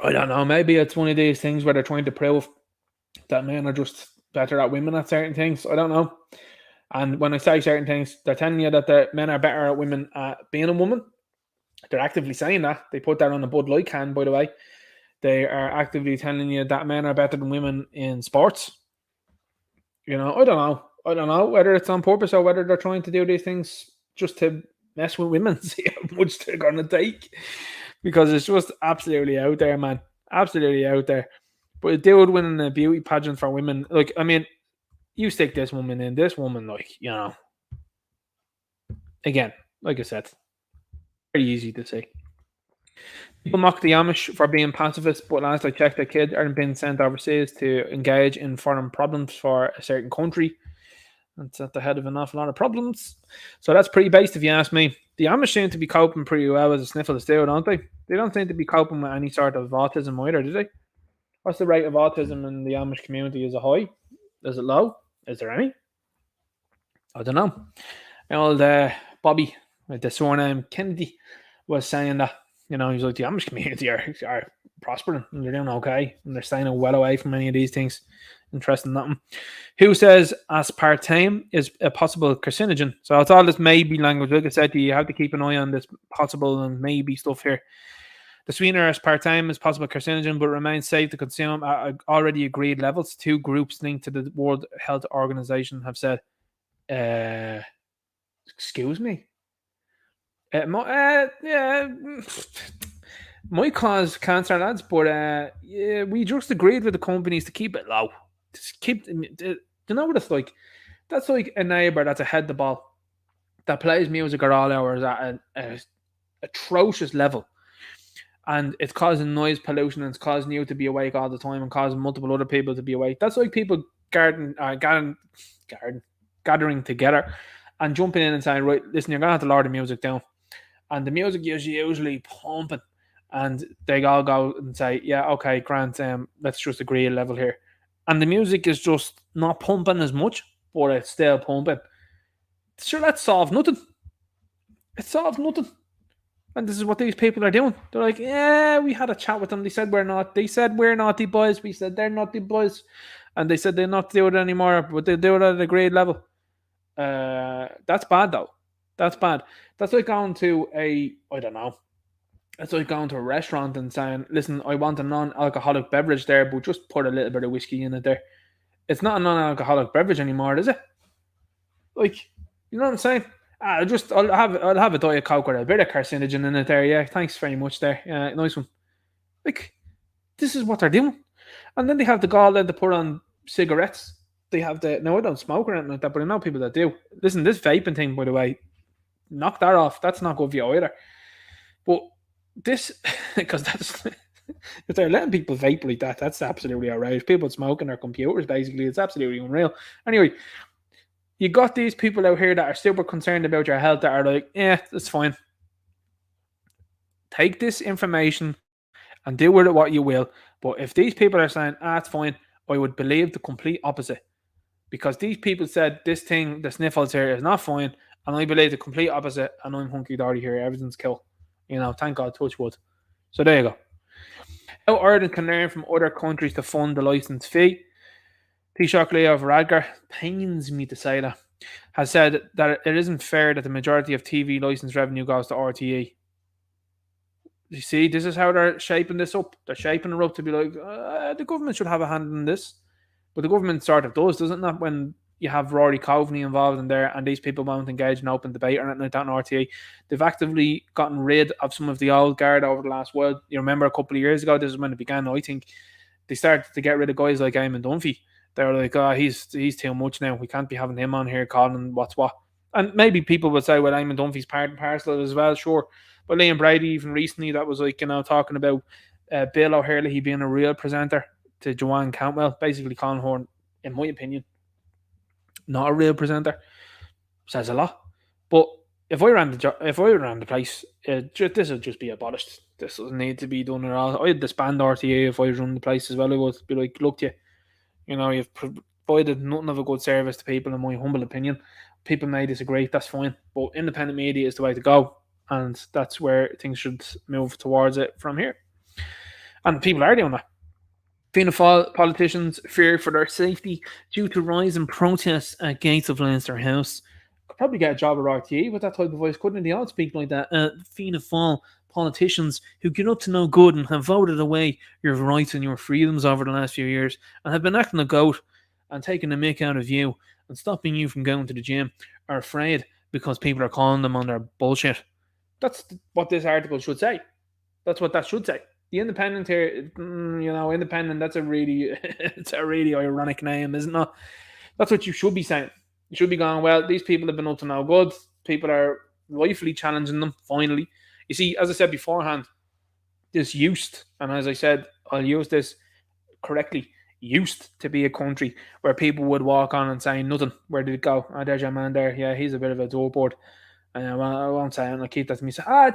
I don't know. Maybe it's one of these things where they're trying to prove that men are just better at women at certain things. I don't know. And when I say certain things, they're telling you that the men are better at women at being a woman. They're actively saying that. They put that on a Bud Light can, by the way. They are actively telling you that men are better than women in sports. You know, I don't know whether it's on purpose or whether they're trying to do these things just to mess with women, see how much they're going to take. Because it's just absolutely out there, man. Absolutely out there. But a dude winning a beauty pageant for women, like, I mean, you stick this woman in, this woman, like, you know. Again, like I said, very easy to say. People mock the Amish for being pacifist, but last I checked, their kids aren't being sent overseas to engage in foreign problems for a certain country. That's at the head of an awful lot of problems. So that's pretty based, if you ask me. The Amish seem to be coping pretty well as a sniffle of steel, don't they? They don't seem to be coping with any sort of autism either, do they? What's the rate of autism in the Amish community? Is it high? Is it low? Is there any? I don't know. Old Bobby, with the surname Kennedy, was saying that. You know, he's like, the Amish community are prospering and they're doing okay and they're staying well away from any of these things. Interesting, nothing. Who says aspartame is a possible carcinogen? So it's all this maybe language. Like I said to you, you have to keep an eye on this possible and maybe stuff here. The sweetener aspartame is possible carcinogen, but remains safe to consume at already agreed levels. Two groups linked to the World Health Organization have said. Excuse me. Yeah, might cause cancer, lads, but yeah, we just agreed with the companies to keep it low. Just keep. You know what it's like? That's like a neighbour that's ahead of the ball that plays music at all hours at an atrocious level, and it's causing noise pollution and it's causing you to be awake all the time and causing multiple other people to be awake. That's like people gathering together and jumping in and saying, right, listen, you're gonna have to lower the music down, and the music is usually pumping, and they all go and say, yeah, okay, Grant, let's just agree a level here, and the music is just not pumping as much, but it's still pumping. Sure, that solves nothing. It solves nothing. And this is what these people are doing. They're like, yeah, we had a chat with them. They said we're not. They said we're naughty boys. We said they're naughty boys. And they said they're not do it anymore, but they do it at a grade level. That's bad though. That's bad. That's like going to I don't know. That's like going to a restaurant and saying, listen, I want a non-alcoholic beverage there, but just put a little bit of whiskey in it there. It's not a non-alcoholic beverage anymore, is it? Like, you know what I'm saying? I'll have a Diet Coke with a bit of carcinogen in it there. Yeah, thanks very much there. Yeah, nice one. Like, this is what they're doing. And then they have the gall then to put on cigarettes. They have no, I don't smoke or anything like that, but I know people that do. Listen, this vaping thing, by the way, knock that off. That's not good for you either. But this, because that's, if they're letting people vape like that, that's absolutely outrageous. People smoking their computers, basically. It's absolutely unreal. Anyway, you got these people out here that are super concerned about your health that are like, yeah, that's fine. Take this information and do with it what you will. But if these people are saying, it's fine, I would believe the complete opposite. Because these people said this thing, the sniffles here, is not fine, and I believe the complete opposite, and I'm hunky dory here. Everything's cool. You know, thank God, touch wood. So there you go. How Ireland can learn from other countries to fund the licence fee. Taoiseach Leo Varadkar, pains me to say that, has said that it isn't fair that the majority of TV licence revenue goes to RTE. You see, this is how they're shaping this up. They're shaping it up to be like, the government should have a hand in this. But the government sort of does, doesn't it? When you have Rory Coveney involved in there and these people won't engage in open debate or anything like that in RTE. They've actively gotten rid of some of the old guard over the last while. You remember a couple of years ago, this is when it began, I think, they started to get rid of guys like Eamon Dunphy. They were like, he's too much now. We can't be having him on here calling what's what. And maybe people would say, well, Eamon Dunphy's part and parcel as well, sure. But Liam Brady, even recently, that was like, talking about Bill O'Hurley being a real presenter to Joanne Cantwell, basically calling her, in my opinion, not a real presenter. Says a lot. But if I ran the place, this would just be abolished. This doesn't need to be done at all. I'd disband RTA if I run the place as well. I would be like, look, you've provided nothing of a good service to people, in my humble opinion. People may disagree, that's fine. But independent media is the way to go. And that's where things should move towards it from here. And people are doing that. Fianna Fáil politicians fear for their safety due to rise in protests at gates of Leinster House. Could probably get a job at RTE with that type of voice, couldn't they? They all speak like that. Fianna Fáil politicians who get up to no good and have voted away your rights and your freedoms over the last few years and have been acting a goat and taking the mick out of you and stopping you from going to the gym are afraid because people are calling them on their bullshit. That's what this article should say. That's what that should say. The Independent here, Independent, that's a really ironic name, isn't it? That's what you should be saying. You should be going, well, these people have been up to no good. People are rightfully challenging them, finally. You see, as I said beforehand, this used, and as I said, I'll use this correctly, used to be a country where people would walk on and say nothing. Where did it go? There's your man there. Yeah, he's a bit of a doorboard. I won't say it, I'll keep that to me.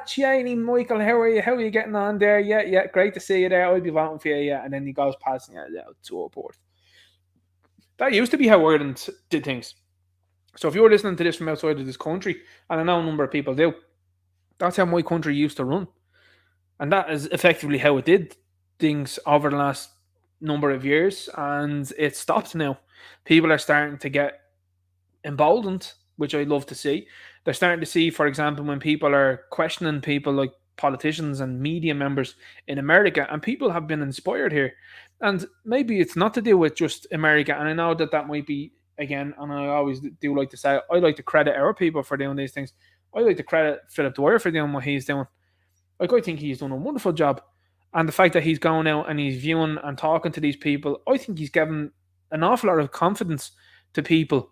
Janie, Michael, how are you? How are you getting on there? Yeah, great to see you there. I'll be voting for you, yeah. And then he goes past, doorboard. That used to be how Ireland did things. So if you're listening to this from outside of this country, and I know a number of people do, that's how my country used to run. And that is effectively how it did things over the last number of years. And it stopped now. People are starting to get emboldened, which I love to see. They're starting to see, for example, when people are questioning people like politicians and media members in America, and people have been inspired here. And maybe it's not to do with just America. And I know that that might be, again, and I always do like to say, I like to credit our people for doing these things. I like to credit Philip Dwyer for doing what he's doing. Like, I think he's done a wonderful job. And the fact that he's going out and he's viewing and talking to these people, I think he's given an awful lot of confidence to people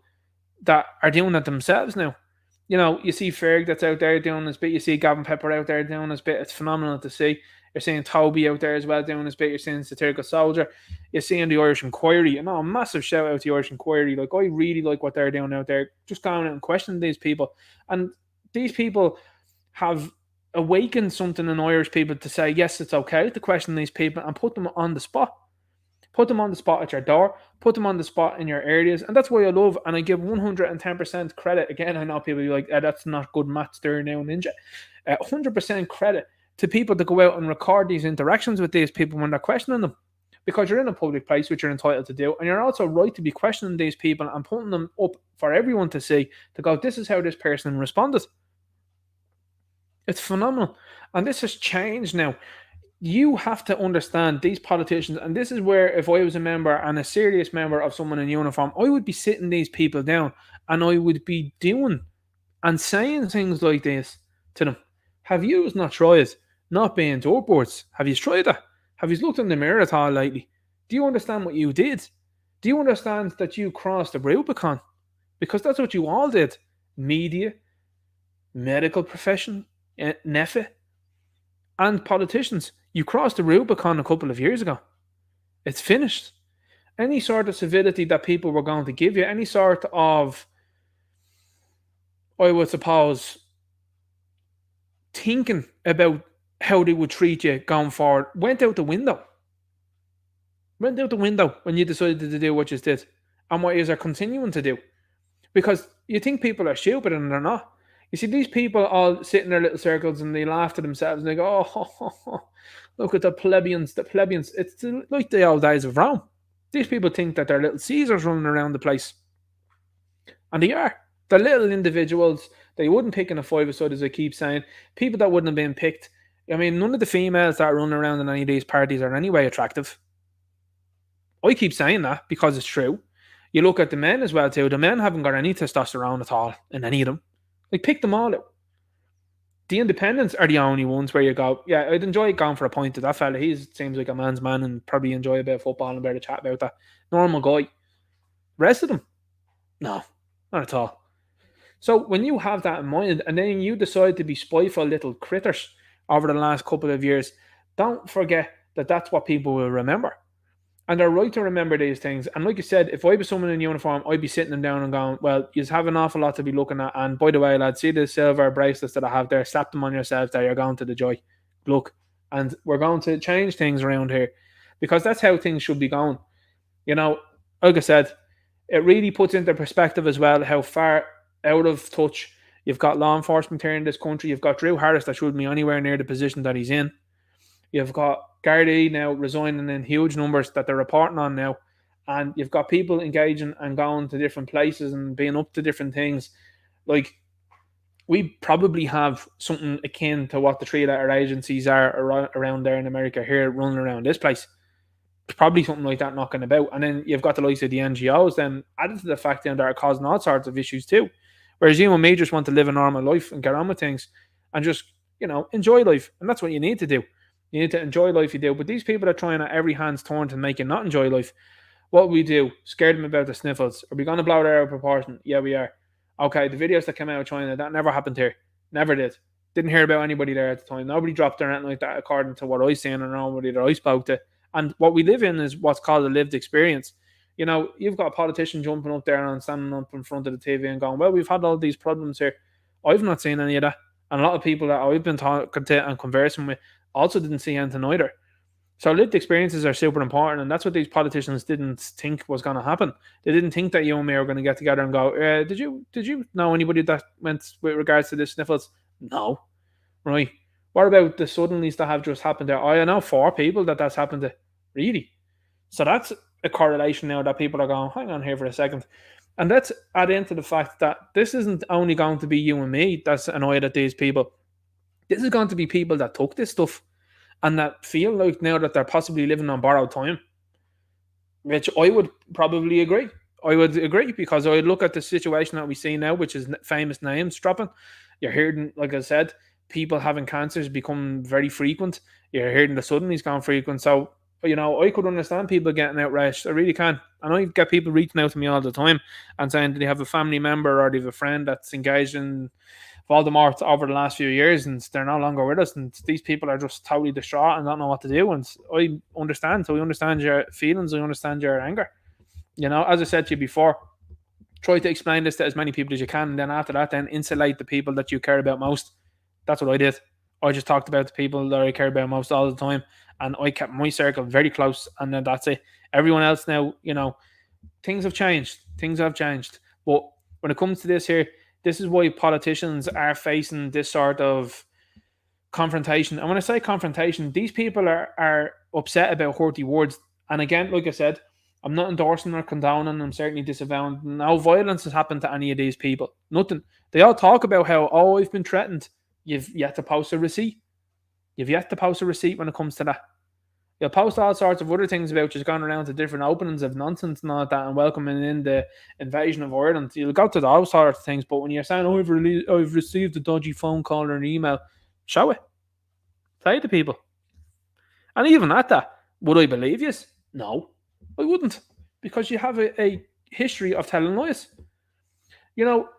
that are doing it themselves now. You know, you see Ferg that's out there doing his bit. You see Gavin Pepper out there doing his bit. It's phenomenal to see. You're seeing Toby out there as well doing his bit. You're seeing Satirical Soldier. You're seeing the Irish Inquiry. You know, a massive shout out to the Irish Inquiry. Like, I really like what they're doing out there. Just going out and questioning these people. And these people have awakened something in Irish people to say, yes, it's okay to question these people and put them on the spot. Put them on the spot at your door. Put them on the spot in your areas. And that's why I love, and I give 110% credit. Again, I know people be like, that's not good maths there now, Ninja. 100% credit to people that go out and record these interactions with these people when they're questioning them. Because you're in a public place, which you're entitled to do. And you're also right to be questioning these people and putting them up for everyone to see, to go, this is how this person responded. It's phenomenal. And this has changed now. You have to understand these politicians, and this is where, if I was a member and a serious member of someone in uniform, I would be sitting these people down and I would be doing and saying things like this to them. Have you not tried not being doorboards? Have you tried that? Have you looked in the mirror at all lately? Do you understand what you did? Do you understand that you crossed the Rubicon? Because that's what you all did. Media, medical profession, NEFE, and politicians. You crossed the Rubicon a couple of years ago. It's finished. Any sort of civility that people were going to give you, any sort of, I would suppose, thinking about how they would treat you going forward, went out the window. Went out the window when you decided to do what you did. And what you are continuing to do. Because you think people are stupid and they're not. You see, these people all sit in their little circles and they laugh to themselves and they go, oh, look at the plebeians. It's like the old days of Rome. These people think that they're little Caesars running around the place. And they are. They're little individuals. They wouldn't pick in a five-a-side, as I keep saying. People that wouldn't have been picked. I mean, none of the females that are running around in any of these parties are anyway attractive. I keep saying that because it's true. You look at the men as well too. The men haven't got any testosterone at all in any of them. Like, pick them all out. The independents are the only ones where you go, yeah, I'd enjoy going for a pint to that fella. He seems like a man's man and probably enjoy a bit of football and a bit of chat about that. Normal guy. Rest of them, no, not at all. So when you have that in mind and then you decide to be spiteful little critters over the last couple of years, don't forget that that's what people will remember. And they're right to remember these things. And like you said, if I was someone in uniform, I'd be sitting them down and going, well, you have an awful lot to be looking at. And by the way, lads, see the silver bracelets that I have there? Slap them on yourselves there. You're going to the joy. Look. And we're going to change things around here. Because that's how things should be going. You know, like I said, it really puts into perspective as well how far out of touch you've got law enforcement here in this country. You've got Drew Harris that shouldn't be anywhere near the position that he's in. You've got Gardaí now resigning in huge numbers that they're reporting on now. And you've got people engaging and going to different places and being up to different things. Like, we probably have something akin to what the three-letter agencies are around there in America here running around this place. Probably something like that knocking about. And then you've got the likes of the NGOs then added to the fact that are causing all sorts of issues too. Whereas you and me just want to live a normal life and get on with things and just, you know, enjoy life. And that's what you need to do. You need to enjoy life, you do. But these people are trying at every hand's turn to make you not enjoy life. What will we do? Scare them about the sniffles. Are we going to blow their out of proportion? Yeah, we are. Okay, the videos that came out of China, that never happened here. Never did. Didn't hear about anybody there at the time. Nobody dropped or anything like that according to what I seen and nobody that I spoke to. And what we live in is what's called a lived experience. You know, you've got a politician jumping up there and standing up in front of the TV and going, well, we've had all these problems here. I've not seen any of that. And a lot of people that I've been talking to and conversing with also didn't see anything either. So lived experiences are super important, and that's what these politicians didn't think was going to happen. They didn't think that you and me were going to get together and go, did you know anybody that went with regards to this sniffles? No. Right. What about the suddenlies that have just happened there? I know 4 people that's happened to. Really? So that's a correlation now that people are going, hang on here for a second. And let's add into the fact that this isn't only going to be you and me that's annoyed at these people. This is going to be people that took this stuff and that feel like now that they're possibly living on borrowed time, which I would probably agree. I would agree because I would look at the situation that we see now, which is famous names dropping. You're hearing, like I said, people having cancers become very frequent. You're hearing the suddenly's gone frequent. So, I could understand people getting outraged. I really can. And I get people reaching out to me all the time and saying that they have a family member or they have a friend that's engaged in Voldemort over the last few years and they're no longer with us. And these people are just totally distraught and don't know what to do. And I understand. So I understand your feelings. I understand your anger. As I said to you before, try to explain this to as many people as you can. And then after that, then insulate the people that you care about most. That's what I did. I just talked about the people that I care about most all the time. And I kept my circle very close. And then that's it. Everyone else now, things have changed. Things have changed. But when it comes to this here, this is why politicians are facing this sort of confrontation. And when I say confrontation, these people are upset about hurty words. And again, like I said, I'm not endorsing or condoning. I'm certainly disavowing. No violence has happened to any of these people. Nothing. They all talk about how, I've been threatened. You've yet to post a receipt. You've yet to post a receipt when it comes to that. You'll post all sorts of other things about just going around to different openings of nonsense and all that and welcoming in the invasion of Ireland. You'll go to those sorts of things, but when you're saying, I've received a dodgy phone call or an email, show it. Play it to people. And even at that, would I believe you? No, I wouldn't. Because you have a history of telling lies.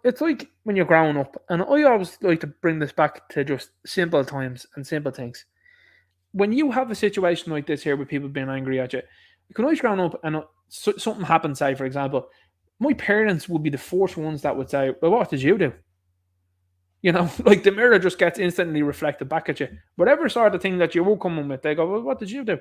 It's like when you're growing up, and I always like to bring this back to just simple times and simple things. When you have a situation like this here with people being angry at you, you can always grow up and something happens, say, for example, my parents would be the first ones that would say, well, what did you do? Like the mirror just gets instantly reflected back at you. Whatever sort of thing that you will come in with, they go, well, what did you do?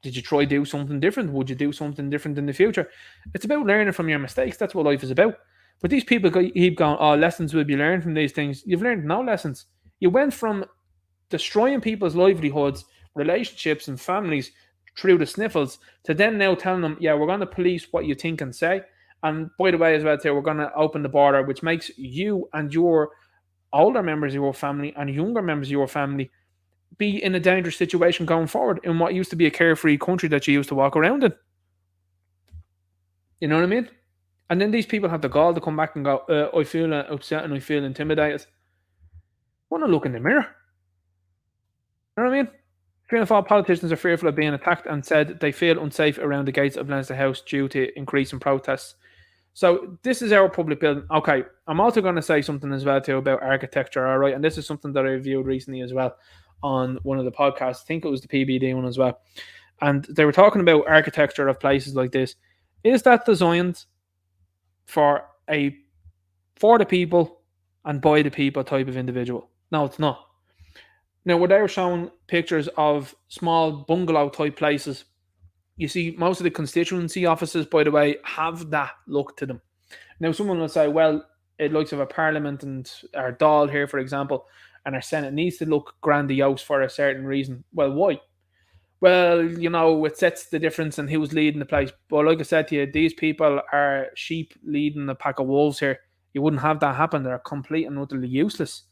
Did you try to do something different? Would you do something different in the future? It's about learning from your mistakes. That's what life is about. But these people keep going, lessons will be learned from these things. You've learned no lessons. You went from destroying people's livelihoods, relationships and families through the sniffles to then now telling them, yeah, we're going to police what you think and say. And by the way, as well, too, we're going to open the border, which makes you and your older members of your family and younger members of your family be in a dangerous situation going forward in what used to be a carefree country that you used to walk around in. You know what I mean? And then these people have the gall to come back and go, I feel upset and I feel intimidated. I want to look in the mirror. You know what I mean? 3 of 4 politicians are fearful of being attacked and said they feel unsafe around the gates of Leinster House due to increasing protests. So this is our public building. Okay, I'm also going to say something as well too about architecture, all right? And this is something that I reviewed recently as well on one of the podcasts. I think it was the PBD one as well. And they were talking about architecture of places like this. Is that designed for the people and by the people type of individual? No, it's not. Now, when they were showing pictures of small bungalow type places, you see most of the constituency offices, by the way, have that look to them. Now, someone will say, well, it looks of a parliament and our Dáil here, for example, and our Senate needs to look grandiose for a certain reason. Well, why? Well, it sets the difference in who's leading the place. But like I said to you, these people are sheep leading a pack of wolves here. You wouldn't have that happen. They're complete and utterly useless.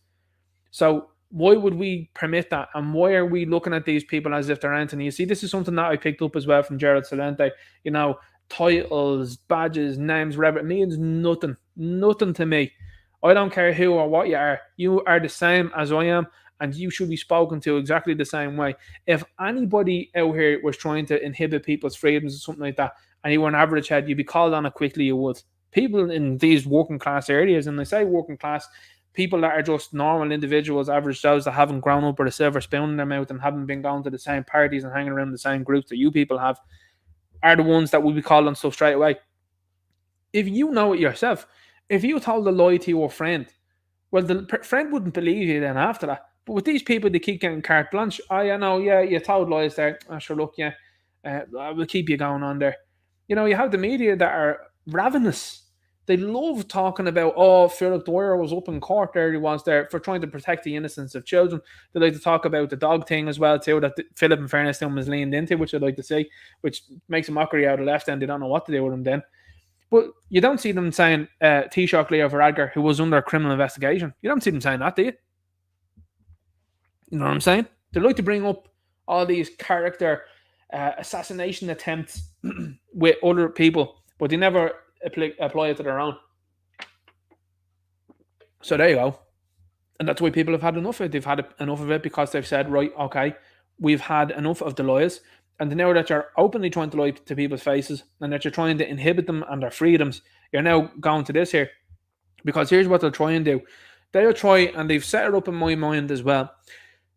So why would we permit that? And why are we looking at these people as if they're Anthony? You see, this is something that I picked up as well from Gerald Salente. Titles, badges, names, whatever. It means nothing. Nothing to me. I don't care who or what you are. You are the same as I am, and you should be spoken to exactly the same way. If anybody out here was trying to inhibit people's freedoms or something like that, and you were an average head, you'd be called on it quickly, you would. People in these working class areas, and they say working class, people that are just normal individuals, average Joes that haven't grown up with a silver spoon in their mouth and haven't been going to the same parties and hanging around the same groups that you people have, are the ones that will be called on stuff straight away. If you know it yourself, if you told a lie to your friend, well, the friend wouldn't believe you then after that. But with these people, they keep getting carte blanche. You told lies there. Sure, look, I will keep you going on there. You have the media that are ravenous. They love talking about, oh, Philip Dwyer was up in court there, he was there for trying to protect the innocence of children. They like to talk about the dog thing as well too, that Philip, in fairness to him, was leaned into, which I'd like to say, which makes a mockery out of left end. They don't know what to do with him then. But you don't see them saying Taoiseach Leo Varadkar, who was under criminal investigation. You don't see them saying that, do you? You know what I'm saying? They like to bring up all these character assassination attempts with other people, but they never apply it to their own. So there you go. And that's why people have had enough of it. They've had enough of it because they've said, right, okay, we've had enough of the lies. And now that you're openly trying to lie to people's faces and that you're trying to inhibit them and their freedoms, you're now going to this here. Because here's what they'll try and do. They'll try, and they've set it up in my mind as well.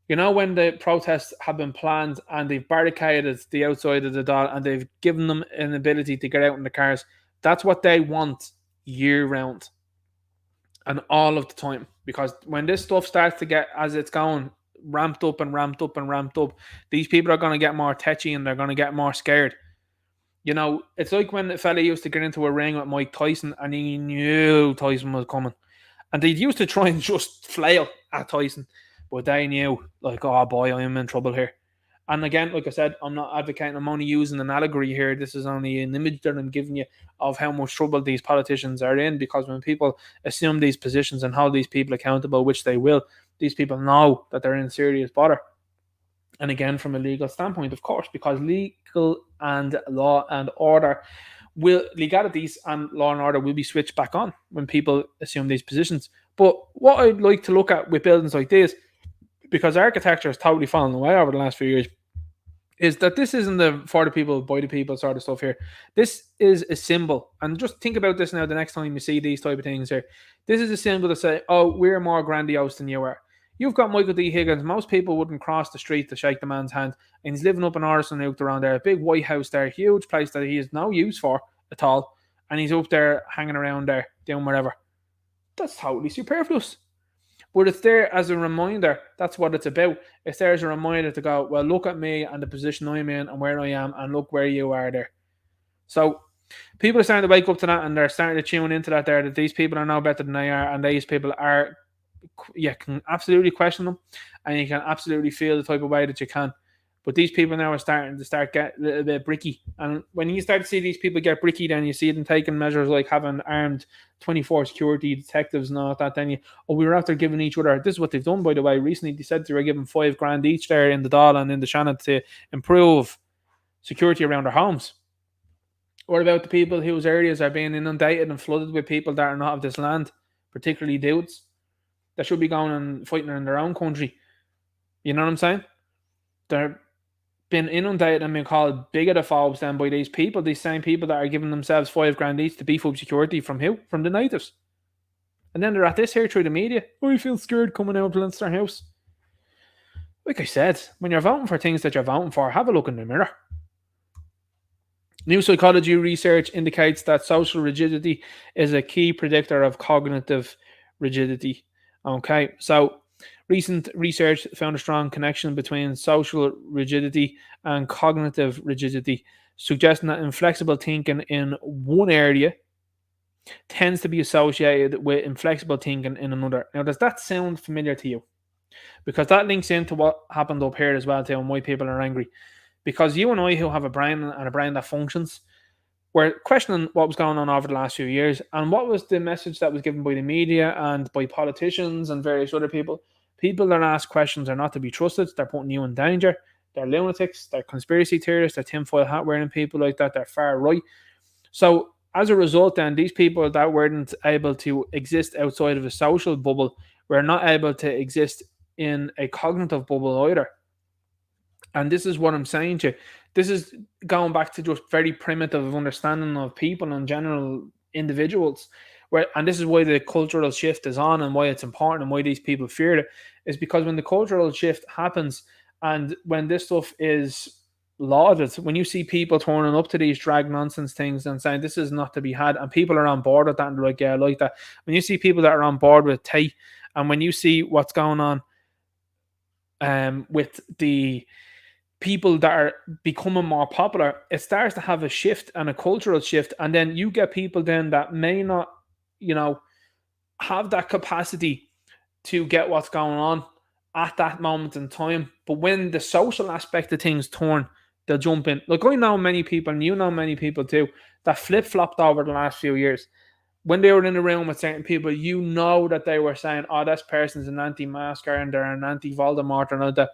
You know, when the protests have been planned and they've barricaded the outside of the Dáil and they've given them an ability to get out in the cars, that's what they want year round and all of the time. Because when this stuff starts to get, as it's going, ramped up and ramped up and ramped up, these people are going to get more tetchy and they're going to get more scared. You know, it's like when the fella used to get into a ring with Mike Tyson and he knew Tyson was coming. And they used to try and just flail at Tyson. But they knew, like, oh boy, I am in trouble here. And again, like I said, I'm not advocating, I'm only using an allegory here. This is only an image that I'm giving you of how much trouble these politicians are in, because when people assume these positions and hold these people accountable, which they will, these people know that they're in serious bother. And again, from a legal standpoint, of course, because legal and law and order legalities and law and order will be switched back on when people assume these positions. But what I'd like to look at with buildings like this, because architecture has totally fallen away over the last few years, is that this isn't the for the people, by the people sort of stuff here. This is a symbol. And just think about this now the next time you see these type of things here. This is a symbol to say, oh, we're more grandiose than you are. You've got Michael D. Higgins. Most people wouldn't cross the street to shake the man's hand. And he's living up in Arsenal around there. A big White House there. Huge place that he has no use for at all. And he's up there hanging around there, doing whatever. That's totally superfluous. But it's there as a reminder. That's what it's about. It's there as a reminder to go, well, look at me and the position I'm in and where I am, and look where you are there. So people are starting to wake up to that, and they're starting to tune into that there, that these people are no better than they are, and these people are, you can absolutely question them, and you can absolutely feel the type of way that you can. But these people now are starting to get a little bit bricky. And when you start to see these people get bricky, then you see them taking measures like having armed 24 security detectives and all that. Then we were after giving each other. This is what they've done, by the way. Recently, they said they were giving $5,000 each there in the Dáil and in the Shannon to improve security around their homes. What about the people whose areas are being inundated and flooded with people that are not of this land, particularly dudes that should be going and fighting in their own country? You know what I'm saying? They're been inundated and been called bigotophobes then by these people, these same people that are giving themselves $5,000 each to beef up security from who? From the natives. And then they're at this here through the media. Oh, I feel scared coming out of Leinster House. Like I said, when you're voting for things that you're voting for, have a look in the mirror. New psychology research indicates that social rigidity is a key predictor of cognitive rigidity. Okay, so recent research found a strong connection between social rigidity and cognitive rigidity, suggesting that inflexible thinking in one area tends to be associated with inflexible thinking in another. Now, does that sound familiar to you? Because that links into what happened up here as well, too, and why people are angry. Because you and I, who have a brain and a brain that functions, were questioning what was going on over the last few years, and what was the message that was given by the media and by politicians and various other people. People that ask questions are not to be trusted. They're putting you in danger. They're lunatics. They're conspiracy theorists. They're tinfoil hat wearing people like that. They're far right. So as a result, then, these people that weren't able to exist outside of a social bubble were not able to exist in a cognitive bubble either. And this is what I'm saying to you. This is going back to just very primitive understanding of people and general individuals. And this is why the cultural shift is on and why it's important and why these people fear it, is because when the cultural shift happens and when this stuff is lauded, when you see people turning up to these drag nonsense things and saying this is not to be had, and people are on board with that and they're like, yeah, I like that. When you see people that are on board with Tate, and when you see what's going on with the people that are becoming more popular, it starts to have a shift and a cultural shift. And then you get people then that may not have that capacity to get what's going on at that moment in time. But when the social aspect of things turn, they'll jump in. Like, I know many people, and you know many people too, that flip-flopped over the last few years. When they were in the room with certain people, that they were saying, oh, this person's an anti-masker and they're an anti-Voldemort and all that.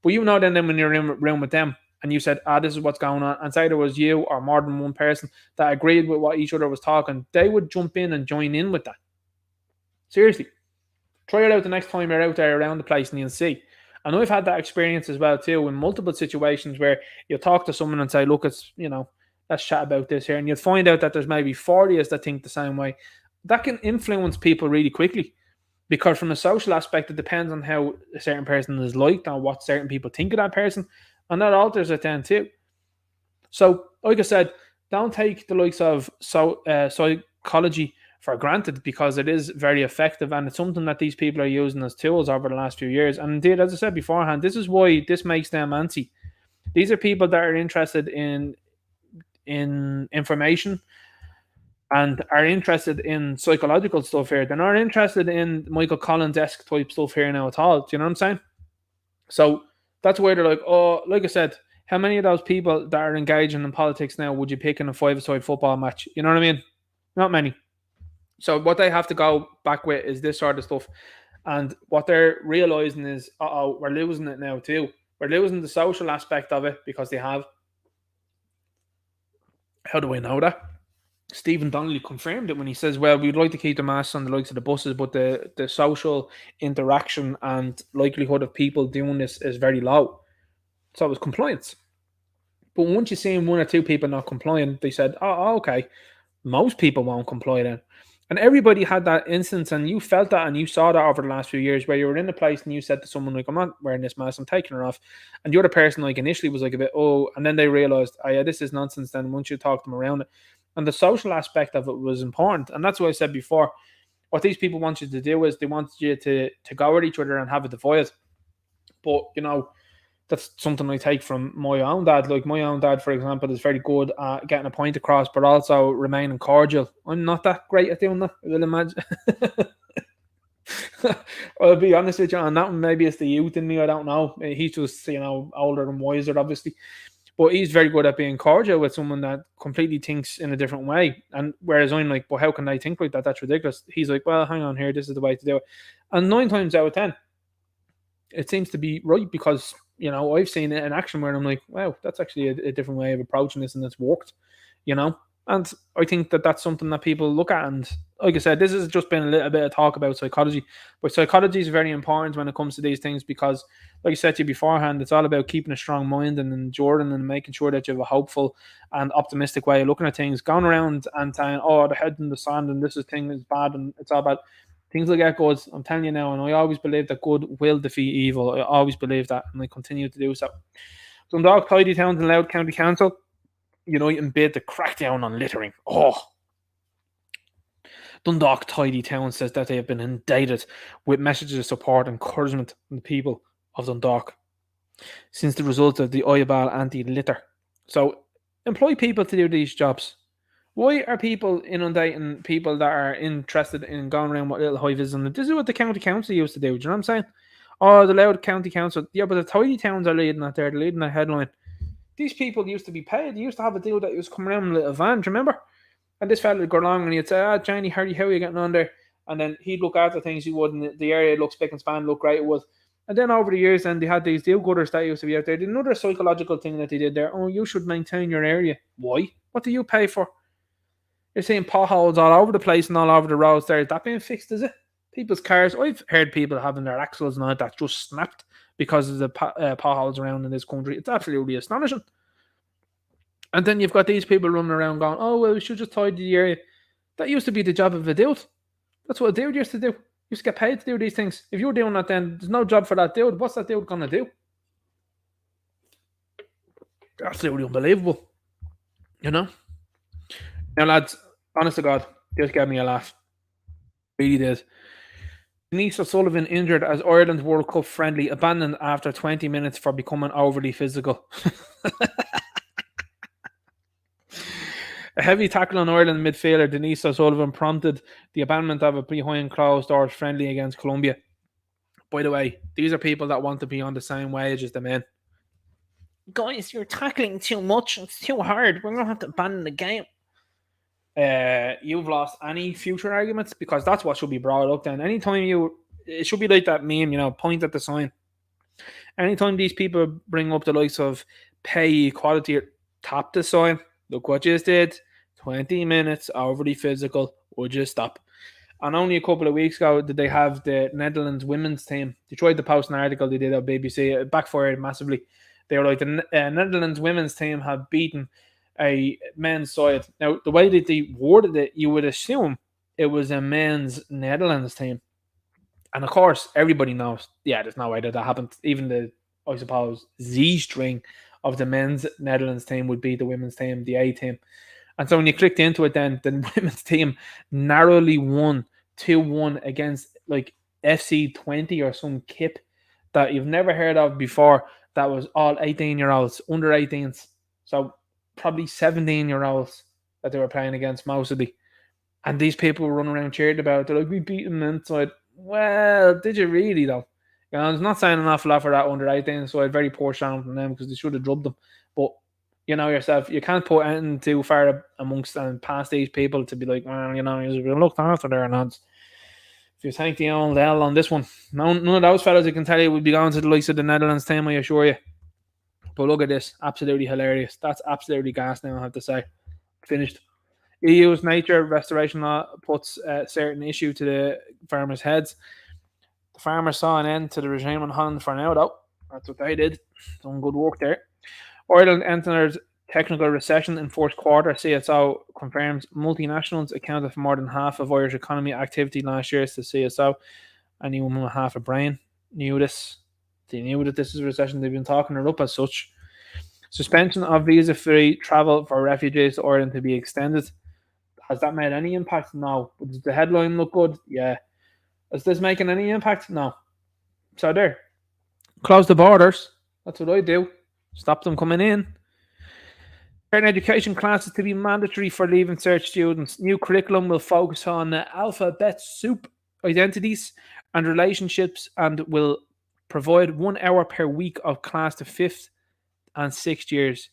But then when you're in the room with them and you said, this is what's going on, and say there was you or more than one person that agreed with what each other was talking, they would jump in and join in with that. Seriously. Try it out the next time you're out there around the place and you'll see. And I've had that experience as well too in multiple situations where you'll talk to someone and say, look, it's, let's chat about this here. And you'll find out that there's maybe 40 of us that think the same way. That can influence people really quickly, because from a social aspect, it depends on how a certain person is liked and what certain people think of that person. And that alters it then too. So, like I said, don't take the likes of psychology for granted, because it is very effective and it's something that these people are using as tools over the last few years. And indeed, as I said beforehand, this is why this makes them antsy. These are people that are interested in information and are interested in psychological stuff here. They're not interested in Michael Collins-esque type stuff here now at all. Do you know what I'm saying? So that's where they're like, oh, like I said, how many of those people that are engaging in politics now would you pick in a five-a-side football match? You know what I mean? Not many. So what they have to go back with is this sort of stuff. And what they're realizing is, we're losing it now too. We're losing the social aspect of it because they have. How do I know that? Stephen Donnelly confirmed it when he says, well, we'd like to keep the masks on the likes of the buses, but the social interaction and likelihood of people doing this is very low. So it was compliance. But once you see one or two people not complying, they said, oh, okay, most people won't comply then. And everybody had that instance, and you felt that and you saw that over the last few years, where you were in a place and you said to someone, like, I'm not wearing this mask, I'm taking it off. And the other person, like, initially was like a bit, and then they realized, yeah, this is nonsense then once you talk them around it. And the social aspect of it was important. And that's what I said before. What these people want you to do is they want you to go at each other and have a divide. But, that's something I take from my own dad. Like, my own dad, for example, is very good at getting a point across, but also remaining cordial. I'm not that great at doing that, I will imagine. I'll be honest with you on that one. Maybe it's the youth in me, I don't know. He's just, older and wiser, obviously. But he's very good at being cordial with someone that completely thinks in a different way. And whereas I'm like, well, how can they think like that? That's ridiculous. He's like, well, hang on here, this is the way to do it. And 9 times out of 10, it seems to be right, because I've seen it in action where I'm like, wow, that's actually a different way of approaching this, and it's worked, And I think that that's something that people look at. And like I said, this has just been a little bit of talk about psychology, but psychology is very important when it comes to these things, because, like I said to you beforehand, it's all about keeping a strong mind and enduring and making sure that you have a hopeful and optimistic way of looking at things. Going around and saying, oh, the head in the sand and this thing is bad and it's all bad. Things like that, good. I'm telling you now, and I always believe that good will defeat evil. I always believe that, and I continue to do so. Dundalk, Tidy Towns and Louth County Council unite in bid to crack down on littering. Dundalk Tidy Town says that they have been indicted with messages of support and encouragement from the people of Dundalk since the result of the Oyabal anti-litter. So, employ people to do these jobs. Why are people inundating people that are interested in going around with little high-vis? And this is what the county council used to do. Do you know what I'm saying? Oh, the Louth County Council. Yeah, but the Tidy Towns are leading that there. They're leading that headline. These people used to be paid. They used to have a deal that was coming around in a little van. Do you remember? And this fella would go along and he'd say, Johnny, how are you getting on there? And then he'd look after things he would, and the area looked spick and span, looked great, it was. And then over the years, then they had these deal-gooders that used to be out there. Another psychological thing that they did there, you should maintain your area. Why? What do you pay for? You're seeing potholes all over the place and all over the roads there. Is that being fixed, is it? People's cars, I've heard people having their axles and all that just snapped because of the potholes around in this country. It's absolutely astonishing. And then you've got these people running around going, oh, well, we should just tidy the area. That used to be the job of a dude. That's what a dude used to do. You used to get paid to do these things. If you're doing that, then there's no job for that dude. What's that dude going to do? Absolutely unbelievable. Now, lads, honest to God, this gave me a laugh. Really did. Denise O'Sullivan injured as Ireland's World Cup friendly, abandoned after 20 minutes for becoming overly physical. A heavy tackle on Ireland midfielder Denise O'Sullivan prompted the abandonment of a behind closed doors friendly against Colombia. By the way, these are people that want to be on the same wage as the men. Guys, you're tackling too much. It's too hard. We're going to have to abandon the game. You've lost any future arguments, because that's what should be brought up then. Anytime it should be like that meme, point at the sign. Anytime these people bring up the likes of pay equality, tap the sign. Look what you just did. 20 minutes, overly physical. Would you stop? And only a couple of weeks ago did they have the Netherlands women's team. They tried to post an article they did on BBC. It backfired massively. They were like, the Netherlands women's team have beaten a men's side. Now, the way that they worded it, you would assume it was a men's Netherlands team. And of course, everybody knows, there's no way that happened. Even I suppose, Z string of the men's Netherlands team would be the women's team, the A team. And so when you clicked into it, then the women's team narrowly won 2-1 against like FC20 or some kip that you've never heard of before. That was all 18-year-olds, under 18s. So probably 17-year-olds that they were playing against mostly. And these people were running around cheering about it. They're like, we beat them inside. Well, did you really though? I was not saying an awful lot for that under 18, so I had very poor sound from them because they should have drubbed them. But you know yourself, you can't put anything too far amongst and past these people to be like, well, you looked after their lads. If you take the old L on this one, none of those fellas I can tell you would be going to the likes of the Netherlands team, I assure you. But look at this, absolutely hilarious. That's absolutely gas now, I have to say. Finished. EU's nature restoration law puts a certain issue to the farmers' heads. The farmers saw an end to the regime in Holland for now, though. That's what they did. Done good work there. Ireland entered technical recession in fourth quarter. CSO confirms multinationals accounted for more than half of Irish economy activity last year. It's the CSO. Anyone with half a brain knew this. They knew that this is a recession. They've been talking it up as such. Suspension of visa-free travel for refugees to Ireland to be extended. Has that made any impact? No. Does the headline look good? Yeah. Is this making any impact? No. So there. Close the borders. That's what I do. Stop them coming in. Certain education classes to be mandatory for Leaving Cert students. New curriculum will focus on alphabet soup identities and relationships and will provide 1 hour per week of class to 5th and 6th years.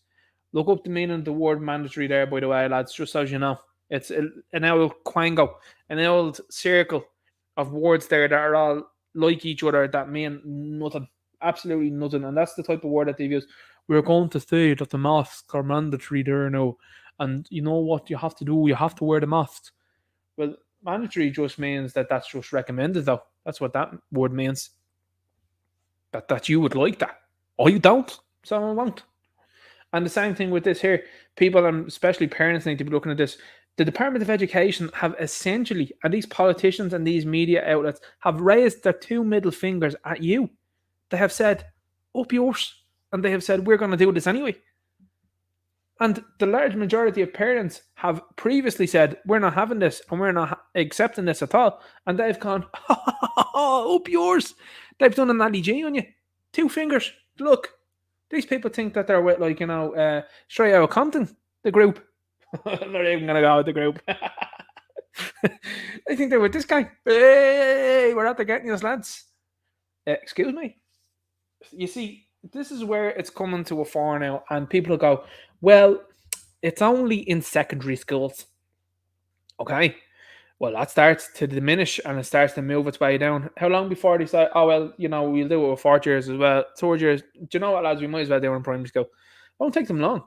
Look up the meaning of the word mandatory there, by the way, lads, just so you know. It's an old quango, an old circle of words there that are all like each other that mean nothing. Absolutely nothing. And that's the type of word that they've used. We're going to say that the masks are mandatory there now. And you know what you have to do? You have to wear the mask. Well, mandatory just means that that's just recommended, though. That's what that word means. That you would like that. I don't, so I won't. And the same thing with this here. People, and especially parents, need to be looking at this. The Department of Education have essentially, and these politicians and these media outlets have raised their 2 middle fingers at you. They have said, up yours. And they have said, we're going to do this anyway. And the large majority of parents have previously said, we're not having this and we're not accepting this at all. And they've gone, up yours. They've done an Ali G on you. 2 fingers. Look, these people think that they're with, like, straight out of Compton, the group. I'm not even going to go with the group. I think they're with this guy. Hey, we're out there getting us, lads. Excuse me. You see, this is where it's coming to a fore now, and people will go, well, it's only in secondary schools. Okay. Well, that starts to diminish and it starts to move its way down. How long before they say, oh, well, we'll do it with 4th years as well, 3rd years? Do you know what, lads? We might as well do it in primary school. It won't take them long.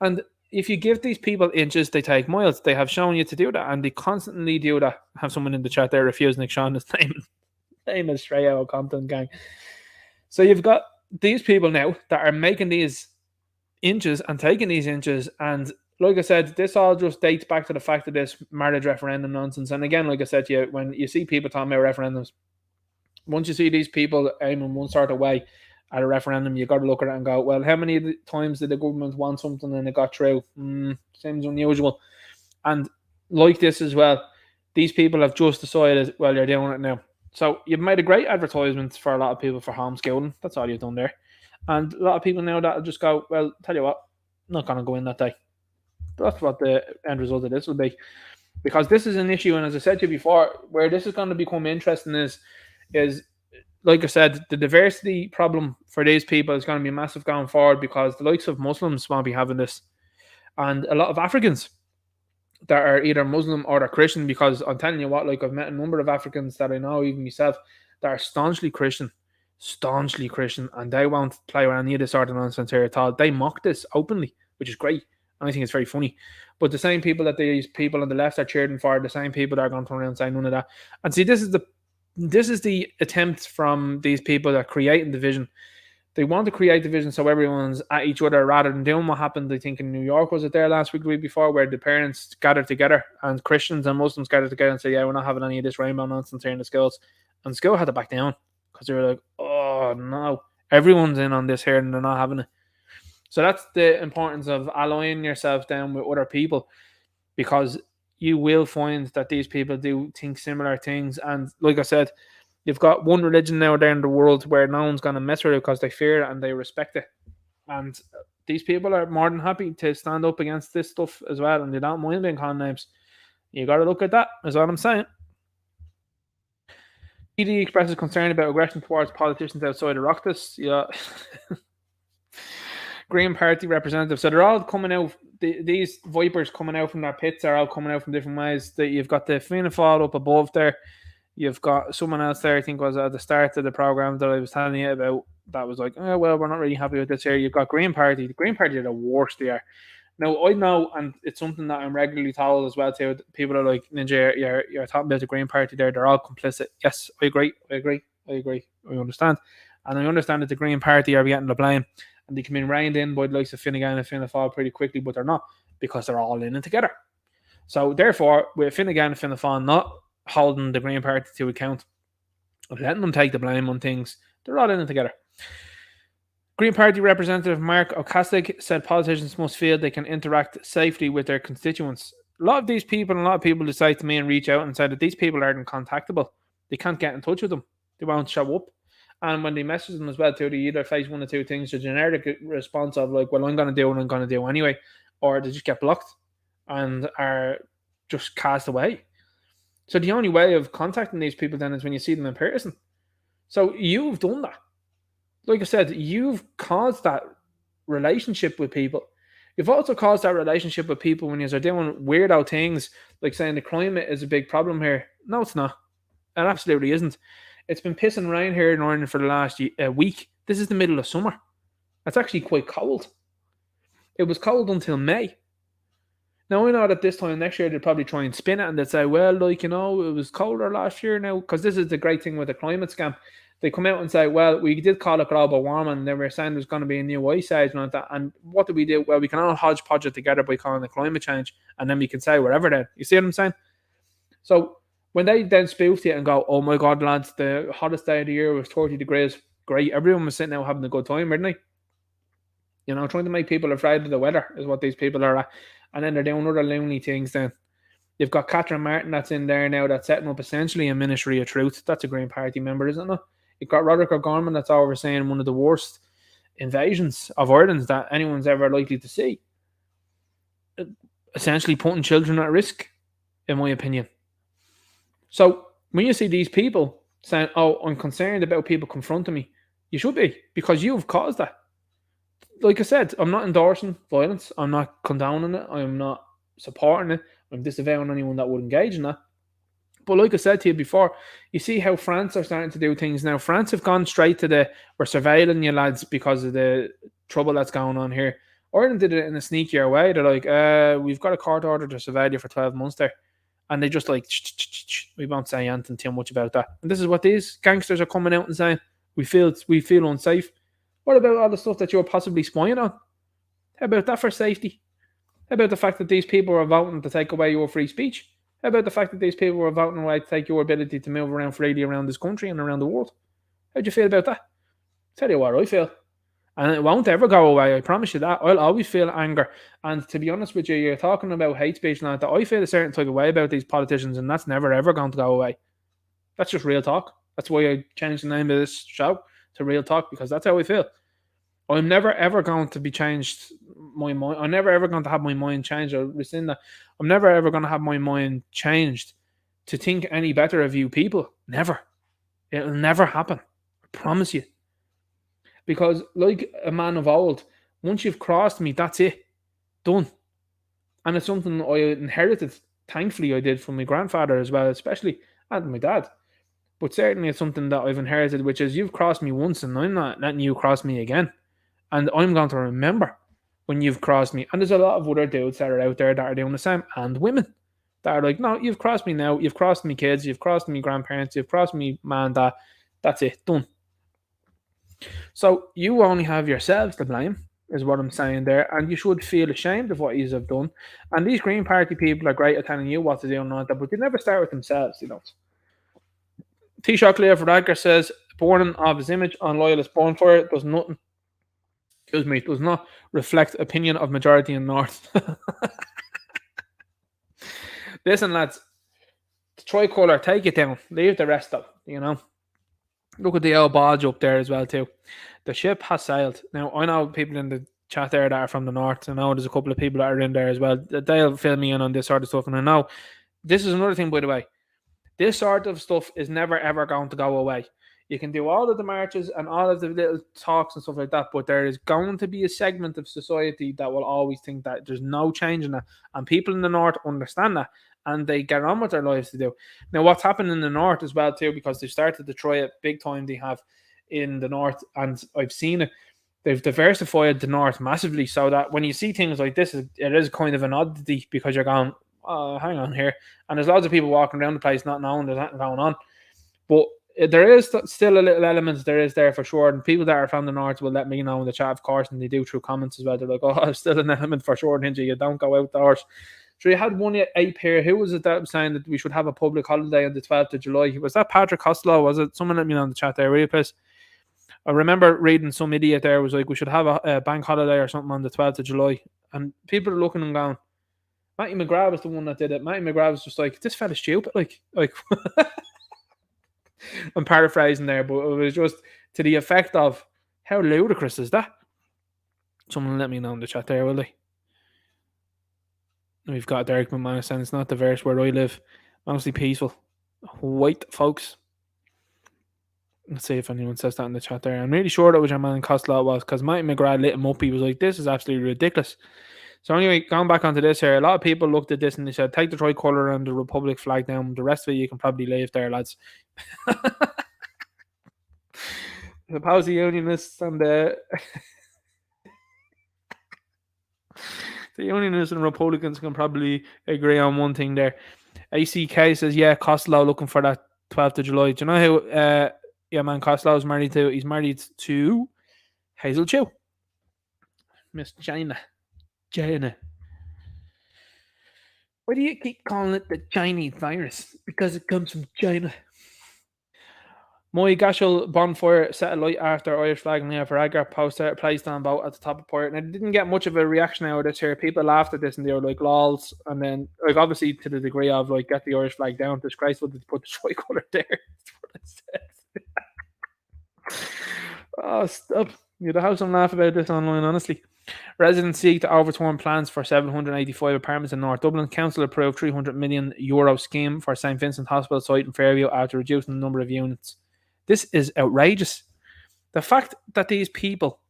And if you give these people inches, they take miles. They have shown you to do that, and they constantly do that. I have someone in the chat there refusing to show his name is straight out of Compton, gang. So you've got these people now that are making these inches and taking these inches, and like I said, this all just dates back to the fact of this marriage referendum nonsense. And again, like I said to you, when you see people talking about referendums, once you see these people aiming one sort of way at a referendum, you got to look at it and go, well, how many times did the government want something and it got through? Seems unusual. And like this as well, these people have just decided, well, you're doing it now. So you've made a great advertisement for a lot of people for homeschooling. That's all you've done there. And a lot of people now that will just go, well, tell you what, I'm not going to go in that day. That's what the end result of this will be. Because this is an issue, and as I said to you before, where this is going to become interesting is like I said, the diversity problem for these people is going to be massive going forward, because the likes of Muslims won't be having this, and a lot of Africans that are either Muslim or they're Christian. Because I'm telling you what, like, I've met a number of Africans that I know, even myself, that are staunchly Christian, and they won't play around any of this sort of nonsense here at all. They mock this openly, which is great. I think it's very funny. But the same people that these people on the left are cheering for, the same people that are going to turn around and say none of that. And see, this is the attempt from these people that are creating division. They want to create division so everyone's at each other, rather than doing what happened, I think, in New York, was it there last week, the week before, where the parents gathered together and Christians and Muslims gathered together and say, yeah, we're not having any of this rainbow nonsense here in the schools. And the school had to back down, because they were like, oh no, everyone's in on this here and they're not having it. So that's the importance of allying yourself down with other people, because you will find that these people do think similar things. And like I said, you've got one religion now there in the world where no one's going to mess with it because they fear it and they respect it. And these people are more than happy to stand up against this stuff as well, and they don't mind being called names. You got to look at that, is what I'm saying. ED expresses concern about aggression towards politicians outside of Oireachtas. Yeah. Green Party representatives. So they're all coming out. These vipers coming out from their pits are all coming out from different ways. You've got the Fianna Fáil up above there. You've got someone else there, I think was at the start of the program that I was telling you about, that was like, oh, well, we're not really happy with this here. You've got Green Party. The Green Party are the worst they are. Now, I know, and it's something that I'm regularly told as well too, people are like, Ninja, you're talking about the Green Party there. They're all complicit. Yes, I agree. I understand. And I understand that the Green Party are getting the blame, and they can be reined in by the likes of Fine Gael and Fianna Fáil pretty quickly, but they're not, because they're all in it together. So therefore, with Fine Gael and Fianna Fáil not holding the Green Party to account, letting them take the blame on things, they're all in it together. Green Party representative Mark O'Castig said politicians must feel they can interact safely with their constituents. A lot of these people, and a lot of people decide to me and reach out and say that these people aren't contactable. They can't get in touch with them. They won't show up. And when they message them as well too, they either face one or two things: the generic response of like, well, I'm going to do what I'm going to do anyway, or they just get blocked and are just cast away. So the only way of contacting these people then is when you see them in person. So you've done that. Like I said, you've caused that relationship with people. You've also caused that relationship with people when you're doing weirdo things, like saying the climate is a big problem here. No, it's not. It absolutely isn't. It's been pissing rain here in Ireland for the last week. This is the middle of summer. It's actually quite cold. It was cold until May. Now, I know that this time next year they'll probably try and spin it and they'll say, well, like, it was colder last year now, because this is the great thing with the climate scam. They come out and say, well, we did call it global warming, and they were saying there's going to be a new ice age and all that. And what do we do? Well, we can all hodgepodge it together by calling it climate change, and then we can say whatever then. You see what I'm saying? So when they then spoof it and go, oh my God, lads, the hottest day of the year was 30 degrees. Great. Everyone was sitting out having a good time, weren't they? Trying to make people afraid of the weather is what these people are at. And then they're doing other loony things then. You've got Catherine Martin that's in there now that's setting up essentially a Ministry of Truth. That's a Green Party member, isn't it? You've got Roderick O'Gorman that's overseeing one of the worst invasions of Ireland that anyone's ever likely to see. Essentially putting children at risk, in my opinion. So when you see these people saying, oh, I'm concerned about people confronting me, you should be, because you've caused that. Like I said, I'm not endorsing violence. I'm not condoning it. I'm not supporting it. I'm disavowing anyone that would engage in that. But like I said to you before, you see how France are starting to do things now. France have gone straight to we're surveilling you lads because of the trouble that's going on here. Ireland did it in a sneakier way. They're like, we've got a court order to surveil you for 12 months there. And they just like, we won't say anything too much about that. And this is what these gangsters are coming out and saying. We feel unsafe. What about all the stuff that you're possibly spying on? How about that for safety? How about the fact that these people are voting to take away your free speech? How about the fact that these people are voting away to take your ability to move around freely around this country and around the world? How do you feel about that? Tell you what I feel. And it won't ever go away, I promise you that. I'll always feel anger. And to be honest with you, you're talking about hate speech and that. I feel a certain type of way about these politicians, and that's never ever going to go away. That's just real talk. That's why I changed the name of this show to Real Talk, because that's how I feel. I'm never ever going to be changed my mind. I'm never ever going to have my mind changed. Or rescind that. I'm never ever going to have my mind changed to think any better of you people. Never. It'll never happen. I promise you. Because like a man of old, once you've crossed me, that's it. Done. And it's something I inherited. Thankfully, I did from my grandfather as well, especially, and my dad. But certainly, it's something that I've inherited, which is you've crossed me once, and I'm not letting you cross me again. And I'm going to remember when you've crossed me. And there's a lot of other dudes that are out there that are doing the same, and women that are like, no, you've crossed me now. You've crossed me kids. You've crossed me grandparents. You've crossed me man, dad. That's it. Done. So you only have yourselves to blame, is what I'm saying there, and you should feel ashamed of what you have done. And these Green Party people are great at telling you what to do and not that, but they never start with themselves, you know. Taoiseach Leo Varadkar says, "Born of his image on loyalist born for it does nothing. Excuse me, does not reflect opinion of majority in North." Listen, lads, the tricolour, take it down, leave the rest up. You know. Look at the old badge up there as well too. The ship has sailed. Now I know people in the chat there that are from the north. I know there's a couple of people that are in there as well. They'll fill me in on this sort of stuff. And I know this is another thing, by the way. This sort of stuff is never ever going to go away. You can do all of the marches and all of the little talks and stuff like that, but there is going to be a segment of society that will always think that there's no change in that. And people in the north understand that, and they get on with their lives to do. Now, what's happened in the north as well too, because they've started to try it big time, they have in the north, and I've seen it. They've diversified the north massively, so that when you see things like this, it is kind of an oddity, because you're going, oh, hang on here, and there's lots of people walking around the place not knowing there's nothing going on. But there is still a little element there is there for sure, and people that are from the north will let me know in the chat, of course, and they do through comments as well. They're like, oh, there's still an element for sure, Ninja, you don't go outdoors. So you had one ape here. Who was it that was saying that we should have a public holiday on the 12th of July? Was that Patrick Costello? Was it? Someone let me know in the chat there, will you please? I remember reading some idiot there was like, we should have a bank holiday or something on the 12th of July. And people are looking and going, Matty McGrath was the one that did it. Matty McGrath was just like, this fella's stupid. Like I'm paraphrasing there, but it was just to the effect of, how ludicrous is that? Someone let me know in the chat there, will they? We've got Derek McManus saying it's not diverse where I live. Honestly peaceful. White folks. Let's see if anyone says that in the chat there. I'm really sure that was your man Costello was, because Mike McGrath lit him up. He was like, this is absolutely ridiculous. So anyway, going back onto this here, a lot of people looked at this and they said, take the tricolour and the Republic flag down. The rest of it you can probably leave there, lads. Suppose the Unionists and the Unionists and Republicans can probably agree on one thing there. ACK says, yeah, Costello looking for that 12th of July. Do you know who yeah, man, Costello's married to? He's married to Hazel Chu. Miss China. Why do you keep calling it the Chinese virus? Because it comes from China. Moy Gashel bonfire set alight after Irish flag and Varadkar poster placed on boat at the top of port. And it didn't get much of a reaction out of this here. People laughed at this and they were like, lols. And then, like, obviously to the degree of, like, get the Irish flag down. Disgraceful to put the tricolour there. That's what it says. Oh, stop. You'd have some laugh about this online, honestly. Residents seek to overturn plans for 785 apartments in North Dublin. Council approved €300 million scheme for St Vincent Hospital site in Fairview after reducing the number of units. This is outrageous. The fact that these people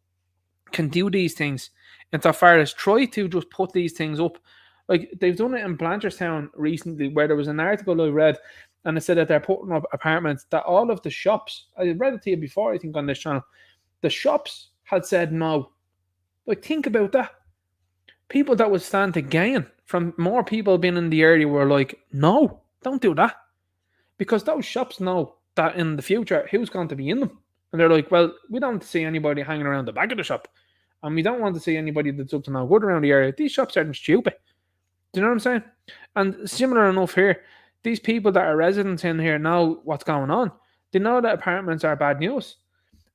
can do these things, insofar as try to just put these things up, like they've done it in Blanchardstown recently, where there was an article I read, and it said that they're putting up apartments that all of the shops, I read it to you before, I think, on this channel, the shops had said no. Like, think about that. People that would stand to gain from more people being in the area were like, no, don't do that. Because those shops know that in the future, who's going to be in them? And they're like, well, we don't want to see anybody hanging around the back of the shop. And we don't want to see anybody that's up to no good around the area. These shops aren't stupid. Do you know what I'm saying? And similar enough here, these people that are residents in here know what's going on. They know that apartments are bad news.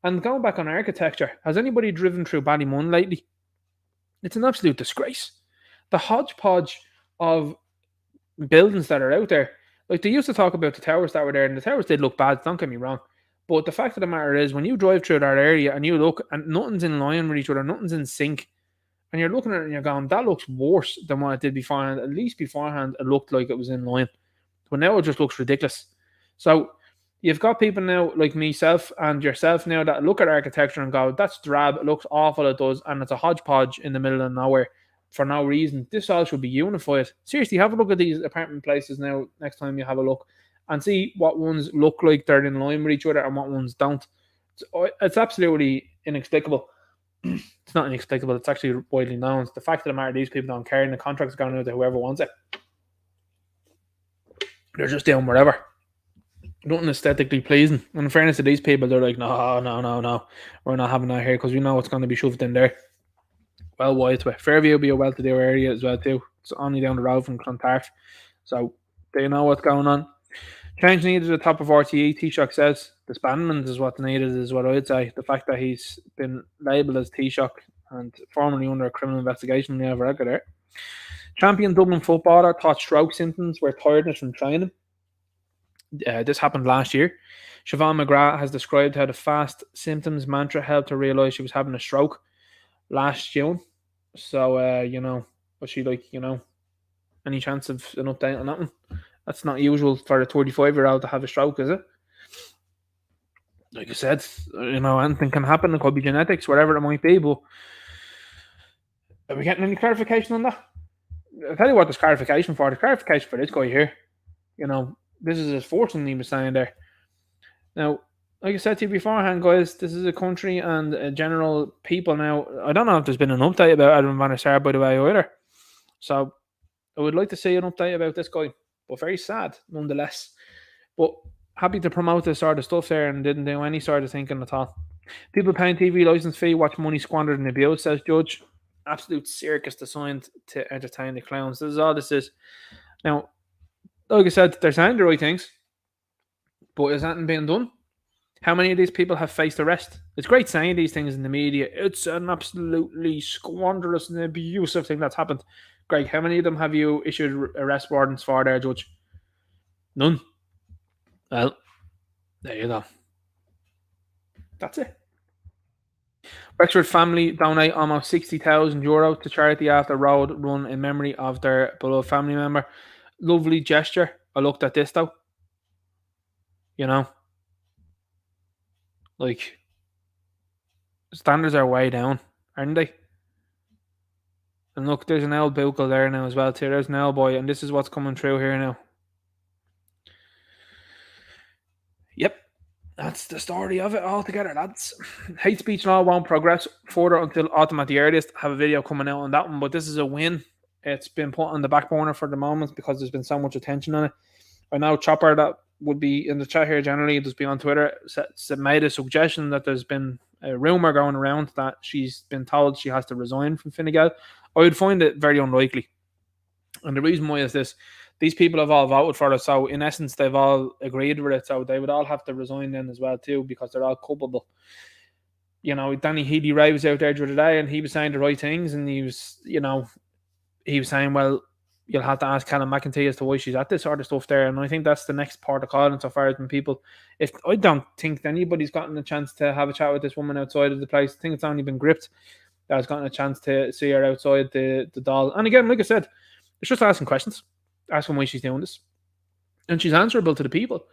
And going back on architecture, has anybody driven through Ballymun lately? It's an absolute disgrace. The hodgepodge of buildings that are out there, like they used to talk about the towers that were there, and the towers did look bad, don't get me wrong. But the fact of the matter is, when you drive through that area and you look, and nothing's in line with each other, nothing's in sync, And you're looking at it and you're going, that looks worse than what it did beforehand. At least beforehand, it looked like it was in line. But now it just looks ridiculous. So you've got people now like myself and yourself now that look at architecture and go, that's drab, it looks awful, it does, and it's a hodgepodge in the middle of nowhere for no reason. This all should be unified. Seriously, have a look at these apartment places now next time you have a look and see what ones look like they're in line with each other and what ones don't. It's absolutely inexplicable. It's not inexplicable, it's actually widely known. It's the fact of the matter, these people don't care and the contract's going out to whoever wants it. They're just doing whatever. Nothing aesthetically pleasing. And in fairness to these people, they're like, no. We're not having that here because we know it's going to be shoved in there. Well, wide way. Fairview will be a well-to-do area as well too. It's only down the road from Clontarf. So they know what's going on. Change needed at the top of RTE, Taoiseach says. Disbandment is what's needed, is what I'd say. The fact that he's been labelled as Taoiseach and formerly under a criminal investigation never got there. Champion Dublin footballer thought stroke symptoms were tiredness from training. This happened last year. Siobhan McGrath has described how the fast symptoms mantra helped her realise she was having a stroke last June. So, was she like, any chance of an update on that one? That's not usual for a 35-year-old to have a stroke, is it? Like I said, anything can happen. It could be genetics, whatever it might be. But are we getting any clarification on that? I'll tell you what there's clarification for. The clarification for this guy here. This is his fortune he was saying there. Now, like I said to you beforehand, guys, this is a country and general people now. I don't know if there's been an update about Adam Van der Sar, by the way, either. So I would like to see an update about this guy. But very sad, nonetheless. But happy to promote this sort of stuff there and didn't do any sort of thinking at all. People paying TV licence fee, watch money squandered and abused, says Judge. Absolute circus designed to entertain the clowns. This is all this is. Now, like I said, they're saying the right things, but is that being done? How many of these people have faced arrest? It's great saying these things in the media. It's an absolutely squanderous and abusive thing that's happened. Greg, how many of them have you issued arrest warrants for there, Judge? None. Well, there you go. That's it. Wexford family donate almost €60,000 to charity after road run in memory of their beloved family member. Lovely gesture. I looked at this though. Like, standards are way down, aren't they? And look, there's an El Buckle there now as well too. There's an El Boy, and this is what's coming through here now. Yep. That's the story of it altogether, lads. Hate speech law won't progress further until autumn at the earliest. I have a video coming out on that one, but this is a win. It's been put on the back burner for the moment because there's been so much attention on it. I know Chopper, that would be in the chat here generally, just be on Twitter, made a suggestion that there's been a rumour going around that she's been told she has to resign from Fine Gael. I would find it very unlikely. And the reason why is this. These people have all voted for it, so in essence, they've all agreed with it, so they would all have to resign then as well too, because they're all culpable. Danny Healy-Rae was out there the other day, and he was saying the right things, and he was saying, well, you'll have to ask Callum McEntee as to why she's at this sort of stuff there, and I think that's the next part of calling so far as when people, if I don't think anybody's gotten a chance to have a chat with this woman outside of the place. I think it's only been Gripped that has gotten a chance to see her outside the doll, and again, like I said, it's just asking questions. Asking why she's doing this. And she's answerable to the people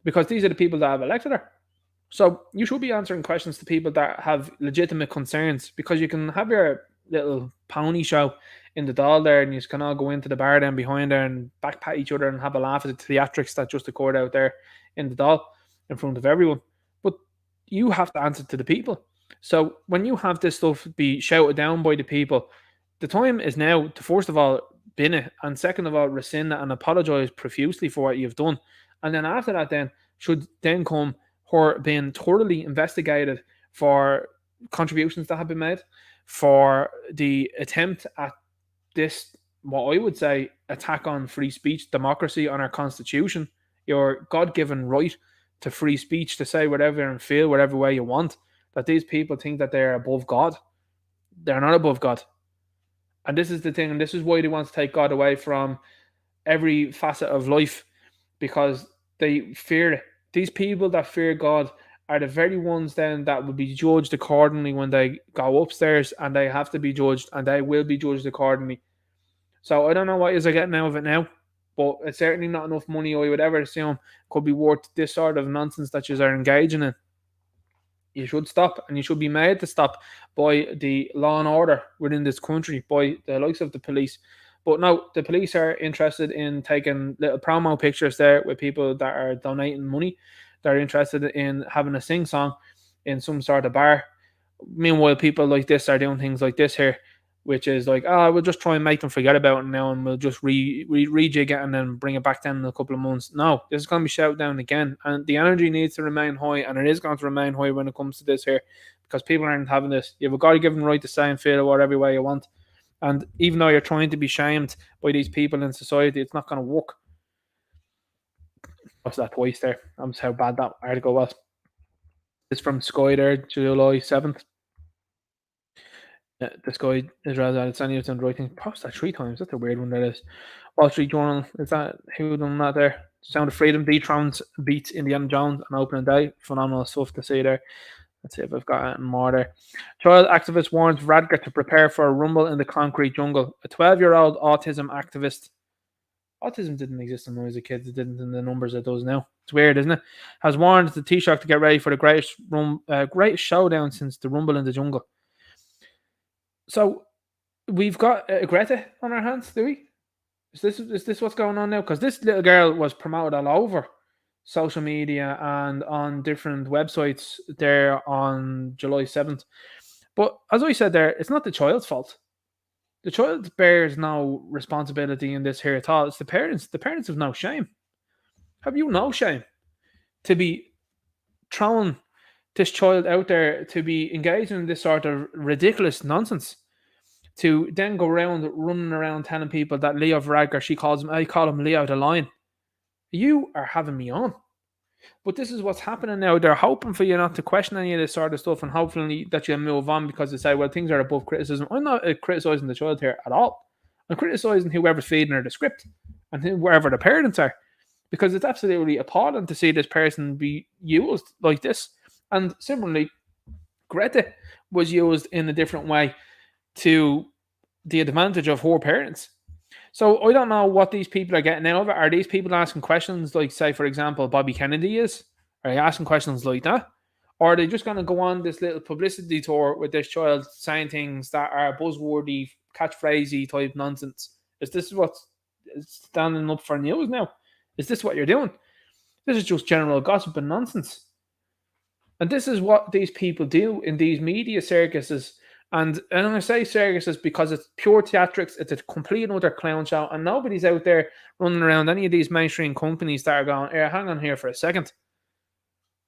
because these are the people that have elected her. So you should be answering questions to people that have legitimate concerns, because you can have your little pony show in the doll there and you can all go into the bar then behind her and backpat each other and have a laugh at the theatrics that just occurred out there in the doll in front of everyone. But you have to answer to the people. So when you have this stuff be shouted down by the people, the time is now to, first of all, bin it, and second of all, rescind it and apologise profusely for what you've done. And then after that then should then come her being thoroughly investigated for contributions that have been made, for the attempt at this, what I would say, attack on free speech, democracy, on our constitution, your God-given right to free speech, to say whatever and feel whatever way you want, that these people think that they're above God. They're not above God. And this is the thing, and this is why they want to take God away from every facet of life, because they fear it. These people that fear God are the very ones then that will be judged accordingly when they go upstairs, and they have to be judged, and they will be judged accordingly. So I don't know what is I getting out of it now, but it's certainly not enough money I would ever assume could be worth this sort of nonsense that you are engaging in. You should stop, and you should be made to stop by the law and order within this country, by the likes of the police. But no, the police are interested in taking little promo pictures there with people that are donating money. They're interested in having a sing song in some sort of bar. Meanwhile, people like this are doing things like this here, which is like, oh, we'll just try and make them forget about it now, and we'll just rejig it and then bring it back down in a couple of months. No, this is going to be shouted down again, and the energy needs to remain high, and it is going to remain high when it comes to this here, because people aren't having this. You've got to give them the right to say and feel whatever way you want, and even though you're trying to be shamed by these people in society, it's not going to work. What's that twice there? That's how bad that article was. It's from Sky there, July 7th. This guy Israel Adesanya done writing. Post that 3 times. That's a weird one. That is. Wall Street Journal. Is that who done that there? Sound of Freedom dethrones beats Indiana Jones on opening day. Phenomenal stuff to see there. Let's see if I've got anything more there. Child activist warns Radgar to prepare for a rumble in the concrete jungle. A 12-year-old autism activist. Autism didn't exist when I was a kid. It didn't in the numbers it does now. It's weird, isn't it? Has warned the Taoiseach to get ready for the greatest showdown since the rumble in the jungle. So we've got Gettr on our hands, do we? Is this what's going on now? Because this little girl was promoted all over social media and on different websites there on July 7th. But as I said there, it's not the child's fault. The child bears no responsibility in this here at all. It's the parents. The parents have no shame. Have you no shame to be throwing this child out there to be engaging in this sort of ridiculous nonsense? To then go around running around telling people that Leo Varadkar, I call him Leo the Lion. You are having me on. But this is what's happening now. They're hoping for you not to question any of this sort of stuff, and hopefully that you'll move on because they say, well, things are above criticism. I'm not criticising the child here at all. I'm criticising whoever's feeding her the script and whoever the parents are, because it's absolutely appalling to see this person be used like this. And similarly, Gettr was used in a different way to the advantage of her parents. So I don't know what these people are getting out of it. Are these people asking questions like, say, for example, Bobby Kennedy is? Are they asking questions like that? Or are they just going to go on this little publicity tour with this child saying things that are buzzwordy, catchphrasey type nonsense? Is this what's standing up for news now? Is this what you're doing? This is just general gossip and nonsense. And this is what these people do in these media circuses. And I'm going to say circuses because it's pure theatrics. It's a complete and utter clown show. And nobody's out there running around any of these mainstream companies that are going, hang on here for a second.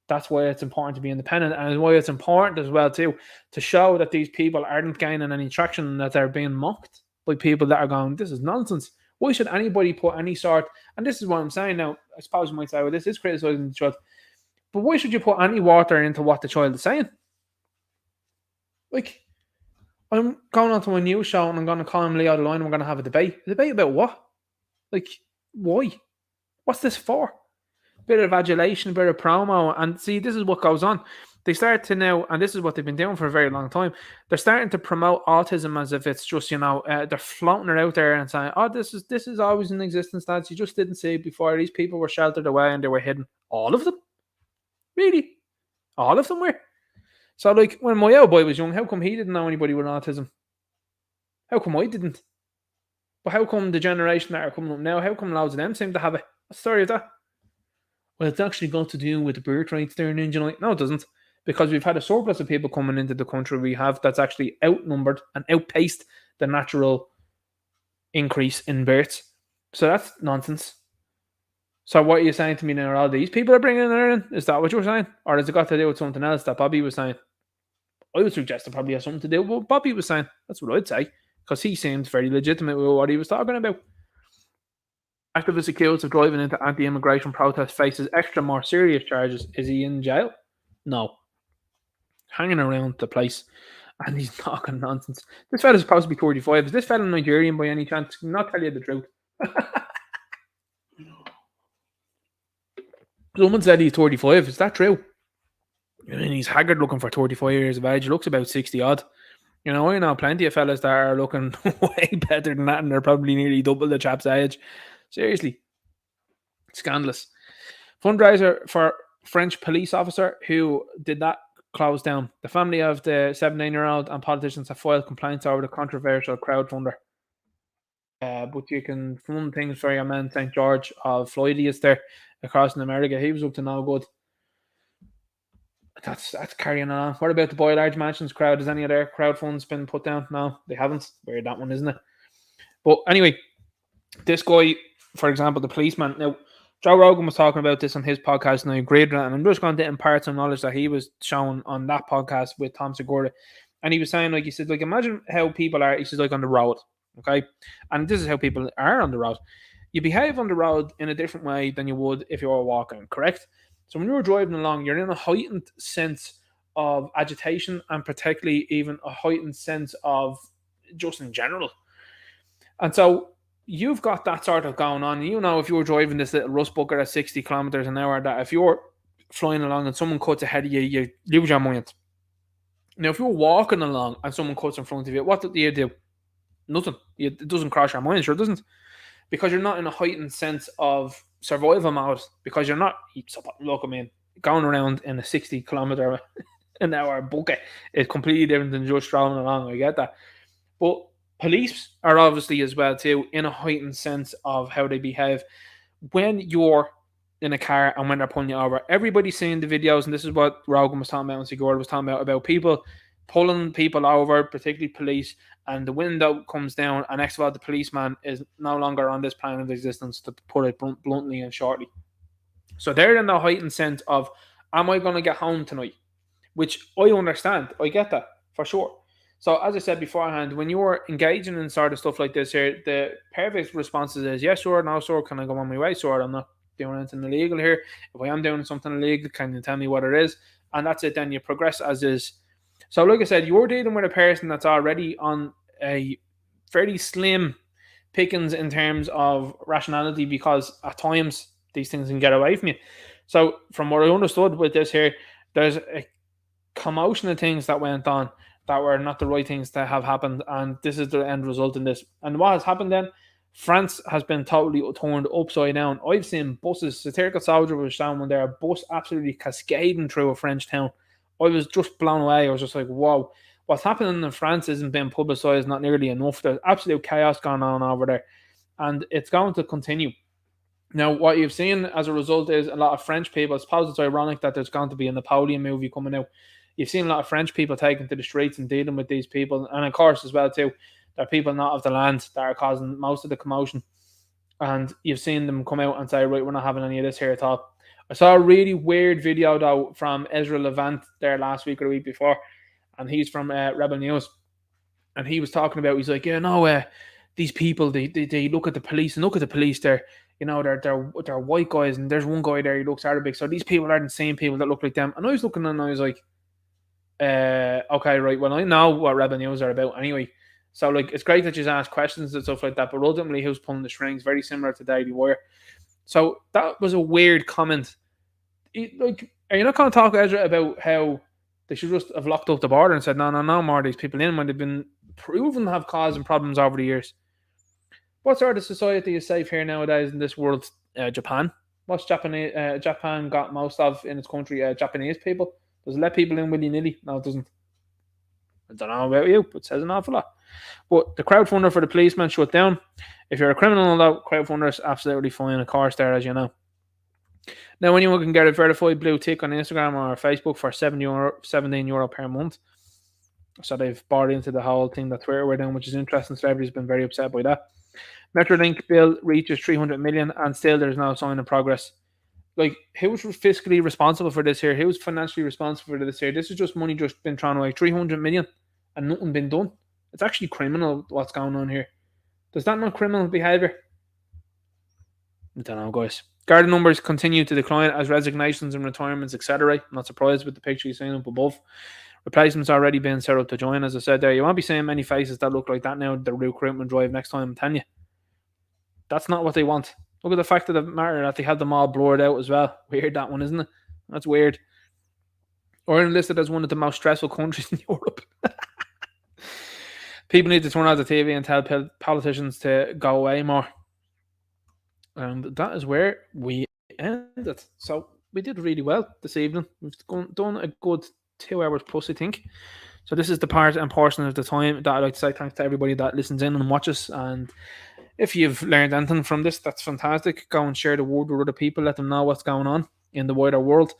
That's why it's important to be independent. And why it's important as well, too, to show that these people aren't gaining any traction and that they're being mocked by people that are going, this is nonsense. Why should anybody put any sort... And this is what I'm saying now. I suppose you might say, well, this is criticising the child. But why should you put any water into what the child is saying? Like... I'm going on to a news show and I'm going to call him Leo the Lion and we're going to have a debate. A debate about what? Like, why? What's this for? A bit of adulation, a bit of promo. And see, this is what goes on. They start to now, and this is what they've been doing for a very long time, they're starting to promote autism as if it's just, they're floating it out there and saying, oh, this is always in existence, lads. You just didn't see it before. These people were sheltered away and they were hidden. All of them? Really? All of them were? So, like, when my old boy was young, how come he didn't know anybody with autism? How come I didn't? But how come the generation that are coming up now, how come loads of them seem to have it? What's the story of that? Well, it's actually got to do with the birth rates there in India. No, it doesn't. Because we've had a surplus of people coming into the country we have that's actually outnumbered and outpaced the natural increase in births. So that's nonsense. So what are you saying to me now? All these people are bringing it in? Is that what you're saying? Or has it got to do with something else that Bobby was saying? I would suggest it probably has something to do with what Bobby was saying. That's what I'd say. Because he seemed very legitimate with what he was talking about. Activist accused of driving into anti-immigration protest faces extra more serious charges. Is he in jail? No. Hanging around the place. And he's talking nonsense. This fella's supposed to be 35. Is this fella Nigerian by any chance? Can not tell you the truth. Someone said he's 35. Is that true? And he's haggard looking for 35 years of age. He looks about 60 odd. You know, I know plenty of fellas that are looking way better than that, and they're probably nearly double the chap's age. Seriously, scandalous. Fundraiser for French police officer who did that closed down. The family of the 17-year-old and politicians have filed complaints over the controversial crowdfunder. But you can fund things for your man St. George of Floydius there across in America. He was up to no good. That's carrying on. What about the Boy Large Mansions crowd? Has any of their crowd funds been put down? No, they haven't. Weird that one, isn't it? But anyway, this guy, for example, the policeman. Now, Joe Rogan was talking about this on his podcast, and I agreed with that. And I'm just going to impart some knowledge that he was shown on that podcast with Tom Segura. And he was saying, like, he said, like, imagine how people are. He says, like, on the road, okay? And this is how people are on the road. You behave on the road in a different way than you would if you were walking, correct? So when you're driving along, you're in a heightened sense of agitation, and particularly even a heightened sense of just in general. And so you've got that sort of going on. You know, if you were driving this little rust bucket at 60 kilometers an hour, that if you're flying along and someone cuts ahead of you, you lose your mind. Now, if you're walking along and someone cuts in front of you, what do you do? Nothing. It doesn't cross your mind, sure it doesn't. Because you're not in a heightened sense of survival mode, because you're not, look, I mean, going around in a 60-kilometer an hour bucket is completely different than just strolling along. I get that. But police are obviously as well too in a heightened sense of how they behave when you're in a car and when they're pulling you over. Everybody's seeing the videos, and this is what Rogan was talking about and Segura was talking about people pulling people over, particularly police, and the window comes down, and next of all, the policeman is no longer on this plane of existence, to put it bluntly and shortly. So they're in the heightened sense of, am I going to get home tonight? Which I understand. I get that, for sure. So as I said beforehand, when you're engaging in sort of stuff like this here, the perfect response is, yes, sir, no, sir, can I go on my way, sir? I'm not doing anything illegal here. If I am doing something illegal, can you tell me what it is? And that's it, then you progress as is. So like I said, you're dealing with a person that's already on a fairly slim pickings in terms of rationality, because at times these things can get away from you. So from what I understood with this here, there's a commotion of things that went on that were not the right things to have happened, and this is the end result in this. And what has happened then? France has been totally turned upside down. I've seen buses. Satirical Soldier was showing one there, a bus absolutely cascading through a French town. I was just blown away. I was just like, whoa, what's happening in France isn't being publicised, not nearly enough. There's absolute chaos going on over there, and it's going to continue. Now, what you've seen as a result is a lot of French people. I suppose it's ironic that there's going to be a Napoleon movie coming out. You've seen a lot of French people taking to the streets and dealing with these people. And of course, as well, too, there are people not of the land that are causing most of the commotion. And you've seen them come out and say, right, we're not having any of this here at all. I saw a really weird video, though, from Ezra Levant there last week or the week before. And he's from Rebel News. And he was talking about, he's like, these people, they look at the police and look at the police there. You know, they're white guys, and there's one guy there, he looks Arabic. So these people aren't the same people that look like them. And I was looking and I was like, okay, right. Well, I know what Rebel News are about anyway. So, like, it's great that you ask questions and stuff like that, but ultimately, who's pulling the strings? Very similar to Daily Wire. So that was a weird comment. Like, are you not going to talk, Ezra, about how they should just have locked up the border and said, no more of these people in, when they've been proven to have causing problems over the years? What sort of society is safe here nowadays in this world? Japan. What's Japan got most of in its country? Japanese people. Does it let people in willy-nilly? No, it doesn't. I don't know about you, but it says an awful lot. But the crowdfunder for the policeman shut down. If you're a criminal, though, crowdfunder is absolutely fine, of course, there, as you know. Now, anyone can get a verified blue tick on Instagram or Facebook for €17 per month. So they've bought into the whole thing that Twitter were doing, which is interesting. So everybody's been very upset by that. Metrolink bill reaches 300 million, and still there's no sign of progress. Like, who's fiscally responsible for this here? Who's financially responsible for this here? This is just money just been thrown away. 300 million and nothing been done. It's actually criminal what's going on here. Does that not criminal behaviour? I don't know, guys. Garda numbers continue to decline as resignations and retirements accelerate. I'm not surprised with the picture you're seeing up above. Replacements already being set up to join, as I said there. You won't be seeing many faces that look like that now, the recruitment drive next time, I'm telling you. That's not what they want. Look at the fact of the matter that they had them all blurred out as well. Weird, that one, isn't it? That's weird. Ireland listed as one of the most stressful countries in Europe. People need to turn on the TV and tell politicians to go away more. And that is where we ended. So we did really well this evening. We've done a good 2 hours plus, I think. So this is the part and portion of the time that I'd like to say thanks to everybody that listens in and watches. And if you've learned anything from this, that's fantastic. Go and share the word with other people. Let them know what's going on in the wider world.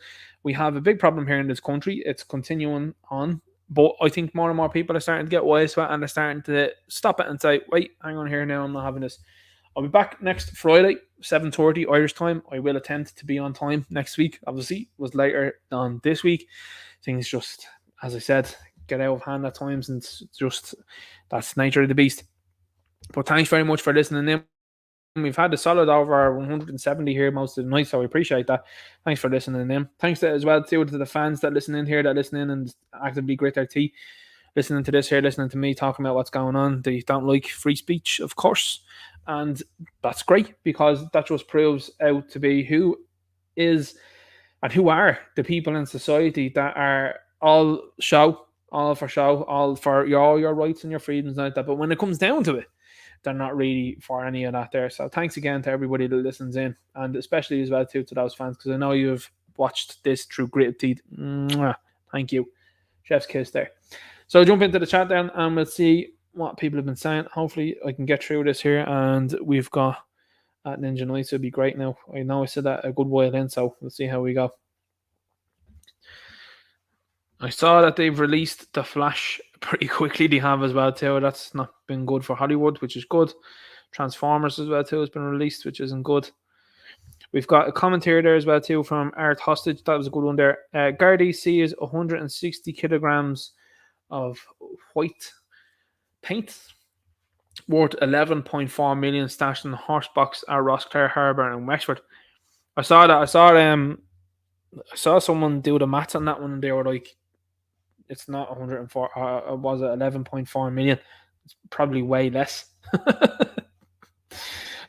We have a big problem here in this country. It's continuing on. But I think more and more people are starting to get wise to it, and they're starting to stop it and say, wait, hang on here now, I'm not having this. I'll be back next Friday, 7:30 Irish time. I will attempt to be on time next week. Obviously, it was later than this week. Things just, as I said, get out of hand at times, and it's just that's the nature of the beast. But thanks very much for listening in. We've had a solid over 170 here most of the night, so I appreciate that. Thanks for listening in. Thanks to, as well to the fans that listen in here, that listen in and actively grit their teeth, listening to this here, listening to me talking about what's going on. They don't like free speech, of course, and that's great because that just proves out to be who is and who are the people in society that are all for show, all for your rights and your freedoms and like that. But when it comes down to it, they're not really for any of that there. So thanks again to everybody that listens in, and especially as well too to those fans, because I know you've watched this through gritted teeth. Mwah. Thank you. Chef's kiss there. So I'll jump into the chat then and we'll see what people have been saying. Hopefully I can get through this here, and we've got at Ninja Knights. It'll be great now. I know I said that a good while in, so we'll see how we go. I saw that they've released The Flash pretty quickly. They have as well too. That's not been good for Hollywood, which is good. Transformers as well too has been released, which isn't good. We've got a commentary there as well too from Art Hostage. That was a good one there. Gardaí sees 160 kilograms of white paint worth 11.4 million stashed in the horse box at Rossclare Harbour in Wexford. I saw that. I saw someone do the maths on that one, and they were like, it's not 104. Was it 11.4 million? It's probably way less.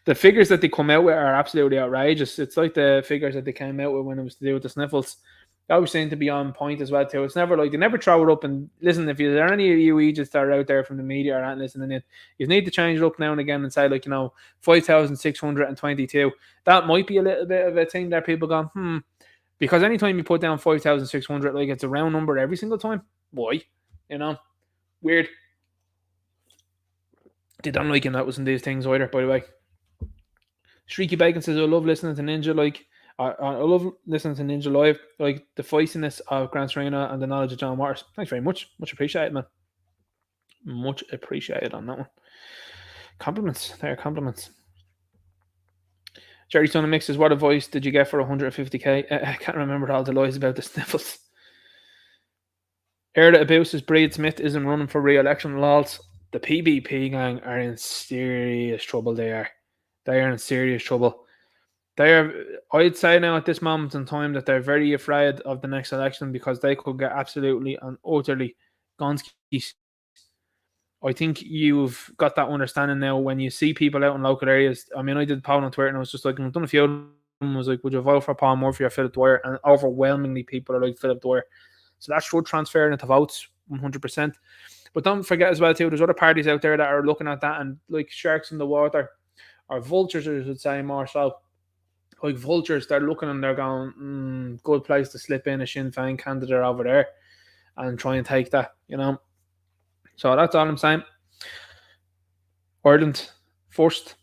The figures that they come out with are absolutely outrageous. It's like the figures that they came out with when it was to do with the sniffles. They always seem to be on point as well too. It's never like they never throw it up and listen. If there are any of you Egypts that are out there from the media or aren't listening in, you need to change it up now and again and say 5,622. That might be a little bit of a thing that people go because anytime you put down 5,600, it's a round number every single time. Why? Weird. They don't like him that was in these things either, by the way. Streaky Bacon says, I love listening to Ninja, I love listening to Ninja Live, the feistiness of Grant Serena and the knowledge of John Waters. Thanks very much. Much appreciated, man. Much appreciated on that one. Compliments. There are compliments. Jerry Son Mix says, what advice did you get for 150k? I can't remember all the lies about the sniffles. Erda Abuse says, Breed Smith isn't running for re-election. Lols. The PBP gang are in serious trouble. They are in serious trouble. I'd say now at this moment in time that they're very afraid of the next election because they could get absolutely and utterly gonskis. I think you've got that understanding now when you see people out in local areas. I mean, I did a poll on Twitter and I was just like, I've done a few of them. I was like, would you vote for Paul Murphy or Philip Dwyer? And overwhelmingly people are like Philip Dwyer. So that should transfer into votes 100%. But don't forget as well too, there's other parties out there that are looking at that and like sharks in the water, or vultures, I should say more so. Like vultures, they're looking and they're going, good place to slip in a Sinn Féin candidate over there and try and take that, So that's all I'm saying. Ireland, first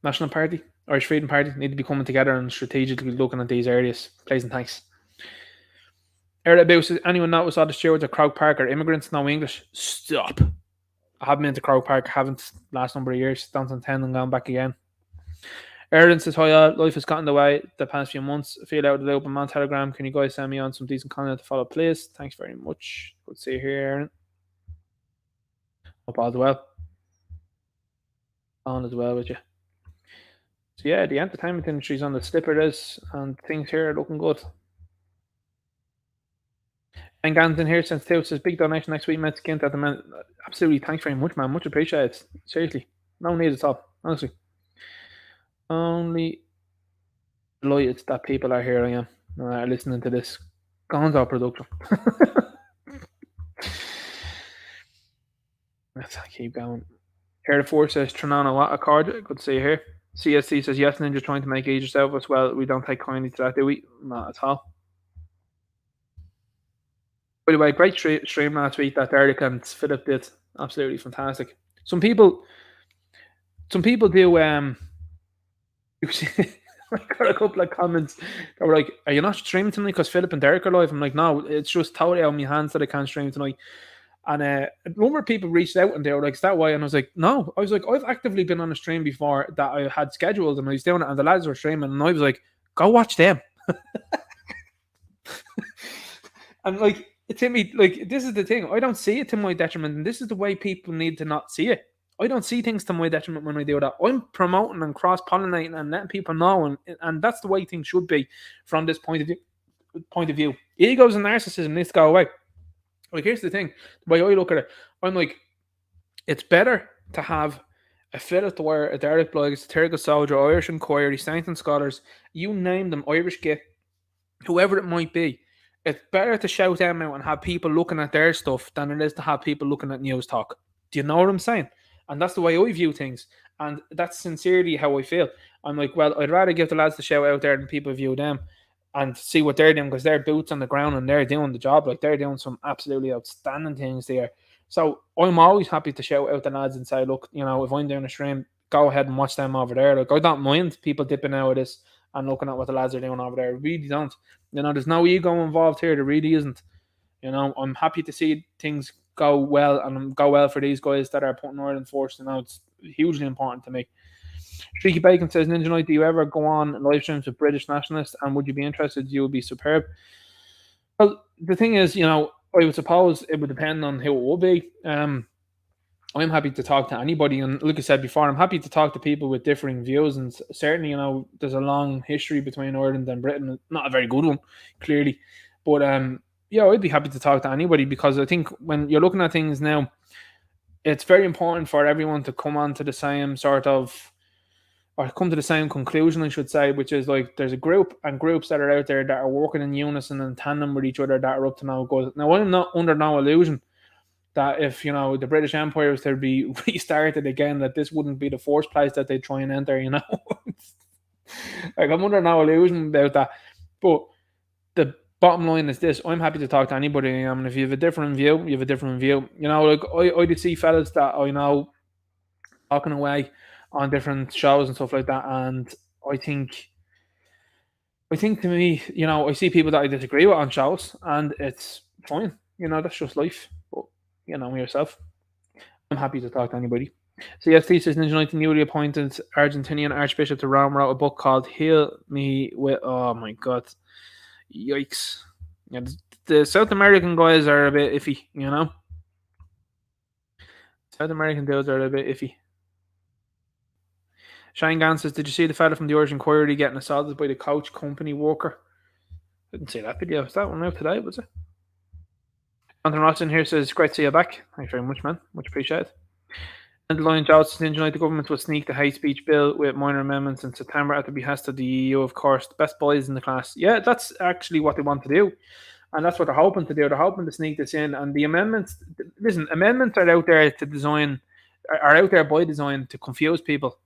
National Party, Irish Freedom Party, need to be coming together and strategically looking at these areas. Please and thanks. Anyone notice all the stewards at Croke Park are immigrants, no English? Stop. I haven't been to Croke Park, haven't last number of years. Don't intend on going back again. Erden says, hi, life has gotten away the past few months. I feel out of the open man Telegram. Can you guys send me on some decent content to follow, please? Thanks very much. Good to see you here, Aaron. Hope all well. On as well with you. So yeah, the entertainment industry's on the slipper this, and things here are looking good. And Ganton here since Theo says big donation next week, Mexican at the minute. Absolutely, thanks very much, man. Much appreciated. Seriously. No need at all, honestly. Only delighted that people are here. I am listening to this. Gonzo production. Let's keep going. Here the Force says Trinana what a card. Good to see you here. CSC says yes, Ninja trying to make age yourself as well. We don't take kindly to that, do we? Not at all. By the way, great stream last week that Derek and Philip did. Absolutely fantastic. Some people do I got a couple of comments that were like, "Are you not streaming tonight because Philip and Derek are live?" I'm like, "No, it's just totally out of my hands that I can't stream tonight." And a number of people reached out and they were like, "Is that why?" And I was like, "No." I was like, "I've actively been on a stream before that I had scheduled and I was doing it, and the lads were streaming, and I was like, go watch them." And like, to me, like, this is the thing. I don't see it to my detriment, and this is the way people need to not see it. I don't see things to my detriment when I do that. I'm promoting and cross pollinating and letting people know, and that's the way things should be from this point of view. Egos and narcissism needs to go away. Like, here's the thing. The way I look at it, I'm like, it's better to have a Philip Dwyer, a Derek Blighs, a Turkish Soldier, Irish Inquiry, Saints and Scholars, you name them, Irish Git, whoever it might be. It's better to shout them out and have people looking at their stuff than it is to have people looking at news talk. Do you know what I'm saying? And that's the way I view things. And that's sincerely how I feel. I'm like, well, I'd rather give the lads the shout out there than people view them and see what they're doing, because they're boots on the ground and they're doing the job. Like, they're doing some absolutely outstanding things there. So I'm always happy to shout out the lads and say, look, you know, if I'm doing a stream, go ahead and watch them over there. Like, I don't mind people dipping out of this and looking at what the lads are doing over there. I really don't. You know, there's no ego involved here. There really isn't. You know, I'm happy to see things go well and go well for these guys that are putting Ireland first. You know, it's hugely important to me. Streaky Bacon says, Ninja Knight, do you ever go on live streams with British nationalists, and would you be interested? You would be superb. Well, the thing is, you know, I would suppose it would depend on who it would be. I'm happy to talk to anybody, and like I said before, I'm happy to talk to people with differing views, and certainly, you know, there's a long history between Ireland and Britain, not a very good one, clearly, but yeah, I'd be happy to talk to anybody, because I think when you're looking at things now, it's very important for everyone to come on to the same sort of, or come to the same conclusion, I should say, which is like, there's a group and groups that are out there that are working in unison and tandem with each other that are up to no good. Now, I'm not under no illusion that if, you know, the British Empire was to be restarted again, that this wouldn't be the first place that they try and enter, you know. Like, I'm under no illusion about that. But the bottom line is this: I'm happy to talk to anybody. I mean, if you have a different view, you have a different view. You know, like, I did see fellas that I know talking away on different shows and stuff like that, and I think to me, you know, I see people that I disagree with on shows, and it's fine. You know, that's just life. But, you know, yourself, I'm happy to talk to anybody. So yes, says Ninja Knight, the newly appointed Argentinian Archbishop to Rome, wrote a book called "Heal Me with." Oh my God, yikes! Yeah, the South American guys are a bit iffy, you know. South American dudes are a bit iffy. Shane Gann says, did you see the fella from the Irish Inquiry getting assaulted by the coach company worker? Didn't see that video. Is that one out today, was it? Anthony Ross in here says, great to see you back. Thanks very much, man. Much appreciated. And Lion Jones says, Ninja Knight, the government will sneak the hate speech bill with minor amendments in September at the behest of the EU, of course. The best boys in the class. Yeah, that's actually what they want to do. And that's what they're hoping to do. They're hoping to sneak this in. And the amendments, listen, amendments are out there to design, are out there by design to confuse people.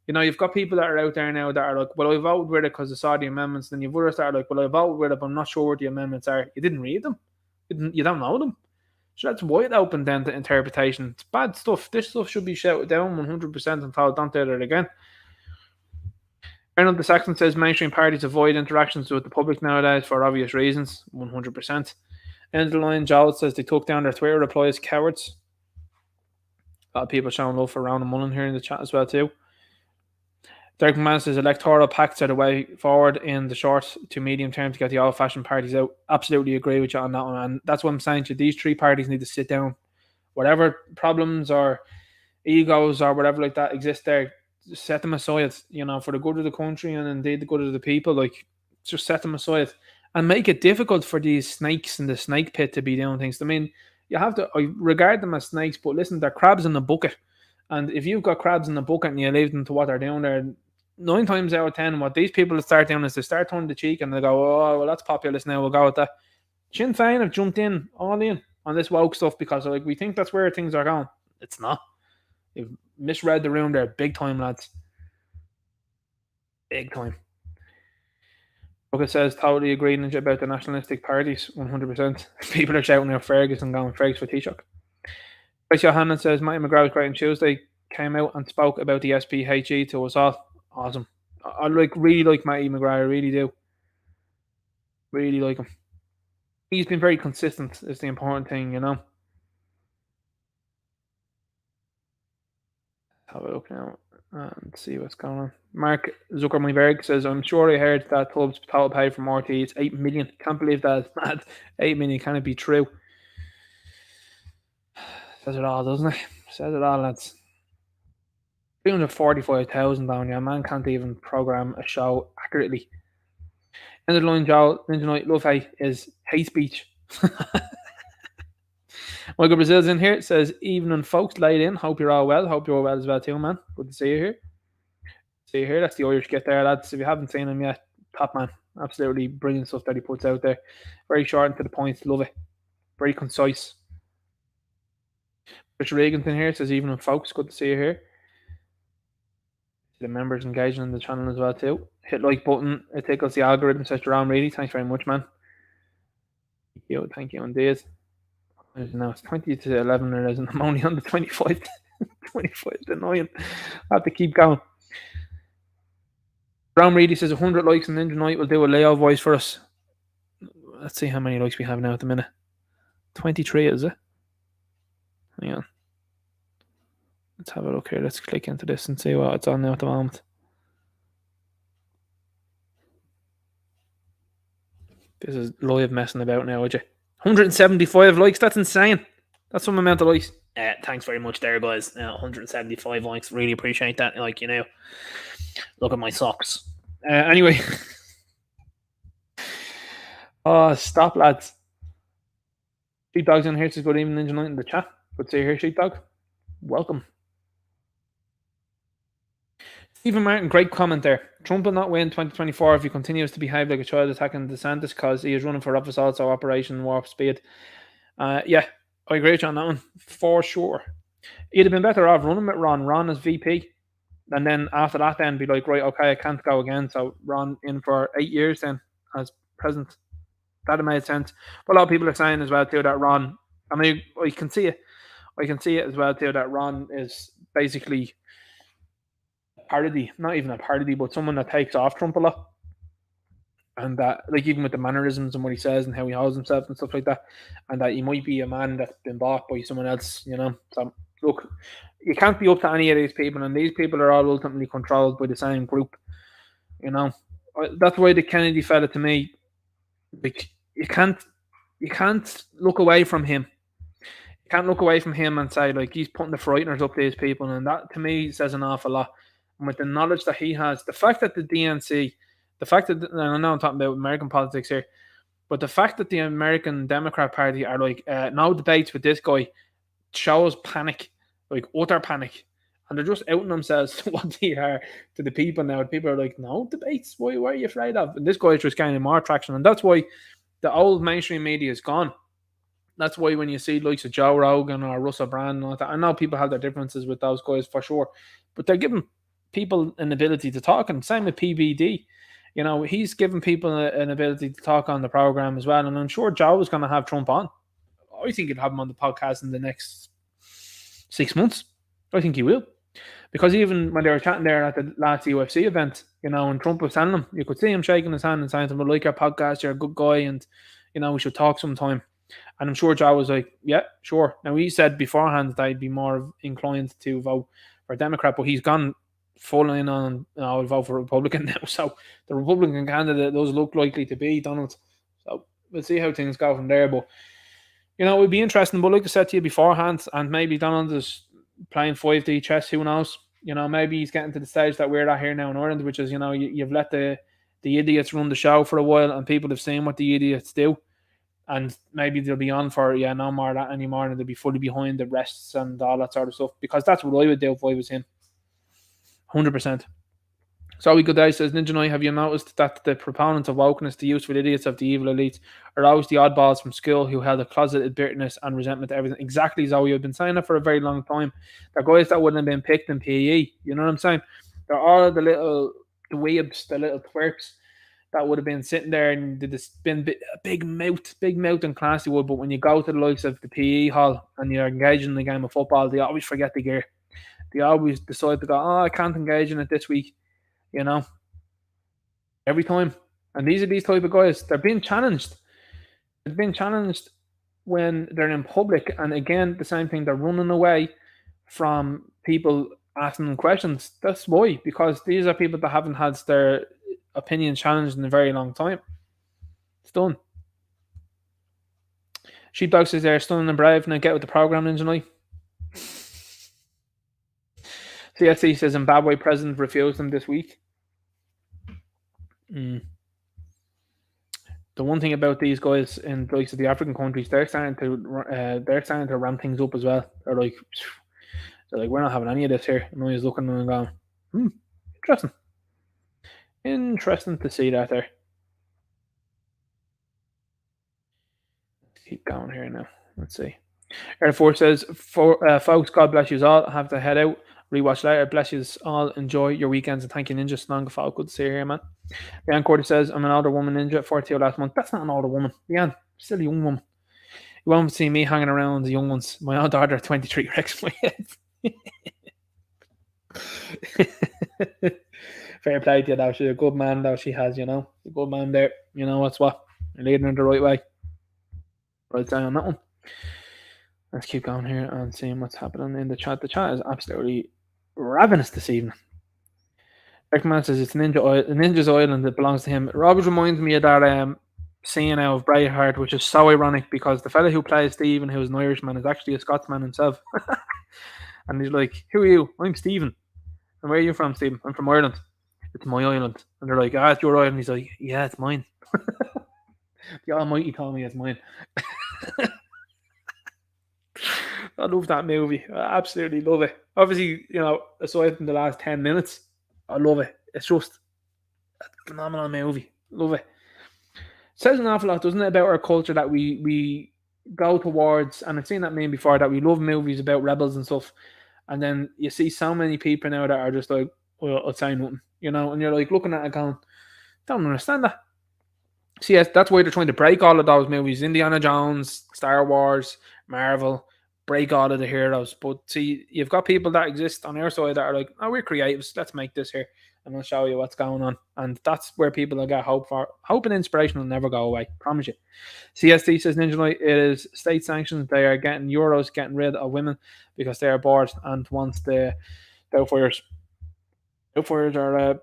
You know, you've got people that are out there now that are like, well, I voted with it because I saw the amendments. Then you've others that are like, well, I voted with it, but I'm not sure what the amendments are. You didn't read them. You don't know them. So that's wide open then to interpretation. It's bad stuff. This stuff should be shouted down 100% and told, don't do that again. Arnold the Saxon says mainstream parties avoid interactions with the public nowadays for obvious reasons. 100%. End of the line, Joel says they took down their Twitter replies, cowards. A lot of people showing love for Round and Mullen here in the chat as well too. Derek McMahon says electoral pacts are the way forward in the short to medium term to get the old-fashioned parties out. Absolutely agree with you on that one. And that's what I'm saying to you. These three parties need to sit down. Whatever problems or egos or whatever like that exist there, just set them aside, you know, for the good of the country and indeed the good of the people. Like, just set them aside and make it difficult for these snakes in the snake pit to be doing things. I mean, you have to, I regard them as snakes, but listen, they're crabs in the bucket. And if you've got crabs in the bucket and you leave them to what they're doing there, 9 times out of 10, what these people start doing is they start turning the cheek and they go, oh, well, that's populist now, we'll go with that. Sinn Féin have jumped in all in on this woke stuff because like we think that's where things are going. It's not. You've misread the room there, big time, lads. Big time. It says totally agreed about the nationalistic parties, 100%. People are shouting out Fergus and going Fergus for Taoiseach. Chris Johanna says Matty McGrath great on Tuesday came out and spoke about the SPHE to us all. Awesome. I really like Matty McGrath. I really do. Really like him. He's been very consistent. Is the important thing, you know. Have a look now and see what's going on. Mark Zuckerberg says, I'm sure I heard that club's total pay from RT is 8 million. Can't believe that. Mad. 8 million. Can it be true? Says it all, doesn't it? Says it all, lads. 345,000 down, yeah. Man can't even program a show accurately. End of the line, Joe. Ninja Knight Love Hate is hate speech. Michael Brazil's in here. Says, evening, folks. Laid in. Hope you're all well. Hope you're all well as well, too, man. Good to see you here. See you here. That's the Irish Gettr, lads. If you haven't seen him yet, top man. Absolutely brilliant stuff that he puts out there. Very short and to the point. Love it. Very concise. Richard Regan's in here. Says, evening, folks. Good to see you here. The members engaging in the channel as well, too. Hit like button. It tickles the algorithm. Says Jerome Reedy. Thanks very much, man. Thank you indeed. Now it's 20 to 11, or isn't I'm only on the 25 to 9. I have to keep going. Brown Reedy says 100 likes and Ninja Knight will do a Leo voice for us. Let's see how many likes we have now at the minute. 23, is it? Hang on. Let's have a look here. Let's click into this and see what it's on now at the moment. This is live messing about now, would you? 175 likes. That's insane. That's some amount of likes. Thanks very much there, guys. 175 likes. Really appreciate that. Like, you know, look at my socks. Anyway. Oh, stop, lads. Sheepdog's in here. Says good evening, Ninja Knight in the chat. Good to see you here, Sheepdog. Welcome. Stephen Martin, great comment there. Trump will not win 2024 if he continues to behave like a child attacking DeSantis because he is running for office also, Operation Warp Speed. Yeah, I agree with you on that one, for sure. He'd have been better off running with Ron as VP, and then after that then be like, right, okay, I can't go again, so Ron in for 8 years then as president. That made sense. But a lot of people are saying as well too that Ron, I mean, I can see it as well too that Ron is basically parody, not even a parody, but someone that takes off Trump a lot. And that, like, even with the mannerisms and what he says and how he holds himself and stuff like that, and that he might be a man that's been bought by someone else, you know. So, look, you can't be up to any of these people, and these people are all ultimately controlled by the same group, you know. That's why the Kennedy fella, to me, like, you can't look away from him. You can't look away from him and say, like, he's putting the frighteners up these people, and that, to me, says an awful lot. And with the knowledge that he has, the fact that the DNC, the fact that, and I know I'm talking about American politics here, but the fact that the American Democrat Party are like, no debates with this guy shows panic, like utter panic. And they're just outing themselves to what they are to the people now. People are like, no debates? Why are you afraid of? And this guy is just gaining more traction. And that's why the old mainstream media is gone. That's why when you see likes of Joe Rogan or Russell Brand and all that, I know people have their differences with those guys for sure, but they're giving people an ability to talk. And same with PBD. You know, he's giving people an ability to talk on the program as well. And I'm sure Joe is going to have Trump on. I think he'll have him on the podcast in the next 6 months. I think he will. Because even when they were chatting there at the last UFC event, you know, and Trump was telling him, you could see him shaking his hand and saying to him, I like our podcast, you're a good guy, and, you know, we should talk sometime. And I'm sure Joe was like, yeah, sure. Now, he said beforehand that he'd be more inclined to vote for Democrat, but he's gone full in on, I'll vote for Republican now. So the Republican candidate does look likely to be Donald. So we'll see how things go from there. But, you know, it would be interesting. But like I said to you beforehand, and maybe Donald is playing 5D chess, who knows? You know, maybe he's getting to the stage that we're at here now in Ireland, which is, you know, you've let the idiots run the show for a while, and people have seen what the idiots do. And maybe they'll be on for, no more of that anymore, and they'll be fully behind the rests and all that sort of stuff. Because that's what I would do if I was him. 100%. So we good day says Ninja Knight, have you noticed that the proponents of wokeness, the useful idiots of the evil elites, are always the oddballs from school who held a closeted bitterness and resentment to everything? Exactly, Zoe. I've been saying that for a very long time. They're guys that wouldn't have been picked in PE. You know what I'm saying? They're all the weebs, the little twerps that would have been sitting there and they'd been a big mouth in class they would. But when you go to the likes of the PE hall and you're engaging in the game of football, they always forget the gear. They always decide to go, oh, I can't engage in it this week. You know, every time. And these are these type of guys. They're being challenged. They're being challenged when they're in public. And again, the same thing. They're running away from people asking them questions. That's why, because these are people that haven't had their opinion challenged in a very long time. It's done. Sheepdog says they're stunning and brave. Now get with the program, Ninja. CSC says Zimbabwe president refused them this week. The one thing about these guys in the likes of the African countries, they're starting to ramp things up as well. They're like, we're not having any of this here. And he's looking and going, interesting to see that there. Let's keep going here now. Let's see. Air Force says, folks, God bless you all. I have to head out. Rewatch later. Bless you all. Enjoy your weekends and thank you, Ninja. Snong Fall. Good to see you here, man. Leanne Cordy says, I'm an older woman, Ninja, 42 last month. That's not an older woman. Leanne, still a young woman. You won't see me hanging around the young ones. My own daughter, 23, wrecks my head. Fair play to you, though. She's a good man, though. She has, a good man there. You know what's what. You're leading her the right way. Right down on that one. Let's keep going here and seeing what's happening in the chat. The chat is absolutely ravenous this evening. Beckman says it's Ninja's Island that belongs to him. Robert reminds me of that scene out of Braveheart, which is so ironic because the fella who plays Stephen, who's an Irishman, is actually a Scotsman himself. And he's like, who are you? I'm Stephen. And where are you from, Stephen? I'm from Ireland. It's my island. And they're like, it's your island. And he's like, yeah, it's mine. The Almighty told me it's mine. I love that movie. I absolutely love it. Obviously, aside from the last 10 minutes, I love it. It's just a phenomenal movie. Love it. Says an awful lot, doesn't it, about our culture that we go towards, and I've seen that meme before, that we love movies about rebels and stuff, and then you see so many people now that are just like, well, I'll say nothing, and you're like looking at it going, don't understand that. So yes, that's why they're trying to break all of those movies. Indiana Jones, Star Wars, Marvel, break all of the heroes. But see, you've got people that exist on our side that are like, oh, we're creatives, let's make this here and I'll show you what's going on. And that's where people will get hope for. Hope and inspiration will never go away, promise you. CSD says Ninja Knight, it is state sanctions. They are getting Euros, getting rid of women because they are bored and wants the Doubtfires. Doubtfires are a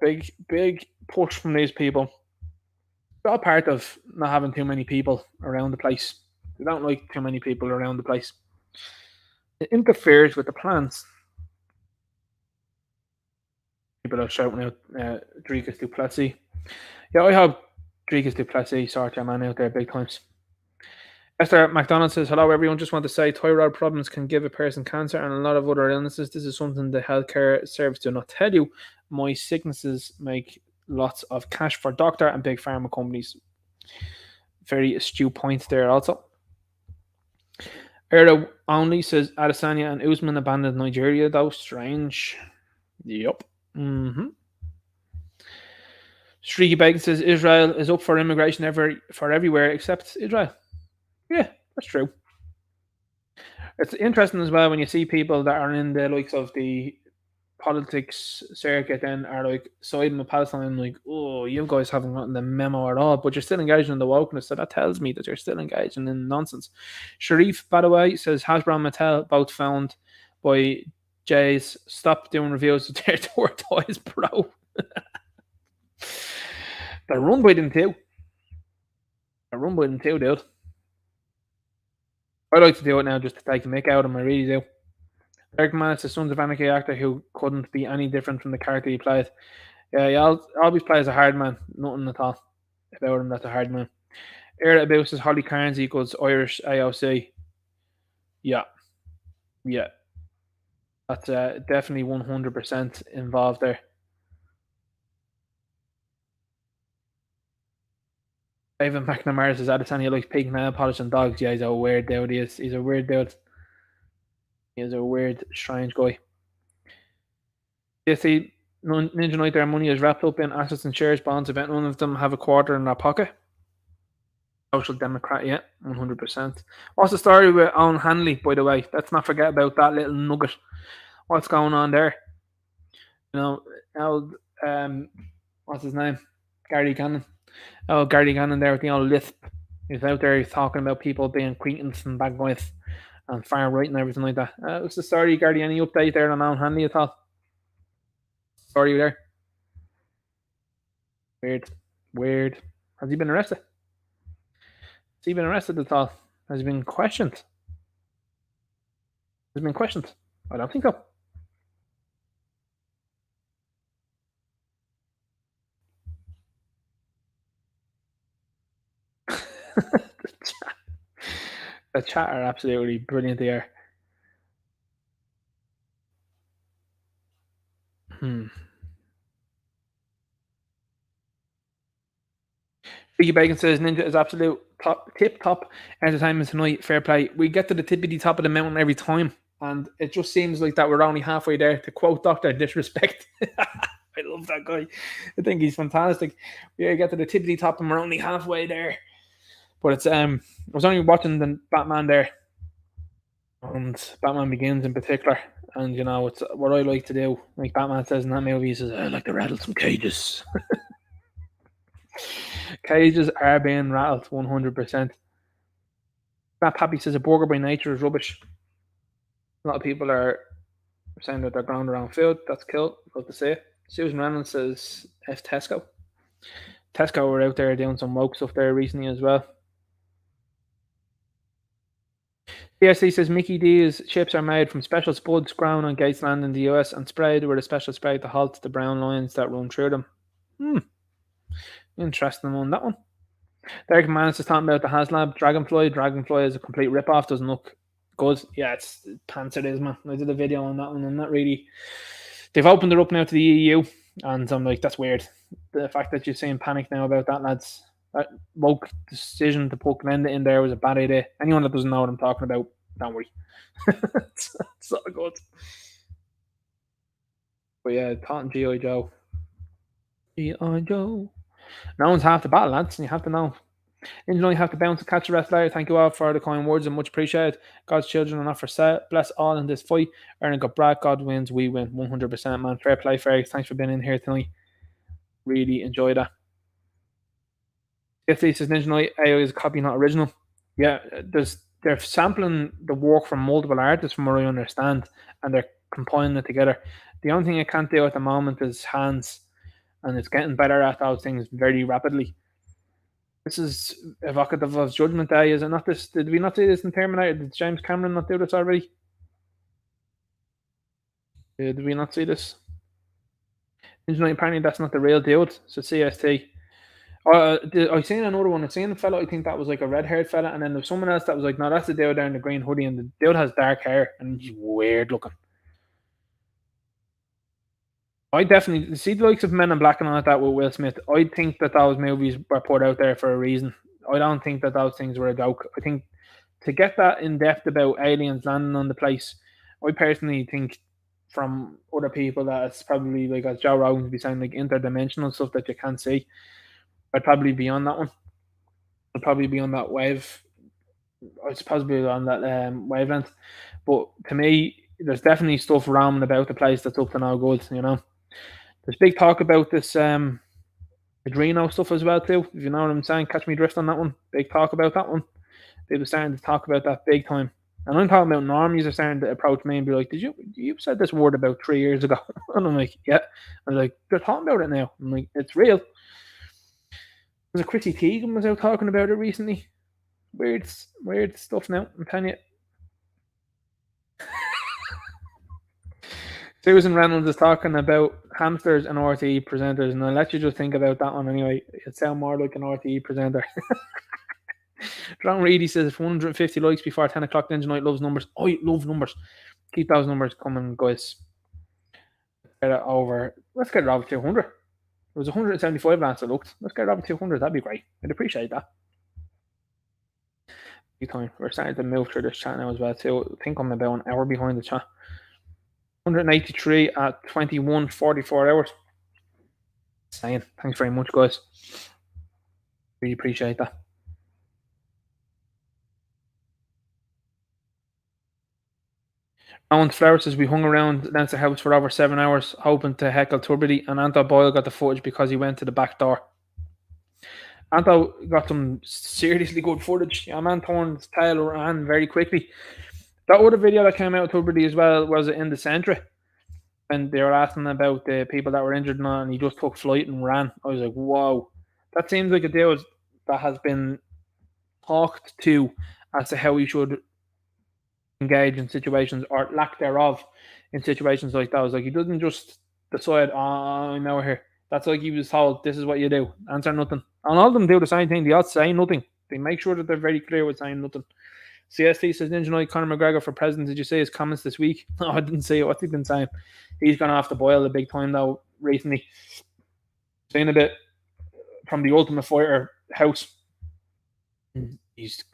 big push from these people. It's all part of not having too many people around the place. They don't like too many people around the place. It interferes with the plans. People are shouting out Dricus Duplessis. Yeah, I hope Dricus Duplessis sort your man out there big times. Esther McDonald says, hello everyone, just want to say thyroid problems can give a person cancer and a lot of other illnesses. This is something the healthcare service do not tell you. My sicknesses make lots of cash for doctor and big pharma companies. Very astute point there also. Erdo only says Adesanya and Usman abandoned Nigeria though. Strange. Yup. Streaky Bacon says Israel is up for immigration for everywhere except Israel. Yeah, that's true. It's interesting as well when you see people that are in the likes of the politics circuit then are like siding with Palestine, like, oh, you guys haven't gotten the memo at all, but you're still engaging in the wokeness, so that tells me that you're still engaging in nonsense. Sharif, by the way, says Hasbro and Mattel both found by Jay's stop doing reviews of their tour toys, bro. They're run by them too. Dude. I like to do it now just to take the mick out of them, I really do. Eric Mann is the Sons of Anarchy actor who couldn't be any different from the character he played. Yeah, he always plays a hard man. Nothing at all about him that's a hard man. Era about says Holly Carnes equals Irish AOC. Yeah. That's definitely 100% involved there. David McNamara says Adesanya likes pig nail polish and dogs. Yeah, he's a weird dude. He's a weird dude. He's a weird, strange guy. You see, Ninja Knight, their money is wrapped up in assets and shares, bonds. About none of them have a quarter in their pocket. Social Democrat, yeah, 100%. What's the story with Owen Hanley, by the way? Let's not forget about that little nugget. What's going on there? You know, old, what's his name? Gary Gannon. Oh, Gary Gannon there with the old lisp. He's out there talking about people being cretins and bad guys and far right and everything like that. What's the story, Gary? Any update there on Owen Hanley at all? Story there? Weird. Has he been arrested? Has he been arrested at all? Has he been questioned? Has he been questioned? I don't think so. The chat are absolutely brilliant here. Biggie Bacon says Ninja is absolute tip top entertainment tonight. Fair play. We get to the tippity top of the mountain every time, and it just seems like that we're only halfway there. To quote Doctor Disrespect, I love that guy. I think he's fantastic. We get to the tippity top, and we're only halfway there. But it's I was only watching the Batman there, and Batman Begins in particular. And you know, it's what I like to do. Like Batman says in that movie, he says, "I like to rattle some cages." Cages are being rattled 100%. Matt Pappy says a burger by nature is rubbish. A lot of people are saying that they're ground around food. That's cool. Love to see it. Susan Reynolds says F Tesco. Tesco were out there doing some woke stuff there recently as well. PSC says Mickey D's chips are made from special spuds ground on Gatesland in the US and sprayed with a special spray to halt the brown lines that run through them. Interesting on that one. Derek Manus is talking about the HasLab Dragonfly. Dragonfly is a complete rip-off. Doesn't look good. Yeah, it's panzerism. I did a video on that one. I'm not really... They've opened it up now to the EU, and I'm like, that's weird. The fact that you're saying panic now about that, lads. That woke decision to put Glenda in there was a bad idea. Anyone that doesn't know what I'm talking about, don't worry. it's not good. But yeah, Taunton G.I. Joe. G.I. Joe. No one's half the battle, lads, and you have to know. Engine only have to bounce and catch the rest later. Thank you all for the kind words and much appreciated. God's children are not for sale. Bless all in this fight. Aaron got Brad. God wins. We win. 100%, man. Fair play, Fergus. Thanks for being in here tonight. Really enjoy that. If this is Ninja Knight, AI is a copy, not original. Yeah, they're sampling the work from multiple artists, from what I understand, and they're compiling it together. The only thing I can't do at the moment is hands, and it's getting better at those things very rapidly. This is evocative of Judgment Day, is it not? This did we not see this in Terminator? Did James Cameron not do this already? Did we not see this? Apparently that's not the real dude. So CST. I seen another one. I seen a fella. I think that was like a red-haired fella, and then there's someone else that was like, no, that's the dude there in the green hoodie, and the dude has dark hair and he's weird looking. I definitely see the likes of Men in Black and all that with Will Smith. I think that those movies were put out there for a reason. I don't think that those things were a joke. I think to get that in depth about aliens landing on the place, I personally think from other people that it's probably like, as Joe Rogan would be saying, like interdimensional stuff that you can't see. I'd probably be on that one. I'd probably be on that wave. It's possibly on that wavelength. But to me, there's definitely stuff roaming about the place that's up to no good, you know. There's big talk about this Adreno stuff as well too. If you know what I'm saying, catch me drift on that one. Big talk about that one. People starting to talk about that big time. And I'm talking about normies are starting to approach me and be like, "Did you said this word about 3 years ago?" And I'm like, "Yeah." I'm like, "They're talking about it now." I'm like, "It's real." There's a Chrissy Teigen was out talking about it recently. Weird stuff now. I'm telling you. Susan Reynolds is talking about hamsters and RTE presenters, and I'll let you just think about that one anyway. It sounds more like an RTE presenter. John Reedy says 150 likes before 10 o'clock. Ninja Knight loves numbers. I love numbers. Keep those numbers coming, guys. Get it over. Let's get it over 200. It was 175 last I looked. Let's get it up to 200. That'd be great. I'd appreciate that. Big time. We're starting to move through this chat now as well too. I think I'm about an hour behind the chat. 183 at 21:44 hours. Saying thanks very much, guys. Really appreciate that. Alan Flower says we hung around Leinster House for over 7 hours, hoping to heckle Turbiddy, and Anto Boyle got the footage because he went to the back door. Anto got some seriously good footage. Yeah, man turned his tail around very quickly. That other video that came out of Turbiddy as well was in the centre, and they were asking about the people that were injured, and he just took flight and ran. I was like, wow, that seems like a deal that has been talked to as to how he should engage in situations or lack thereof in situations like that. I was like, he doesn't just decide, oh, I'm out here. That's like he was told, this is what you do. Answer nothing. And all of them do the same thing. They all say nothing. They make sure that they're very clear with saying nothing. CST says, Ninja Knight, Conor McGregor for president. Did you see his comments this week? No, I didn't see it. What's he been saying? He's gone off the boil a big time, though, recently. Saying a bit from the Ultimate Fighter house. He's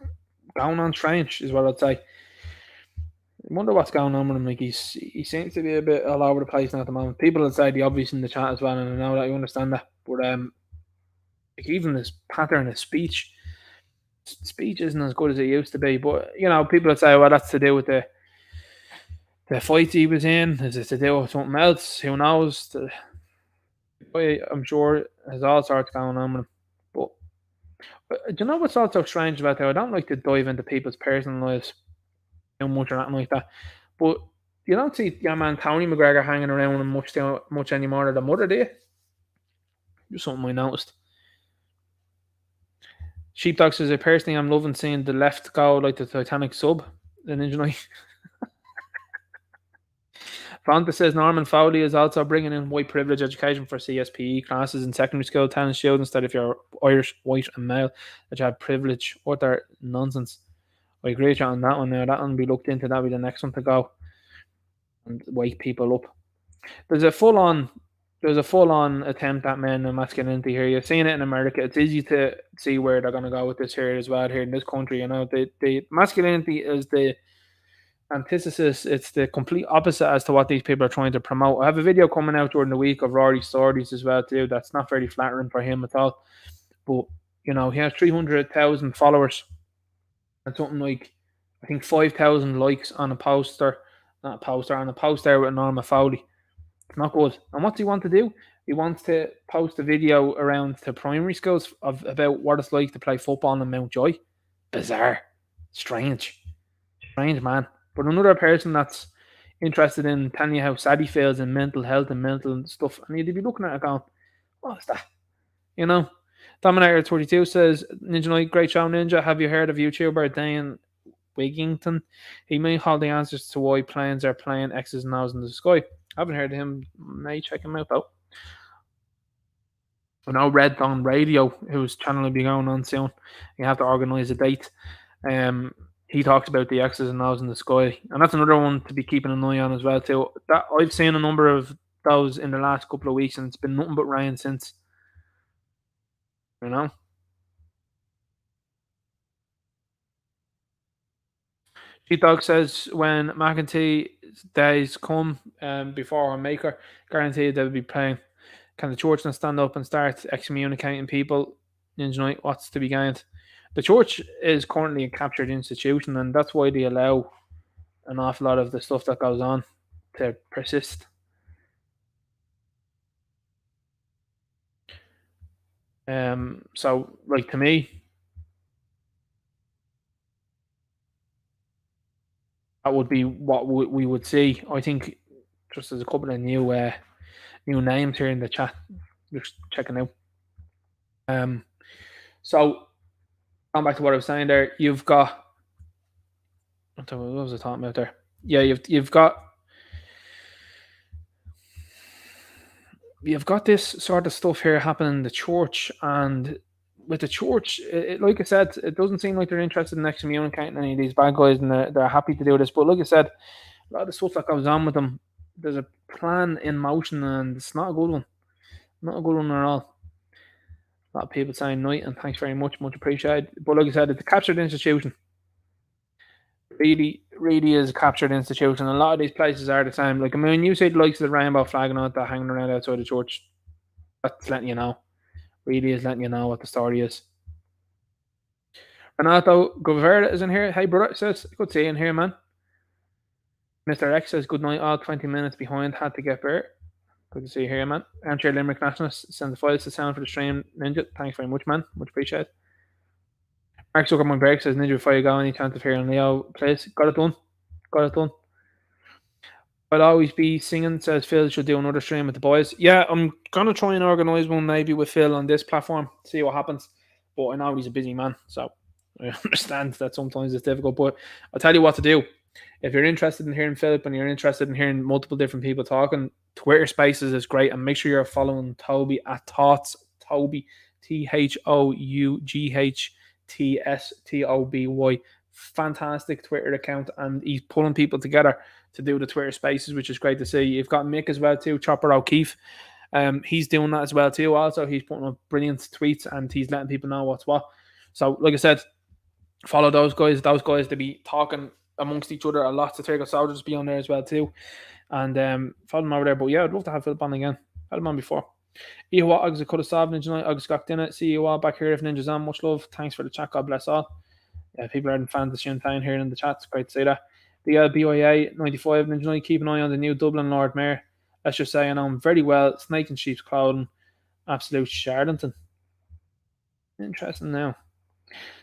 going on strange, is what I'd say. I wonder what's going on with him. Like he seems to be a bit all over the place now at the moment. People would say the obvious in the chat as well, and I know that you understand that. But like even his pattern of speech isn't as good as it used to be. But you know, people would say, well, that's to do with the fights he was in. Is it to do with something else? Who knows? I'm sure there's all sorts going on with him. But do you know what's also strange about that? I don't like to dive into people's personal lives too much or anything like that. But you don't see your man Tony McGregor hanging around him much anymore than mother, do you? Just something I noticed. Sheepdog says, personally, I'm loving seeing the left go like the Titanic sub. The Ninja Knight. Fanta says Norman Fowley is also bringing in white privilege education for CSPE classes in secondary school, telling students that if you're Irish, white, and male, that you have privilege. What are nonsense. I agree with you on that one now. That one will be looked into. That'll be the next one to go and wake people up. There's a full on attempt at men and masculinity here. You've seen it in America. It's easy to see where they're going to go with this here as well. Here in this country, you know, the masculinity is the antithesis. It's the complete opposite as to what these people are trying to promote. I have a video coming out during the week of Rory's stories as well too. That's not very flattering for him at all. But you know, he has 300,000 followers and something like I think 5,000 likes on a poster, not a poster, on a post there with Norma Fowley. It's not good. And what's he want to do? He wants to post a video around to primary schools about what it's like to play football in Mountjoy. Bizarre. Strange, man. But another person that's interested in telling you how sad he feels in mental health and mental stuff, and you'd be looking at it going, what's that? You know? Dominator 32 says, Ninja Knight, great show, Ninja. Have you heard of YouTuber Dan Wigington? He may hold the answers to why planes are playing X's and O's in the sky. I haven't heard of him. May check him out though. I know Red Dawn Radio, whose channel will be going on soon. You have to organise a date. He talks about the X's and O's in the sky, and that's another one to be keeping an eye on as well too. That I've seen a number of those in the last couple of weeks, and it's been nothing but rain since. You know. Sheepdog says when McEntee days come before our maker, guaranteed they'll be playing. Can the church not stand up and start excommunicating people? Ninja Knight, what's to be gained? The church is currently a captured institution, and that's why they allow an awful lot of the stuff that goes on to persist. So, like, to me, that would be what we would see. I think just there's a couple of new names here in the chat. Just checking out. So going back to what I was saying there, you've got what was I talking about there? Yeah, you've got this sort of stuff here happening in the church, and with the church, like I said, it doesn't seem like they're interested in excommunicating any of these bad guys, and they're happy to do this. But like I said, a lot of the stuff that goes on with them, there's a plan in motion, and it's not a good one. Not a good one at all. A lot of people saying night, and thanks very much, much appreciated. But like I said, it's a captured institution. Really, really is a captured institution. A lot of these places are the same. Like, I mean, you say the likes of the rainbow flag and all that hanging around outside the church, that's letting you know. Really is letting you know what the story is. Renato Govera is in here. Hey, brother, says, good seeing here, man. Mr. X says, good night, all 20 minutes behind, had to get better. Good to see you here, man. Armchair Limerick Nationalist sends the files to sound for the stream. Ninja, thanks very much, man. Much appreciated. Mark Zuckerman Break says, Ninja, before you go, any chance of hearing Leo, please. Got it done. Got it done. I'll always be singing, says Phil, should do another stream with the boys. Yeah, I'm going to try and organise one maybe with Phil on this platform, see what happens. But I know he's a busy man, so I understand that sometimes it's difficult. But I'll tell you what to do. If you're interested in hearing Philip and you're interested in hearing multiple different people talking, Twitter Spaces is great. And make sure you're following Toby at Thoughts, Toby, THOUGHTSTOBY. Fantastic Twitter account. And he's pulling people together to do the Twitter Spaces, which is great to see. You've got Mick as well too, Chopper O'Keefe. He's doing that as well too. Also, he's putting up brilliant tweets and he's letting people know what's what. So, like I said, follow those guys. Those guys to be talking amongst each other a lot. To Trigo Soldiers be on there as well too, and follow them over there. But yeah, I'd love to have Philip on again. Had him on before. Ihawa Agus could have solved Ninja Night. Agus got dinner. See you all back here if Ninja's on. Much love. Thanks for the chat. God bless all. Yeah, people are fans of Shintown here in the chat. It's great to see that. The BYA 95 Ninja Night. Keep an eye on the new Dublin Lord Mayor. Let's just say I know him very well. Snake in sheep's clothing. Absolute charlatan. Interesting now.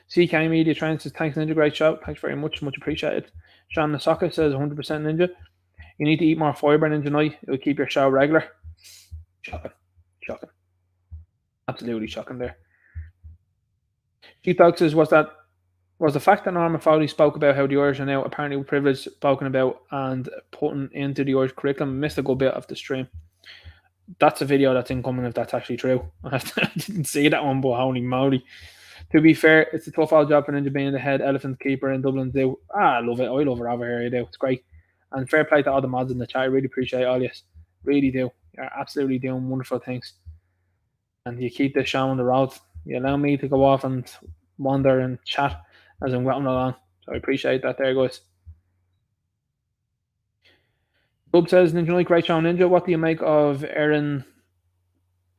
CK Media Trends says, thanks, Ninja. Great show. Thanks very much. Much appreciated. Sean Nasaka says, 100% Ninja. You need to eat more fibre, Ninja Night. It will keep your show regular. Shocking. Shocking. Absolutely shocking there. Sheepdog says, was the fact that Norman Foley spoke about how the Irish are now apparently privileged spoken about and putting into the Irish curriculum, missed a good bit of the stream. That's a video that's incoming if that's actually true. I didn't see that one, but holy moly. To be fair, it's a tough old job for Ninja being the head elephant keeper in Dublin. Do I love it? I love it over here. I do. It's great. And fair play to all the mods in the chat. I really appreciate all you. Really do. You're absolutely doing wonderful things. And you keep this show on the road. You allow me to go off and wander and chat as I'm going along. So I appreciate that there, guys. Bub says, Ninja Night, great show, Ninja. What do you make of Erin?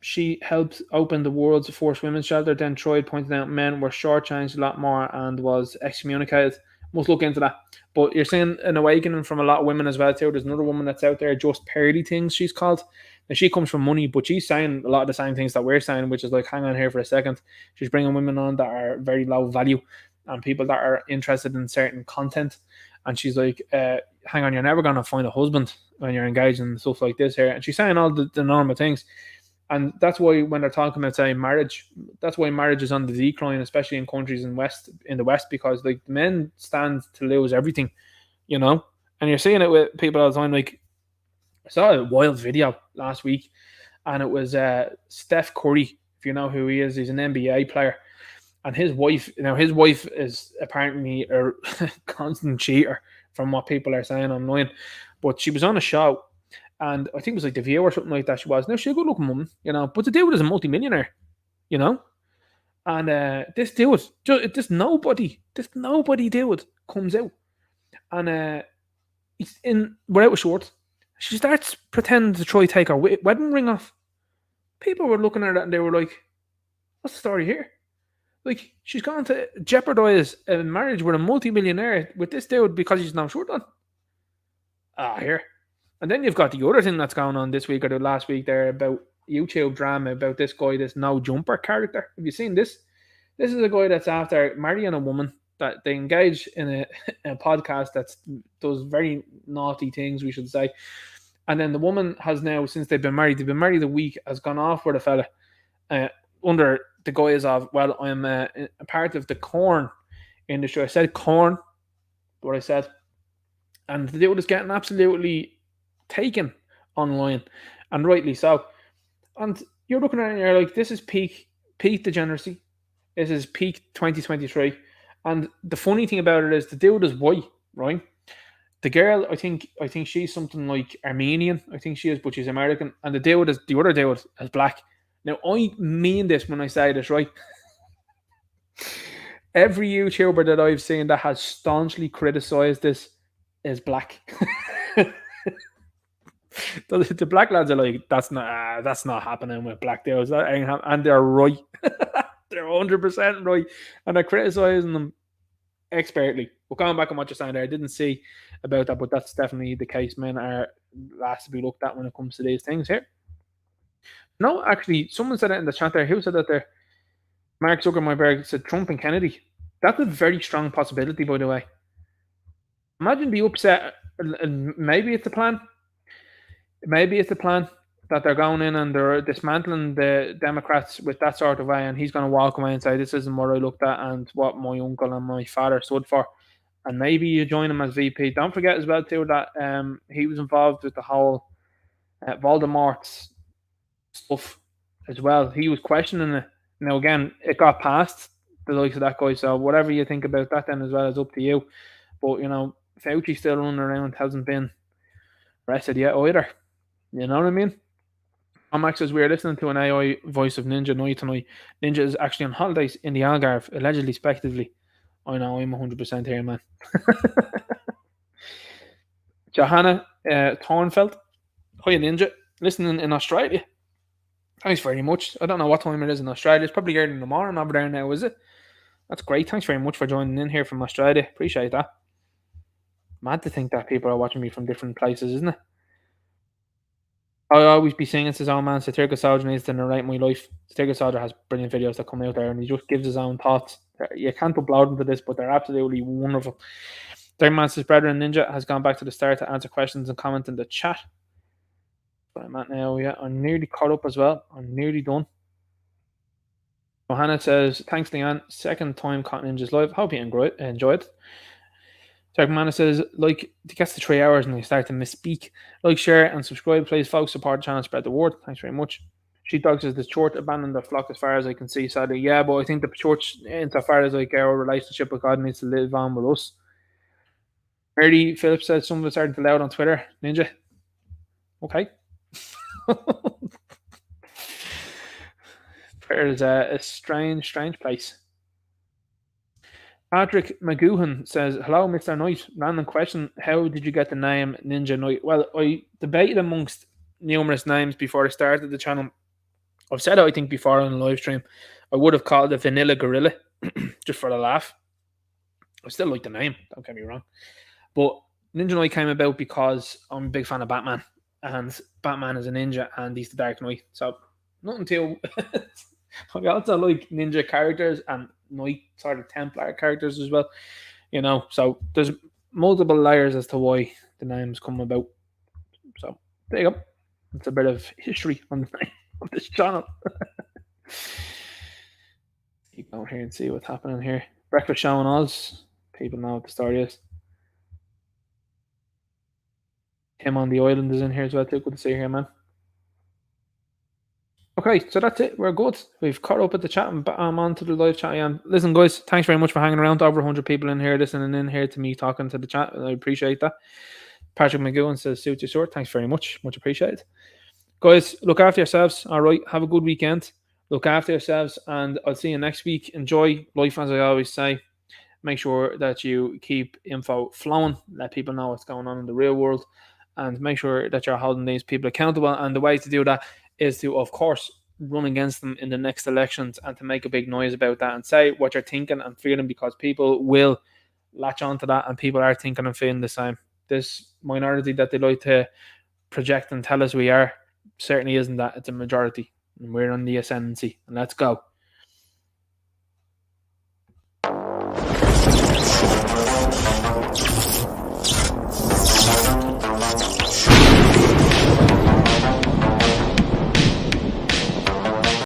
She helped open the world's first women's shelter, then Troy pointed out men were shortchanged a lot more and was excommunicated. Must look into that. But you're seeing an awakening from a lot of women as well too. There's another woman that's out there, Just Purdy Things, she's called. And she comes from money, but she's saying a lot of the same things that we're saying, which is like, hang on here for a second. She's bringing women on that are very low value and people that are interested in certain content. And she's like, hang on, you're never going to find a husband when you're engaged in stuff like this here. And she's saying all the normal things. And that's why when they're talking about saying marriage, that's why marriage is on the decline, especially in countries in the West, because like men stand to lose everything, you know. And you're seeing it with people all the time. Like I saw a wild video last week, and it was Steph Curry. If you know who he is, he's an NBA player, and his wife. His wife is apparently a constant cheater, from what people are saying online. But she was on a show. And I think it was like The View or something like that she was. Now, she's a good-looking woman, you know. But the dude is a multi-millionaire, you know. And this dude, this nobody dude comes out. And he's without a short. She starts pretending to try to take her wedding ring off. People were looking at it and they were like, what's the story here? Like, she's going to jeopardize a marriage with a multi-millionaire with this dude because he's no short on. Here. And then you've got the other thing that's going on this week or the last week there about YouTube drama about this guy, this no jumper character. Have you seen this? This is a guy that's after marrying a woman that they engage in a podcast that does very naughty things, we should say. And then the woman has now, since they've been married a week, has gone off with a fella under the guise of, well, I'm a part of the corn industry. I said corn, what I said. And the dude is getting absolutely taken online, and rightly so. And you're looking at it and you're like, this is peak degeneracy. This is peak 2023. And the funny thing about it is the dude is white, right? The girl, I think she's something like Armenian. I think she is, but she's American. And the other dude is black. Now I mean this when I say this, right? Every YouTuber that I've seen that has staunchly criticized this is black. The black lads are like, that's not happening with black dudes. That ain't and they're right. They're 100% right, and they're criticizing them expertly. But going back on what you're saying there, I didn't see about that, but that's definitely the case. Men are last to be looked at when it comes to these things here. No, actually, someone said it in the chat there. Who said that there? Mark Zuckerberg said Trump and Kennedy. That's a very strong possibility, by the way. Imagine the upset, and maybe it's a plan. Maybe it's a plan that they're going in and they're dismantling the Democrats with that sort of way, and he's going to walk away and say, this isn't what I looked at and what my uncle and my father stood for. And maybe you join him as VP. Don't forget as well, too, that he was involved with the whole Voldemort's stuff as well. He was questioning it. Now, again, it got past the likes of that guy, so whatever you think about that then as well is up to you. But, Fauci's still running around, hasn't been arrested yet either. You know what I mean? Max says, we're listening to an AI voice of Ninja Night tonight. Ninja is actually on holidays in the Algarve, allegedly, speculatively. I know, I'm 100% here, man. Johanna Thornfeld. Hi, Ninja. Listening in Australia. Thanks very much. I don't know what time it is in Australia. It's probably early in the morning over there now, is it? That's great. Thanks very much for joining in here from Australia. Appreciate that. Mad to think that people are watching me from different places, isn't it? I'll always be singing to his own man. Satirical Soldier needs to narrate my life. Satirical Soldier has brilliant videos that come out there and he just gives his own thoughts. You can't upload them to this, but they're absolutely wonderful. Darren Man says, Brethren Ninja has gone back to the start to answer questions and comment in the chat. But I'm at now, yeah. I'm nearly caught up as well. I'm nearly done. Johanna says, thanks, Leanne. Second time caught Ninjas live. Hope you enjoyed. Jack Manna says, it gets to 3 hours and they start to misspeak. Like, share, and subscribe, please, folks. Support the channel, spread the word. Thanks very much. Sheepdog says, the church abandoned their flock as far as I can see, sadly. Yeah, but I think the church, insofar as our relationship with God needs to live on with us. Early Phillips says, some of us aren't allowed on Twitter. Ninja. Okay. Twitter is a strange place. Patrick McGoohan says, hello, Mr. Knight. Random question. How did you get the name Ninja Knight? Well, I debated amongst numerous names before I started the channel. I've said it, I think, before on a live stream. I would have called it Vanilla Gorilla, just for a laugh. I still like the name, don't get me wrong. But Ninja Knight came about because I'm a big fan of Batman. And Batman is a ninja and he's the Dark Knight. So, nothing too... I also like ninja characters and Knight sort of Templar characters as well, so there's multiple layers as to why the names come about. So there you go. It's a bit of history on the name of this channel. Keep going here and see what's happening here. Breakfast Show and Oz. People know what the story is. Him on the island is in here as well too. Good to see you here, man. Okay, so that's it. We're good. We've caught up at the chat and I'm on to the live chat again. Listen, guys, thanks very much for hanging around. Over 100 people in here listening in here to me talking to the chat. I appreciate that. Patrick McGowan says, suit your short. Thanks very much. Much appreciated. Guys, look after yourselves. All right. Have a good weekend. Look after yourselves and I'll see you next week. Enjoy life, as I always say. Make sure that you keep info flowing. Let people know what's going on in the real world. And make sure that you're holding these people accountable. And the way to do that is to, of course, run against them in the next elections and to make a big noise about that and say what you're thinking and feeling, because people will latch onto that and people are thinking and feeling the same. This minority that they like to project and tell us we are certainly isn't that. It's a majority and we're on the ascendancy. And let's go.